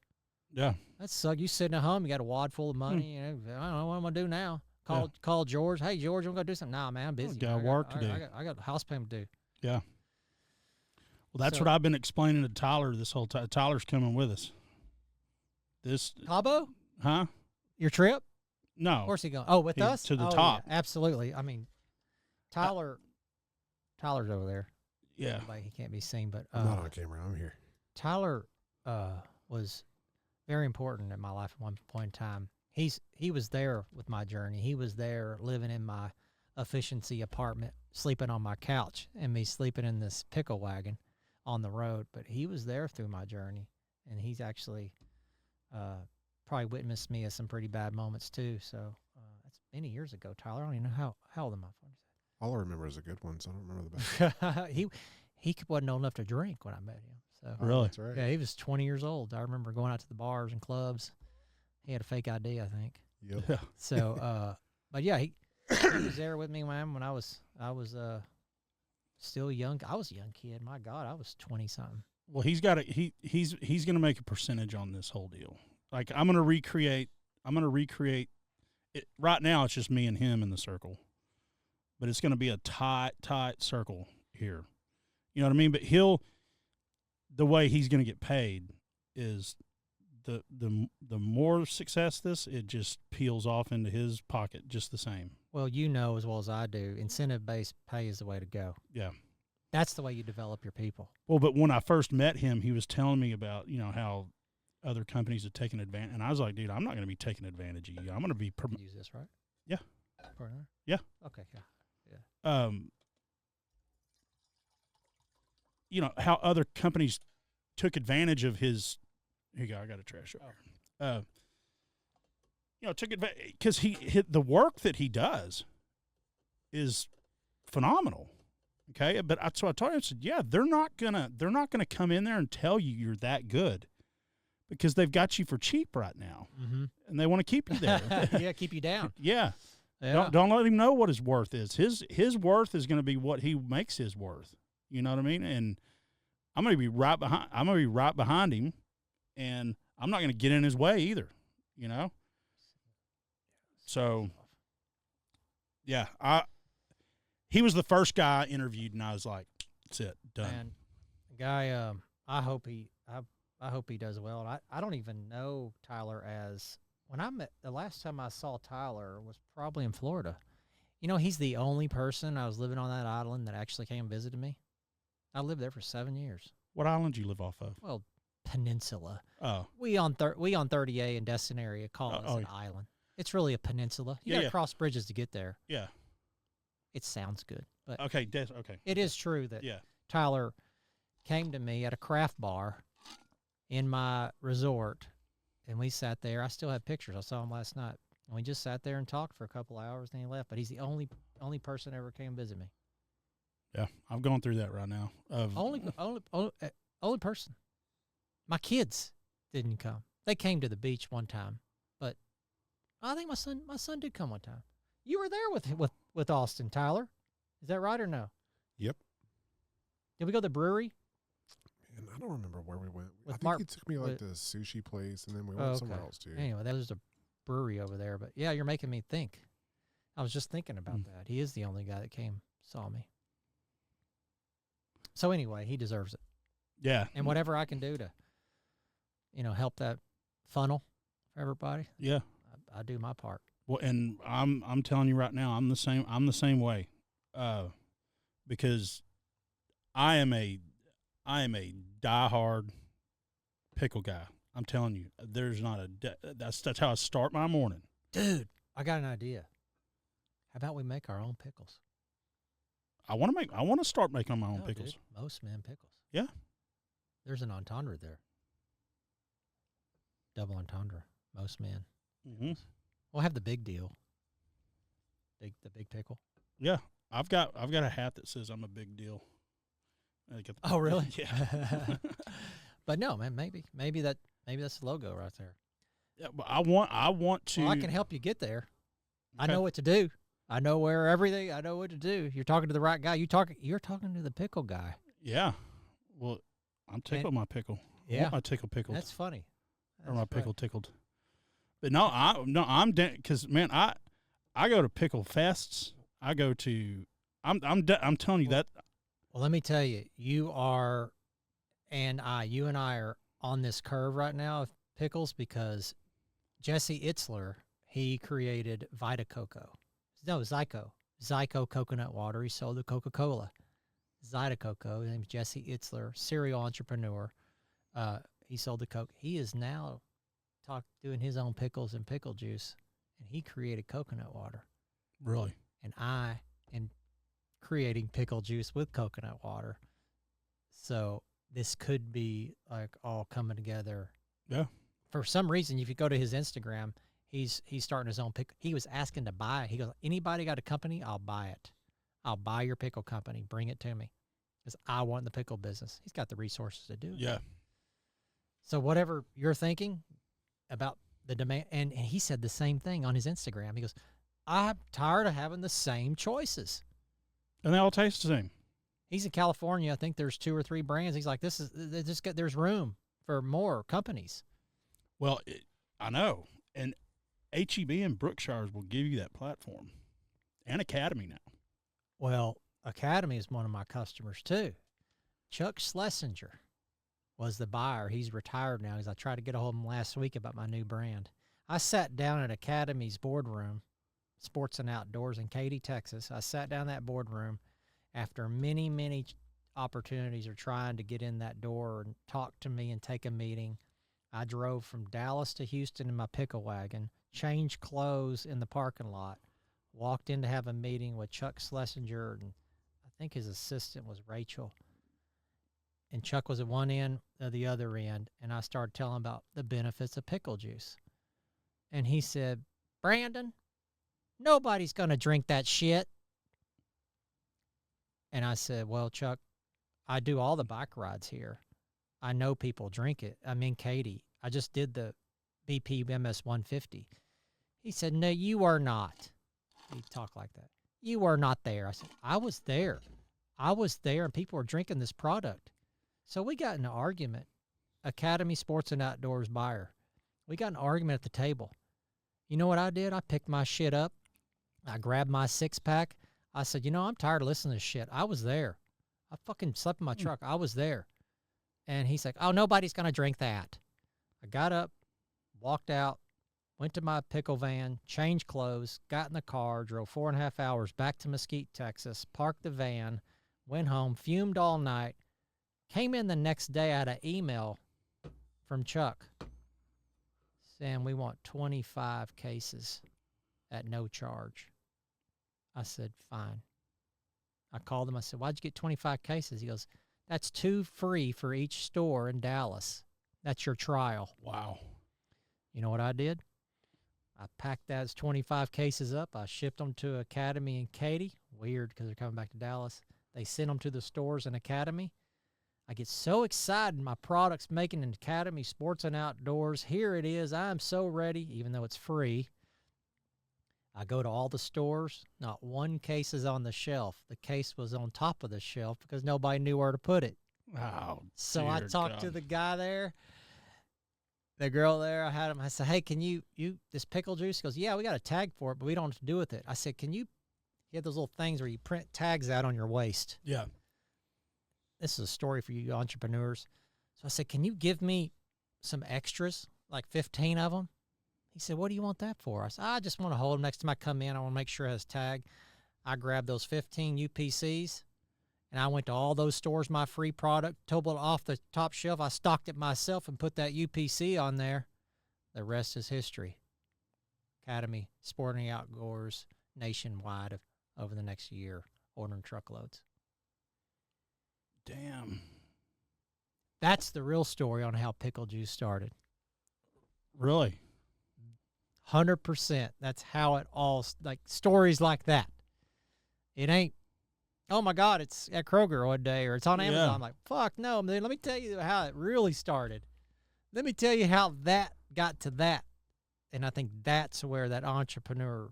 [SPEAKER 1] Yeah.
[SPEAKER 2] That sucked. You sitting at home, you got a wad full of money. I don't know what I'm going to do now. Call George. Hey, George, I'm going to do something. Nah, man, I'm busy.
[SPEAKER 1] Got work to do.
[SPEAKER 2] I got house payment to do.
[SPEAKER 1] Yeah. Well, that's what I've been explaining to Tyler this whole time. Tyler's coming with us.
[SPEAKER 2] Cabo?
[SPEAKER 1] Huh?
[SPEAKER 2] Your trip?
[SPEAKER 1] No.
[SPEAKER 2] Of course he going. Oh, with us?
[SPEAKER 1] To the top.
[SPEAKER 2] Yeah, absolutely. I mean, Tyler's over there.
[SPEAKER 1] Yeah.
[SPEAKER 2] He can't be seen, but
[SPEAKER 3] I'm not on camera. I'm here.
[SPEAKER 2] Tyler was very important in my life at one point in time. He was there with my journey. He was there living in my efficiency apartment sleeping on my couch and me sleeping in this pickle wagon on the road. But he was there through my journey, and he's actually probably witnessed me at some pretty bad moments too. So that's many years ago, Tyler. I don't even know how old am I?
[SPEAKER 3] All I remember is a good one, so I don't remember the bad.
[SPEAKER 2] he wasn't old enough to drink when I met him. So
[SPEAKER 1] Really?
[SPEAKER 3] That's right.
[SPEAKER 2] yeah, he was 20 years old. I remember going out to the bars and clubs. He had a fake ID, I think.
[SPEAKER 3] Yep.
[SPEAKER 1] Yeah.
[SPEAKER 2] So, but yeah, he was there with me, man, when I was still young. I was a young kid. My God, I was 20 something.
[SPEAKER 1] Well, he's going to make a percentage on this whole deal. Like, I'm going to recreate it. Right now, it's just me and him in the circle, but it's going to be a tight circle here. You know what I mean? But the way he's going to get paid is the more success it just peels off into his pocket just the same.
[SPEAKER 2] Well, you know as well as I do, incentive-based pay is the way to go.
[SPEAKER 1] Yeah.
[SPEAKER 2] That's the way you develop your people.
[SPEAKER 1] Well, but when I first met him, he was telling me about, how other companies have taken advantage. And I was like, dude, I'm not going to be taking advantage of you. I'm going to be
[SPEAKER 2] Use this, right?
[SPEAKER 1] Yeah.
[SPEAKER 2] Partner?
[SPEAKER 1] Yeah.
[SPEAKER 2] Okay, yeah.
[SPEAKER 1] How other companies took advantage of his. Here you go. I got a trash over here. Took advantage because the work that he does is phenomenal. Okay, but so I told him, I said, yeah, they're not gonna come in there and tell you you're that good, because they've got you for cheap right now, and they want to keep you there.
[SPEAKER 2] Yeah, keep you down.
[SPEAKER 1] Yeah. Don't let him know what his worth is. His worth is going to be what he makes his worth. You know what I mean? And I'm going to be right behind him, and I'm not going to get in his way either. So yeah, he was the first guy I interviewed, and I was like, that's it, done.
[SPEAKER 2] And guy, I hope he does well. And I don't even know Tyler as. When the last time I saw Tyler was probably in Florida. He's the only person I was living on that island that actually came and visited me. I lived there for 7 years.
[SPEAKER 1] What island you live off of?
[SPEAKER 2] Well, peninsula.
[SPEAKER 1] Oh.
[SPEAKER 2] We on 30A in Destin area call us an island. It's really a peninsula. You gotta cross bridges to get there.
[SPEAKER 1] Yeah.
[SPEAKER 2] It sounds good. But
[SPEAKER 1] okay.
[SPEAKER 2] It is true that Tyler came to me at a craft bar in my resort. And we sat there. I still have pictures. I saw him last night. And we just sat there and talked for a couple hours, and he left. But he's the only person that ever came visit me.
[SPEAKER 1] Yeah, I'm going through that right now.
[SPEAKER 2] Only person. My kids didn't come. They came to the beach one time, but I think my son did come one time. You were there with Austin, Tyler. Is that right or no?
[SPEAKER 3] Yep.
[SPEAKER 2] Did we go to the brewery?
[SPEAKER 3] And I don't remember where we went.
[SPEAKER 2] With
[SPEAKER 3] I think
[SPEAKER 2] Mark-
[SPEAKER 3] he took me like the sushi place, and then we went somewhere else too.
[SPEAKER 2] Anyway, there was a brewery over there. But yeah, you're making me think. I was just thinking about that. He is the only guy that saw me. So anyway, he deserves it.
[SPEAKER 1] Yeah.
[SPEAKER 2] And whatever I can do to, help that funnel for everybody.
[SPEAKER 1] Yeah.
[SPEAKER 2] I do my part.
[SPEAKER 1] Well, and I'm telling you right now, I'm the same way, because I am a diehard pickle guy. I'm telling you, there's not that's how I start my morning.
[SPEAKER 2] Dude, I got an idea. How about we make our own pickles?
[SPEAKER 1] I want to start making my own pickles.
[SPEAKER 2] Dude, most men pickles.
[SPEAKER 1] Yeah.
[SPEAKER 2] There's an entendre there. Double entendre. Most men.
[SPEAKER 1] Mm-hmm.
[SPEAKER 2] We'll have the big deal. The big pickle.
[SPEAKER 1] Yeah. I've got a hat that says I'm a big deal.
[SPEAKER 2] Oh, really?
[SPEAKER 1] Yeah.
[SPEAKER 2] But no, man, maybe that's the logo right there.
[SPEAKER 1] Yeah, but I want to.
[SPEAKER 2] Well, I can help you get there.
[SPEAKER 1] Okay.
[SPEAKER 2] I know what to do. I know I know what to do. You're talking to the right guy. You're talking to the pickle guy.
[SPEAKER 1] Yeah. Well, I'm tickled my pickle. I want my tickle pickled.
[SPEAKER 2] That's funny.
[SPEAKER 1] Or my pickle tickled. But I'm because man, I go to pickle fests. I go to. I'm telling you that.
[SPEAKER 2] Well, let me tell you, you and I are on this curve right now of pickles because Jesse Itzler, he created Vita Coco. No, Zyco coconut water. He sold the Coca-Cola. Vita Coco. His name's Jesse Itzler, serial entrepreneur. He sold the Coke. He is now doing his own pickles and pickle juice, and he created coconut water.
[SPEAKER 1] Really?
[SPEAKER 2] And I creating pickle juice with coconut water. So this could be like all coming together.
[SPEAKER 1] Yeah.
[SPEAKER 2] For some reason, if you go to his Instagram, he's starting his own pickle. He was asking to buy it. He goes, anybody got a company? I'll buy it. I'll buy your pickle company. Bring it to me. Because I want the pickle business. He's got the resources to do it.
[SPEAKER 1] Yeah.
[SPEAKER 2] So whatever you're thinking about the demand, and he said the same thing on his Instagram. He goes, I'm tired of having the same choices.
[SPEAKER 1] And they all taste the same.
[SPEAKER 2] He's in California. I think there's 2 or 3 brands. He's like, there's room for more companies.
[SPEAKER 1] Well, I know. And HEB and Brookshire's will give you that platform. And Academy now.
[SPEAKER 2] Well, Academy is one of my customers too. Chuck Schlesinger was the buyer. He's retired now because I tried to get a hold of him last week about my new brand. I sat down at Academy's boardroom, Sports and Outdoors in Katy, Texas. I sat down in that boardroom after many, many opportunities of trying to get in that door and talk to me and take a meeting. I drove from Dallas to Houston in my pickle wagon, changed clothes in the parking lot, walked in to have a meeting with Chuck Schlesinger, and I think his assistant was Rachel. And Chuck was at one end or the other end, and I started telling him about the benefits of pickle juice. And he said, Brandon, nobody's going to drink that shit. And I said, well, Chuck, I do all the bike rides here. I know people drink it. I'm in Katy. I just did the BP MS 150. He said, no, you are not. He talked like that. You are not there. I said, I was there. I was there, and people were drinking this product. So we got in an argument. Academy Sports and Outdoors buyer. We got in an argument at the table. You know what I did? I picked my shit up. I grabbed my 6-pack. I said, I'm tired of listening to this shit. I was there. I fucking slept in my truck. I was there. And he's like, oh, nobody's going to drink that. I got up, walked out, went to my pickle van, changed clothes, got in the car, drove 4.5 hours back to Mesquite, Texas, parked the van, went home, fumed all night, came in the next day. I had an email from Chuck saying we want 25 cases at no charge. I said, fine. I called him. I said, why'd you get 25 cases? He goes, that's 2 free for each store in Dallas. That's your trial.
[SPEAKER 1] Wow.
[SPEAKER 2] You know what I did? I packed those 25 cases up. I shipped them to Academy in Katy. Weird because they're coming back to Dallas. They sent them to the stores in Academy. I get so excited. My product's making an Academy Sports and Outdoors. Here it is. I'm so ready, even though it's free. I go to all the stores. Not one case is on the shelf. The case was on top of the shelf because nobody knew where to put it.
[SPEAKER 1] Oh,
[SPEAKER 2] so I talked to the guy there, the girl there. I had him. I said, hey, can you this pickle juice? He goes, yeah, we got a tag for it, but we don't know what to do with it. I said, he had those little things where you print tags out on your waist.
[SPEAKER 1] Yeah.
[SPEAKER 2] This is a story for you entrepreneurs. So I said, can you give me some extras, like 15 of them? He said, what do you want that for? I said, I just want to hold them next time I come in. I want to make sure it has a tag. I grabbed those 15 UPCs, and I went to all those stores, my free product, took it off the top shelf. I stocked it myself and put that UPC on there. The rest is history. Academy, Sporting Outdoors, nationwide over the next year, ordering truckloads.
[SPEAKER 1] Damn.
[SPEAKER 2] That's the real story on how Pickle Juice started.
[SPEAKER 1] Really?
[SPEAKER 2] 100%. That's how it all, like stories like that. It ain't, oh my God, it's at Kroger one day or it's on Amazon.
[SPEAKER 1] Yeah.
[SPEAKER 2] I'm like, fuck no, man. Let me tell you how it really started. Let me tell you how that got to that. And I think that's where that entrepreneur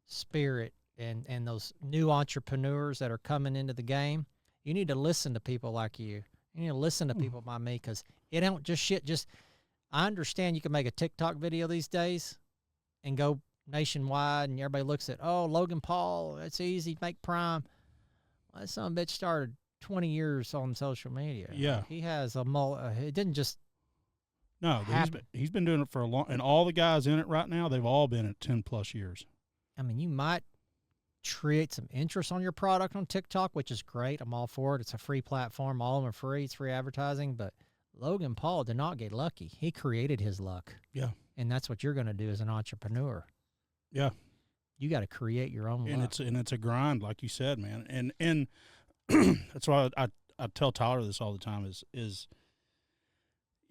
[SPEAKER 2] spirit and those new entrepreneurs that are coming into the game, you need to listen to people like you. You need to listen to people like me because it don't just shit. I understand you can make a TikTok video these days and go nationwide and everybody looks at, oh, Logan Paul, it's easy, make Prime. Well, that son of a bitch started 20 years on social media.
[SPEAKER 1] Yeah.
[SPEAKER 2] He has it didn't just
[SPEAKER 1] No, he's been doing it for a long, and all the guys in it right now, they've all been at 10 plus years.
[SPEAKER 2] I mean, you might create some interest on your product on TikTok, which is great. I'm all for it. It's a free platform. All of them are free. It's free advertising. But Logan Paul did not get lucky. He created his luck.
[SPEAKER 1] Yeah.
[SPEAKER 2] And that's what you're going to do as an entrepreneur.
[SPEAKER 1] Yeah.
[SPEAKER 2] you got to create your own
[SPEAKER 1] and
[SPEAKER 2] luck.
[SPEAKER 1] it's a grind, like you said, man. And that's why I tell Tyler this all the time is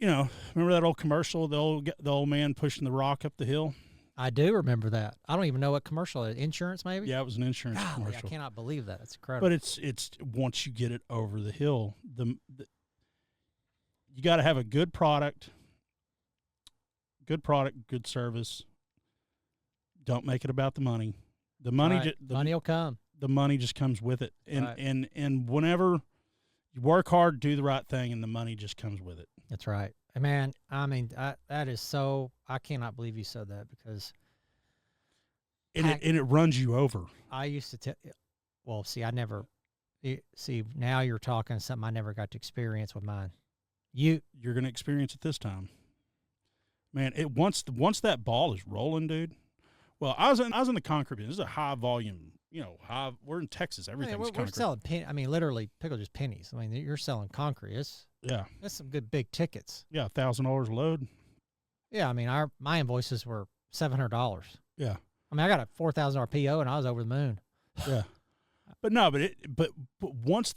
[SPEAKER 1] remember that old commercial, the old man pushing the rock up the hill?
[SPEAKER 2] I do remember that. I don't even know what commercial it is. Insurance, maybe?
[SPEAKER 1] Yeah, it was an insurance
[SPEAKER 2] Golly,
[SPEAKER 1] commercial.
[SPEAKER 2] I cannot believe that. It's incredible.
[SPEAKER 1] But it's once you get it over the hill, you got to have a good product, good service. Don't make it about the money. The money,
[SPEAKER 2] right. Money will come.
[SPEAKER 1] The money just comes with it, and
[SPEAKER 2] Right.
[SPEAKER 1] and whenever you work hard, do the right thing, and the money just comes with it.
[SPEAKER 2] That's right. And man, I mean, that is so. I cannot believe you said that because.
[SPEAKER 1] And it runs you over.
[SPEAKER 2] I used to tell. Well, see, I never. See, now you're talking something I never got to experience with mine.
[SPEAKER 1] You're going to experience it this time, man. It once that ball is rolling, dude. Well, I was in the concrete business. This is a high volume. We're in Texas. Everything's
[SPEAKER 2] we're
[SPEAKER 1] concrete.
[SPEAKER 2] selling literally pickle just pennies. I mean, you're selling concrete. That's some good big tickets.
[SPEAKER 1] Yeah, $1,000 a load.
[SPEAKER 2] Yeah, I mean, my invoices were $700.
[SPEAKER 1] Yeah,
[SPEAKER 2] I mean, I got a $4,000 PO and I was over the moon.
[SPEAKER 1] Yeah, but once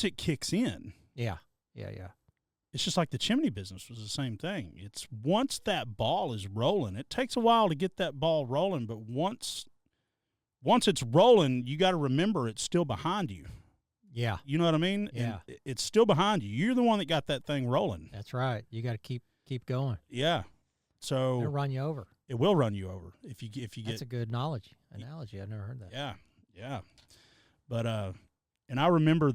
[SPEAKER 1] it kicks in,
[SPEAKER 2] yeah,
[SPEAKER 1] it's just like the chimney business was the same thing. It's once that ball is rolling, it takes a while to get that ball rolling, but once it's rolling, you got to remember it's still behind you.
[SPEAKER 2] Yeah.
[SPEAKER 1] You know what I mean?
[SPEAKER 2] Yeah.
[SPEAKER 1] And it's still behind you. You're the one that got that thing rolling.
[SPEAKER 2] That's right. You got to keep going.
[SPEAKER 1] Yeah. So
[SPEAKER 2] it'll run you over.
[SPEAKER 1] It will run you over if you get.
[SPEAKER 2] That's a good analogy. I've never heard that.
[SPEAKER 1] Yeah. But and I remember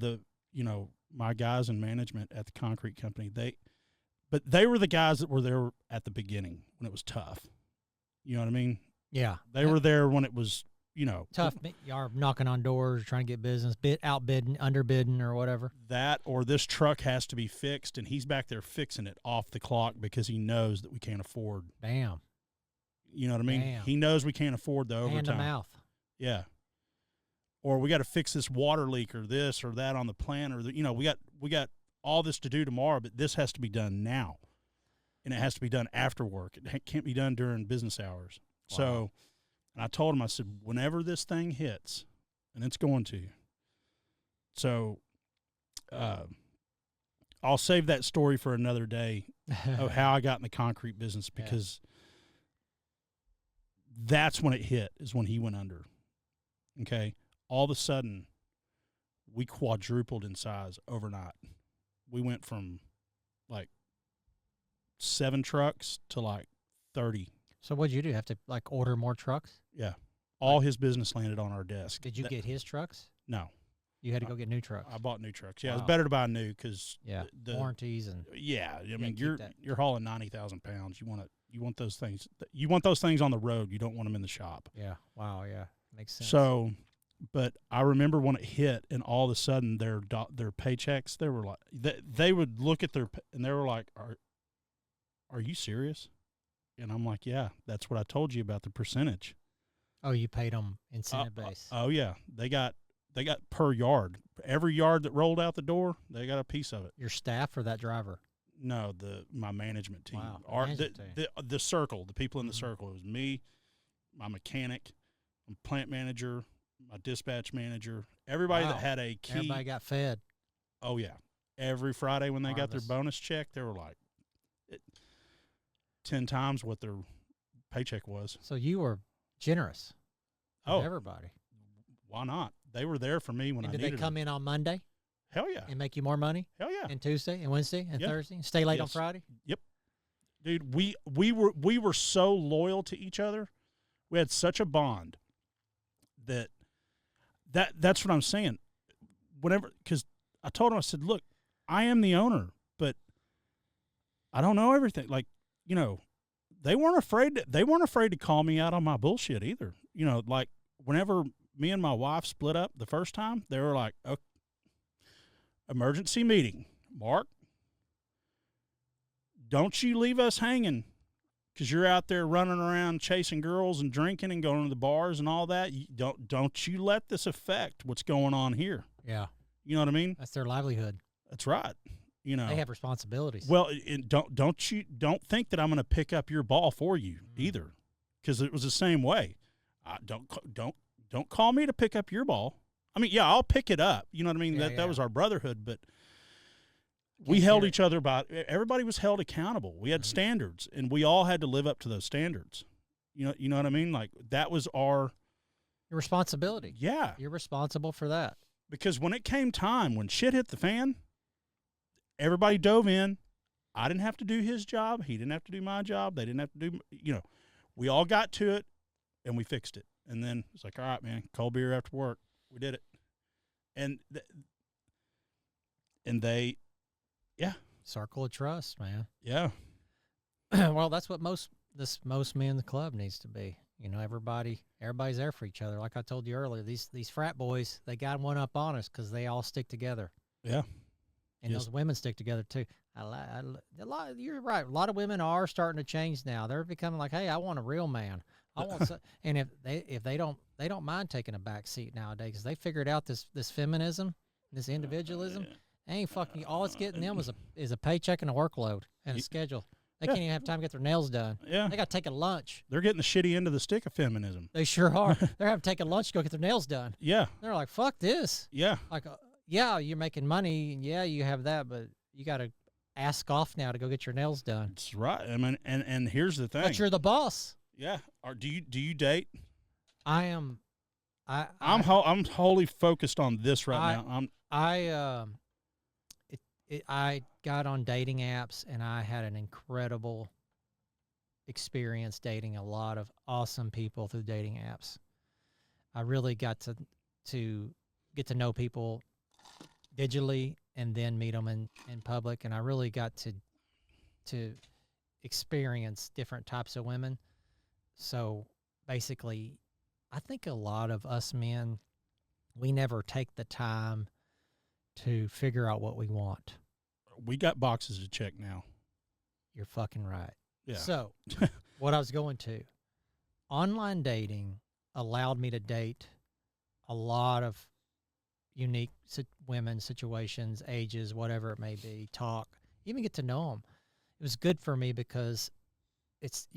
[SPEAKER 1] my guys in management at the concrete company. They were the guys that were there at the beginning when it was tough. You know what I mean?
[SPEAKER 2] Yeah.
[SPEAKER 1] They were there when it was.
[SPEAKER 2] Tough. You are knocking on doors, trying to get business, outbidding, underbidding, or whatever.
[SPEAKER 1] That or this truck has to be fixed, and he's back there fixing it off the clock because he knows that we can't afford.
[SPEAKER 2] Bam.
[SPEAKER 1] You know what I mean?
[SPEAKER 2] Bam.
[SPEAKER 1] He knows we can't afford the overtime.
[SPEAKER 2] Hand to mouth.
[SPEAKER 1] Yeah. Or we got to fix this water leak or this or that on the plant, or we got all this to do tomorrow, but this has to be done now, and it has to be done after work. It can't be done during business hours. Wow. So. And I told him, I said, whenever this thing hits, and it's going to. So I'll save that story for another day of how I got in the concrete business, because that's when it hit, is when he went under. Okay? All of a sudden, we quadrupled in size overnight. We went from like 7 trucks to like 30.
[SPEAKER 2] So what'd you do? Have to order more trucks?
[SPEAKER 1] Yeah. All his business landed on our desk.
[SPEAKER 2] Did you get his trucks?
[SPEAKER 1] No.
[SPEAKER 2] You had to go get new trucks.
[SPEAKER 1] I bought new trucks. Yeah,
[SPEAKER 2] Wow.
[SPEAKER 1] It's better to buy new because
[SPEAKER 2] the warranties and
[SPEAKER 1] I mean you're hauling 90,000 pounds. You want those things. You want those things on the road. You don't want them in the shop.
[SPEAKER 2] Yeah. Wow. Yeah. Makes sense.
[SPEAKER 1] So, but I remember when it hit, and all of a sudden their paychecks, they were like they would look at and they were like, "Are you serious?" And I'm like, yeah, that's what I told you about the percentage.
[SPEAKER 2] Oh, you paid them incentive base.
[SPEAKER 1] Oh yeah, they got per yard. Every yard that rolled out the door, they got a piece of it.
[SPEAKER 2] Your staff or that driver?
[SPEAKER 1] No, my management team.
[SPEAKER 2] Wow,
[SPEAKER 1] the circle, the people in the circle. It was me, my mechanic, my plant manager, my dispatch manager. Everybody that had a key.
[SPEAKER 2] Everybody got fed.
[SPEAKER 1] Oh yeah, every Friday when they got their bonus check, they were like 10 times what their paycheck was.
[SPEAKER 2] So you were generous. Everybody.
[SPEAKER 1] Why not? They were there for me when I needed them.
[SPEAKER 2] Did they come in on Monday?
[SPEAKER 1] Hell yeah.
[SPEAKER 2] And make you more money?
[SPEAKER 1] Hell yeah.
[SPEAKER 2] And Tuesday and Wednesday and Thursday? And stay late on Friday?
[SPEAKER 1] Yep. Dude, we were so loyal to each other. We had such a bond that's what I'm saying. Because I told him, I said, look, I am the owner, but I don't know everything. Like, they weren't afraid to call me out on my bullshit either. Like whenever me and my wife split up the first time, they were like, okay, emergency meeting, Mark, don't you leave us hanging, because you're out there running around chasing girls and drinking and going to the bars and all that. Don't you let this affect what's going on here.
[SPEAKER 2] Yeah.
[SPEAKER 1] You know what I mean?
[SPEAKER 2] That's their livelihood.
[SPEAKER 1] That's right.
[SPEAKER 2] They have responsibilities.
[SPEAKER 1] Well, don't think that I'm going to pick up your ball for you either, because it was the same way. Don't call me to pick up your ball. I mean, yeah, I'll pick it up. You know what I mean?
[SPEAKER 2] Yeah,
[SPEAKER 1] That was our brotherhood, but we
[SPEAKER 2] Can't
[SPEAKER 1] held
[SPEAKER 2] hear
[SPEAKER 1] each other by. Everybody was held accountable. We had standards, and we all had to live up to those standards. You know what I mean? Like that was our
[SPEAKER 2] Your responsibility.
[SPEAKER 1] yeah.
[SPEAKER 2] You're responsible for that.
[SPEAKER 1] Because when it came time, when shit hit the fan, everybody dove in. I didn't have to do his job. He didn't have to do my job. They didn't have to do, we all got to it and we fixed it. And then it's like, all right, man, cold beer after work. We did it. And they, yeah.
[SPEAKER 2] Circle of trust, man.
[SPEAKER 1] Yeah.
[SPEAKER 2] Well, that's what most men in the club needs to be. Everybody's there for each other. Like I told you earlier, these frat boys, they got one up on us because they all stick together.
[SPEAKER 1] Yeah.
[SPEAKER 2] And those women stick together too. You're right. A lot of women are starting to change now. They're becoming like, hey, I want a real man. I want, and if they don't mind taking a back seat nowadays because they figured out this feminism, this individualism. Ain't fucking. All it's getting them is a paycheck and a workload and a schedule. They can't even have time to get their nails done.
[SPEAKER 1] Yeah.
[SPEAKER 2] They got to take a lunch.
[SPEAKER 1] They're getting the shitty end of the stick of feminism.
[SPEAKER 2] They sure are. They're having to take a lunch to go get their nails done.
[SPEAKER 1] Yeah.
[SPEAKER 2] They're like, fuck this.
[SPEAKER 1] Yeah.
[SPEAKER 2] Like, yeah, you're making money. And yeah, you have that, but you got to ask off now to go get your nails done.
[SPEAKER 1] That's right. I mean, and here's the thing.
[SPEAKER 2] But you're the boss.
[SPEAKER 1] Yeah. Do you date?
[SPEAKER 2] I am.
[SPEAKER 1] I'm wholly focused on this right now.
[SPEAKER 2] I got on dating apps and I had an incredible experience dating a lot of awesome people through dating apps. I really got to get to know people digitally and then meet them in public, and I really got to experience different types of women. So basically, I think a lot of us men, we never take the time to figure out what we want.
[SPEAKER 1] We got boxes to check now.
[SPEAKER 2] You're fucking right.
[SPEAKER 1] Yeah.
[SPEAKER 2] So, what I was going to, online dating allowed me to date a lot of unique women, situations, ages, whatever it may be, talk, even get to know them. It was good for me because it's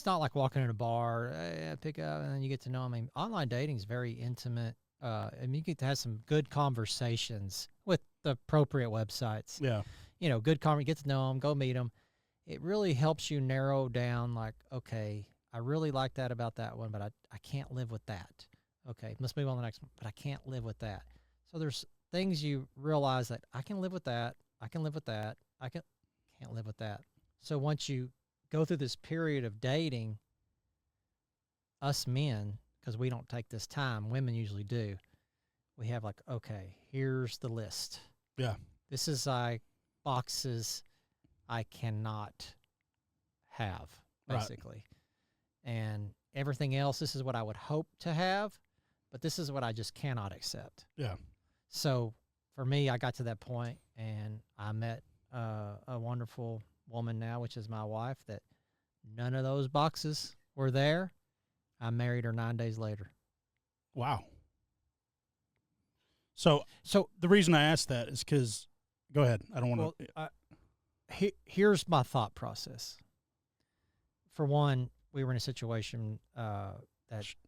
[SPEAKER 2] not like walking in a bar, hey, pick up, and then you get to know them. I mean, online dating is very intimate. And you get to have some good conversations with the appropriate websites.
[SPEAKER 1] Yeah.
[SPEAKER 2] Good get to know them, go meet them. It really helps you narrow down, like, okay, I really like that about that one, but I can't live with that. Okay, let's move on to the next one, but I can't live with that. So there's things you realize that I can live with that, I can live with that, I can't live with that. So once you go through this period of dating, us men, because we don't take this time, women usually do, we have like, okay, here's the list.
[SPEAKER 1] Yeah.
[SPEAKER 2] This is boxes I cannot have, basically. Right. And everything else, this is what I would hope to have, but this is what I just cannot accept.
[SPEAKER 1] Yeah.
[SPEAKER 2] So for me, I got to that point and I met a wonderful woman now, which is my wife, that none of those boxes were there. I married her 9 days later.
[SPEAKER 1] Wow. So the reason I asked that is because, go ahead. I don't want to.
[SPEAKER 2] Here's my thought process. For one, we were in a situation that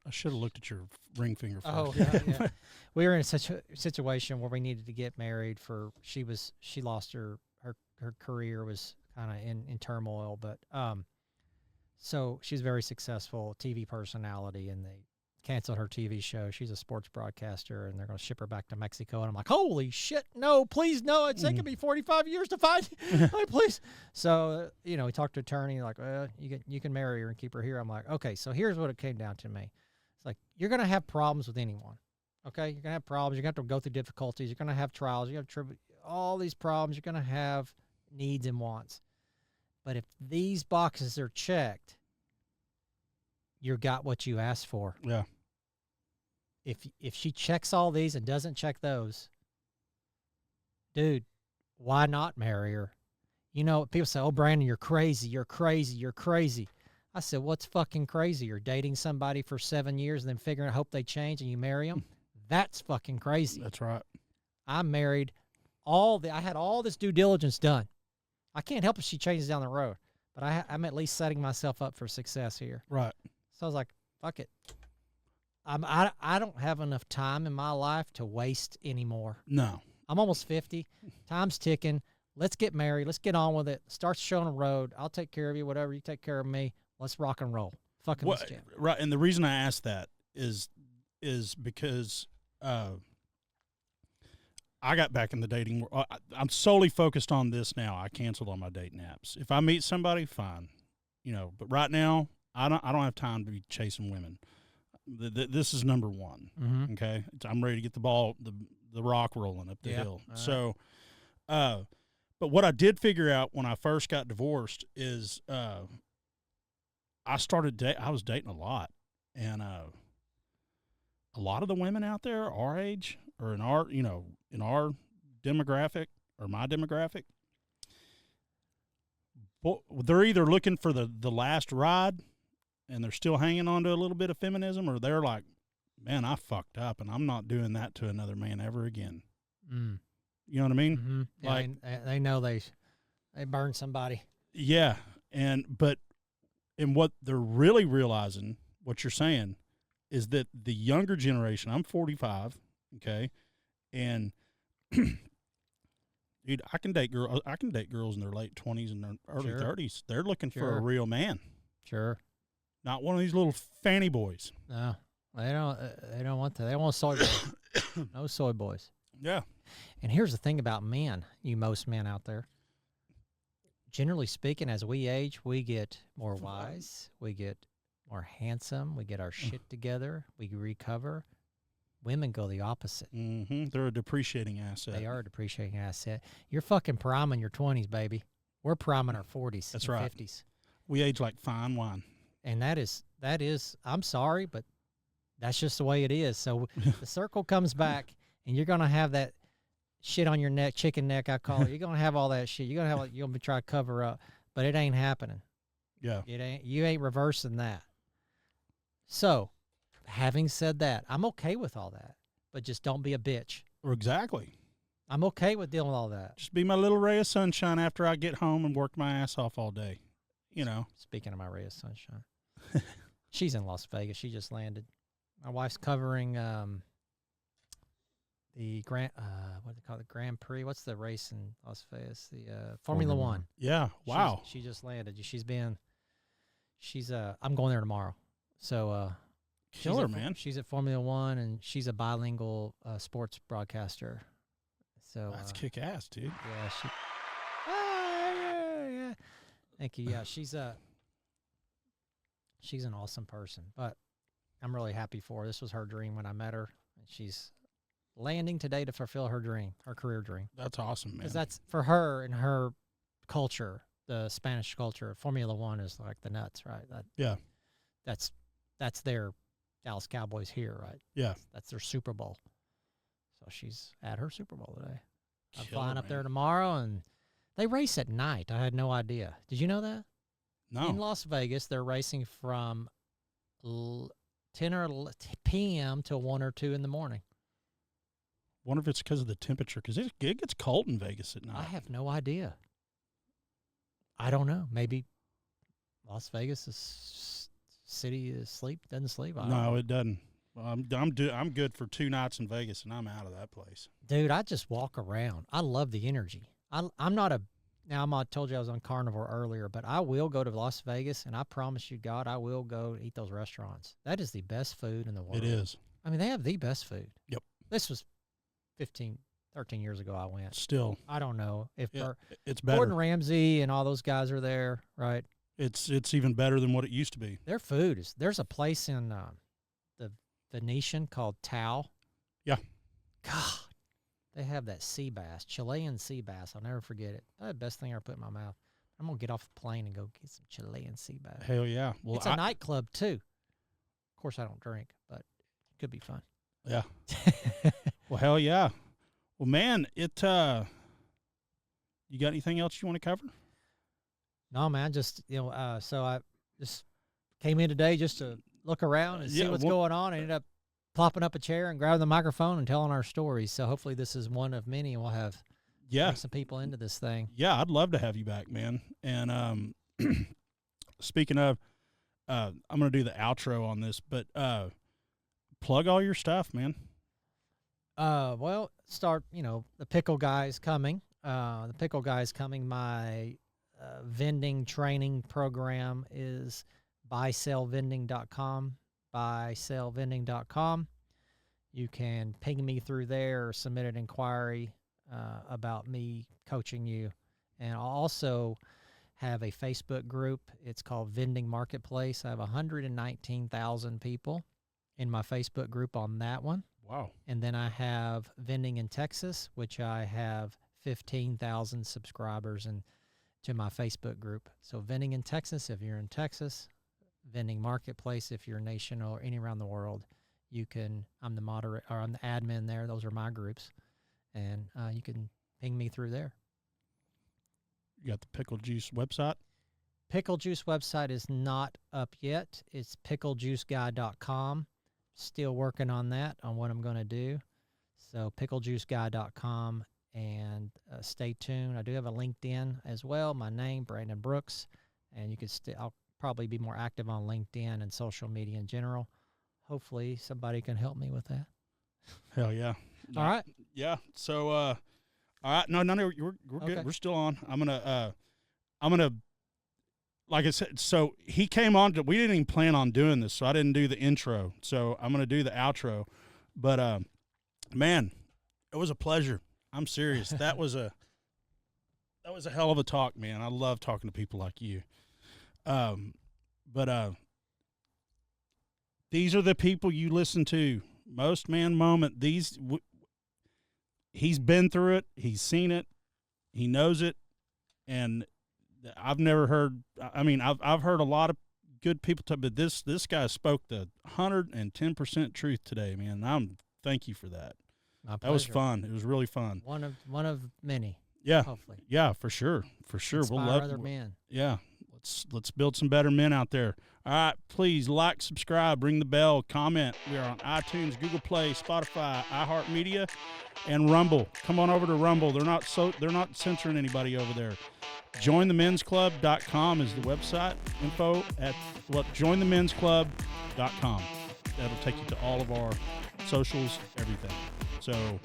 [SPEAKER 1] I should have looked at your ring finger first.
[SPEAKER 2] Oh, yeah. We were in such a situation where we needed to get married. She lost her career, was kind of in turmoil, but so she's very successful TV personality, and they canceled her TV show. She's a sports broadcaster, and they're going to ship her back to Mexico. And I'm like, holy shit, no, please, no. It's taken me 45 years to find you. Like, please. So, we talked to attorney, like, you can marry her and keep her here. I'm like, okay, so here's what it came down to me. It's like, you're going to have problems with anyone, okay? You're going to have problems. You're going to have to go through difficulties. You're going to have trials. You have all these problems. You're going to have needs and wants. But if these boxes are checked, you got what you asked for.
[SPEAKER 1] Yeah.
[SPEAKER 2] If she checks all these and doesn't check those, dude, why not marry her? People say, oh, Brandon, you're crazy. You're crazy. You're crazy. I said, what's fucking crazy? You're dating somebody for 7 years and then figuring out, hope they change and you marry them? That's fucking crazy.
[SPEAKER 1] That's right.
[SPEAKER 2] I married I had all this due diligence done. I can't help if she changes down the road, but I'm at least setting myself up for success here.
[SPEAKER 1] Right.
[SPEAKER 2] So I was like, fuck it. I don't have enough time in my life to waste anymore.
[SPEAKER 1] No.
[SPEAKER 2] I'm almost 50. Time's ticking. Let's get married. Let's get on with it. Start showing the road. I'll take care of you. Whatever, you take care of me. Let's rock and roll. Fucking let's jam.
[SPEAKER 1] Right, and the reason I asked that is because I got back in the dating world. I'm solely focused on this now. I canceled on my dating apps. If I meet somebody, fine, But right now, I don't have time to be chasing women. This is number one.
[SPEAKER 2] Mm-hmm.
[SPEAKER 1] Okay, I'm ready to get the rock rolling up the hill.
[SPEAKER 2] Right.
[SPEAKER 1] So, but what I did figure out when I first got divorced is I was dating a lot, and a lot of the women out there our age or in our demographic or my demographic, they're either looking for the last ride and they're still hanging on to a little bit of feminism, or they're like, man, I fucked up and I'm not doing that to another man ever again.
[SPEAKER 2] Mm.
[SPEAKER 1] You know what I mean?
[SPEAKER 2] Mm-hmm. Yeah,
[SPEAKER 1] Like
[SPEAKER 2] they know they burned somebody.
[SPEAKER 1] Yeah. And what they're really realizing, what you're saying, is that the younger generation, I'm 45, okay, and dude, I can date girls in their late 20s and their early 30s. They're looking for a real man.
[SPEAKER 2] Sure.
[SPEAKER 1] Not one of these little fanny boys.
[SPEAKER 2] No, they don't. They don't want that. They want soy boys. No soy boys.
[SPEAKER 1] Yeah.
[SPEAKER 2] And here's the thing about men, you most men out there. Generally speaking, as we age, we get more wise, we get more handsome, we get our shit together, we recover. Women go the opposite.
[SPEAKER 1] Mm-hmm. They're a depreciating asset.
[SPEAKER 2] They are a depreciating asset. You're fucking prime in your 20s, baby. We're prime in our 40s.
[SPEAKER 1] That's
[SPEAKER 2] and
[SPEAKER 1] right.
[SPEAKER 2] 50s.
[SPEAKER 1] We age like fine wine.
[SPEAKER 2] And that is, I'm sorry, but that's just the way it is. So the circle comes back, and you're going to have that shit on your neck, chicken neck, I call it. You're going to have all that shit. You're going to be trying to cover up, but it ain't happening.
[SPEAKER 1] Yeah.
[SPEAKER 2] You ain't reversing that. So, having said that, I'm okay with all that, but just don't be a bitch.
[SPEAKER 1] Exactly.
[SPEAKER 2] I'm okay with dealing with all that.
[SPEAKER 1] Just be my little ray of sunshine after I get home and work my ass off all day.
[SPEAKER 2] Speaking of my ray of sunshine, she's in Las Vegas. She just landed. My wife's covering the Grand, what do they call it? Grand Prix. What's the race in Las Vegas? The Formula One.
[SPEAKER 1] Yeah. Wow.
[SPEAKER 2] She just landed. I'm going there tomorrow. So,
[SPEAKER 1] killer, man.
[SPEAKER 2] She's at Formula One, and she's a bilingual sports broadcaster. So
[SPEAKER 1] that's kick ass, dude.
[SPEAKER 2] Yeah, yeah. Thank you. Yeah, she's an awesome person. But I'm really happy for her. This was her dream when I met her, and she's landing today to fulfill her dream, her career dream.
[SPEAKER 1] That's awesome, man.
[SPEAKER 2] Because that's for her and her culture, the Spanish culture. Formula One is like the nuts, right?
[SPEAKER 1] Yeah.
[SPEAKER 2] That's their Dallas Cowboys here, right?
[SPEAKER 1] Yeah.
[SPEAKER 2] That's their Super Bowl. So she's at her Super Bowl today. I'm
[SPEAKER 1] Killer,
[SPEAKER 2] flying up
[SPEAKER 1] man.
[SPEAKER 2] there tomorrow, and they race at night. I had no idea. Did you know that?
[SPEAKER 1] No.
[SPEAKER 2] In Las Vegas, they're racing from 10 or p.m. till 1 or 2 in the morning.
[SPEAKER 1] Wonder if it's because of the temperature, because it gets cold in Vegas at night.
[SPEAKER 2] I have no idea. I don't know. Maybe Las Vegas is city is doesn't sleep. I don't know.
[SPEAKER 1] It doesn't. Well, I'm good for 2 nights in Vegas, and I'm out of that place.
[SPEAKER 2] Dude, I just walk around. I love the energy. I'm not now I told you I was on Carnivore earlier, but I will go to Las Vegas, and I promise you, God, I will go eat those restaurants. That is the best food in the world.
[SPEAKER 1] It is.
[SPEAKER 2] I mean, they have the best food.
[SPEAKER 1] Yep.
[SPEAKER 2] This was 13 years ago I went.
[SPEAKER 1] Still.
[SPEAKER 2] I don't know if
[SPEAKER 1] it's better.
[SPEAKER 2] Gordon Ramsay and all those guys are there, right?
[SPEAKER 1] It's even better than what it used to be.
[SPEAKER 2] Their food is. There's a place in the Venetian called Tao.
[SPEAKER 1] Yeah.
[SPEAKER 2] God, they have that sea bass, Chilean sea bass. I'll never forget it. That's the best thing I ever put in my mouth. I'm gonna get off the plane and go get some Chilean sea bass.
[SPEAKER 1] Hell yeah! Well,
[SPEAKER 2] it's a nightclub too. Of course, I don't drink, but it could be fun.
[SPEAKER 1] Yeah. Well, hell yeah. Well, man, you got anything else you want to cover?
[SPEAKER 2] No, man, just, so I just came in today just to look around and see what's going on. I ended up plopping up a chair and grabbing the microphone and telling our stories. So hopefully this is one of many, and we'll have bring some people into this thing.
[SPEAKER 1] Yeah, I'd love to have you back, man. And speaking of, I'm going to do the outro on this, but plug all your stuff, man.
[SPEAKER 2] Well, the Pickle Guy is coming. The Pickle Guy is coming. My vending training program is buysellvending.com, buysellvending.com. You can ping me through there or submit an inquiry about me coaching you. And I'll also have a Facebook group. It's called Vending Marketplace. I have 119,000 people in my Facebook group on that one.
[SPEAKER 1] Wow.
[SPEAKER 2] And then I have Vending in Texas, which I have 15,000 subscribers to my Facebook group. So Vending in Texas, if you're in Texas, Vending Marketplace, if you're national or any around the world, I'm the moderator, or I'm the admin there. Those are my groups. And you can ping me through there.
[SPEAKER 1] You got the Pickle Juice website?
[SPEAKER 2] Pickle Juice website is not up yet. It's picklejuiceguy.com. Still working on that, on what I'm going to do. So picklejuiceguy.com, and stay tuned. I do have a LinkedIn as well. My name, Brandon Brooks, and you can I'll probably be more active on LinkedIn and social media in general. Hopefully somebody can help me with that.
[SPEAKER 1] Hell yeah.
[SPEAKER 2] All right.
[SPEAKER 1] Yeah. So, all right. No, we're
[SPEAKER 2] Okay.
[SPEAKER 1] good. We're still on. I'm gonna, like I said, so he came on we didn't even plan on doing this, so I didn't do the intro. So I'm going to do the outro, but, man, it was a pleasure. I'm serious. That was a hell of a talk, man. I love talking to people like you. But these are the people you listen to. Most Man Moment. He's been through it. He's seen it. He knows it. And I've never heard, I've heard a lot of good people talk, but this guy spoke the 110% truth today, man. Thank you for that.
[SPEAKER 2] My pleasure.
[SPEAKER 1] That was fun. It was really fun.
[SPEAKER 2] One of many.
[SPEAKER 1] Yeah.
[SPEAKER 2] Hopefully.
[SPEAKER 1] Yeah, for sure. For sure.
[SPEAKER 2] Inspire other men.
[SPEAKER 1] Yeah. Let's build some better men out there. All right, please like, subscribe, ring the bell, comment. We are on iTunes, Google Play, Spotify, iHeartMedia, and Rumble. Come on over to Rumble. They're not censoring anybody over there. JoinTheMen'sClub.com is the website. Info at JoinTheMen'sClub.com. That'll take you to all of our socials, everything. So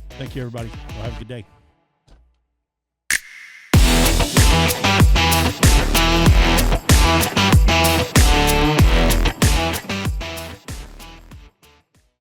[SPEAKER 1] thank you, everybody. Well, have a good day.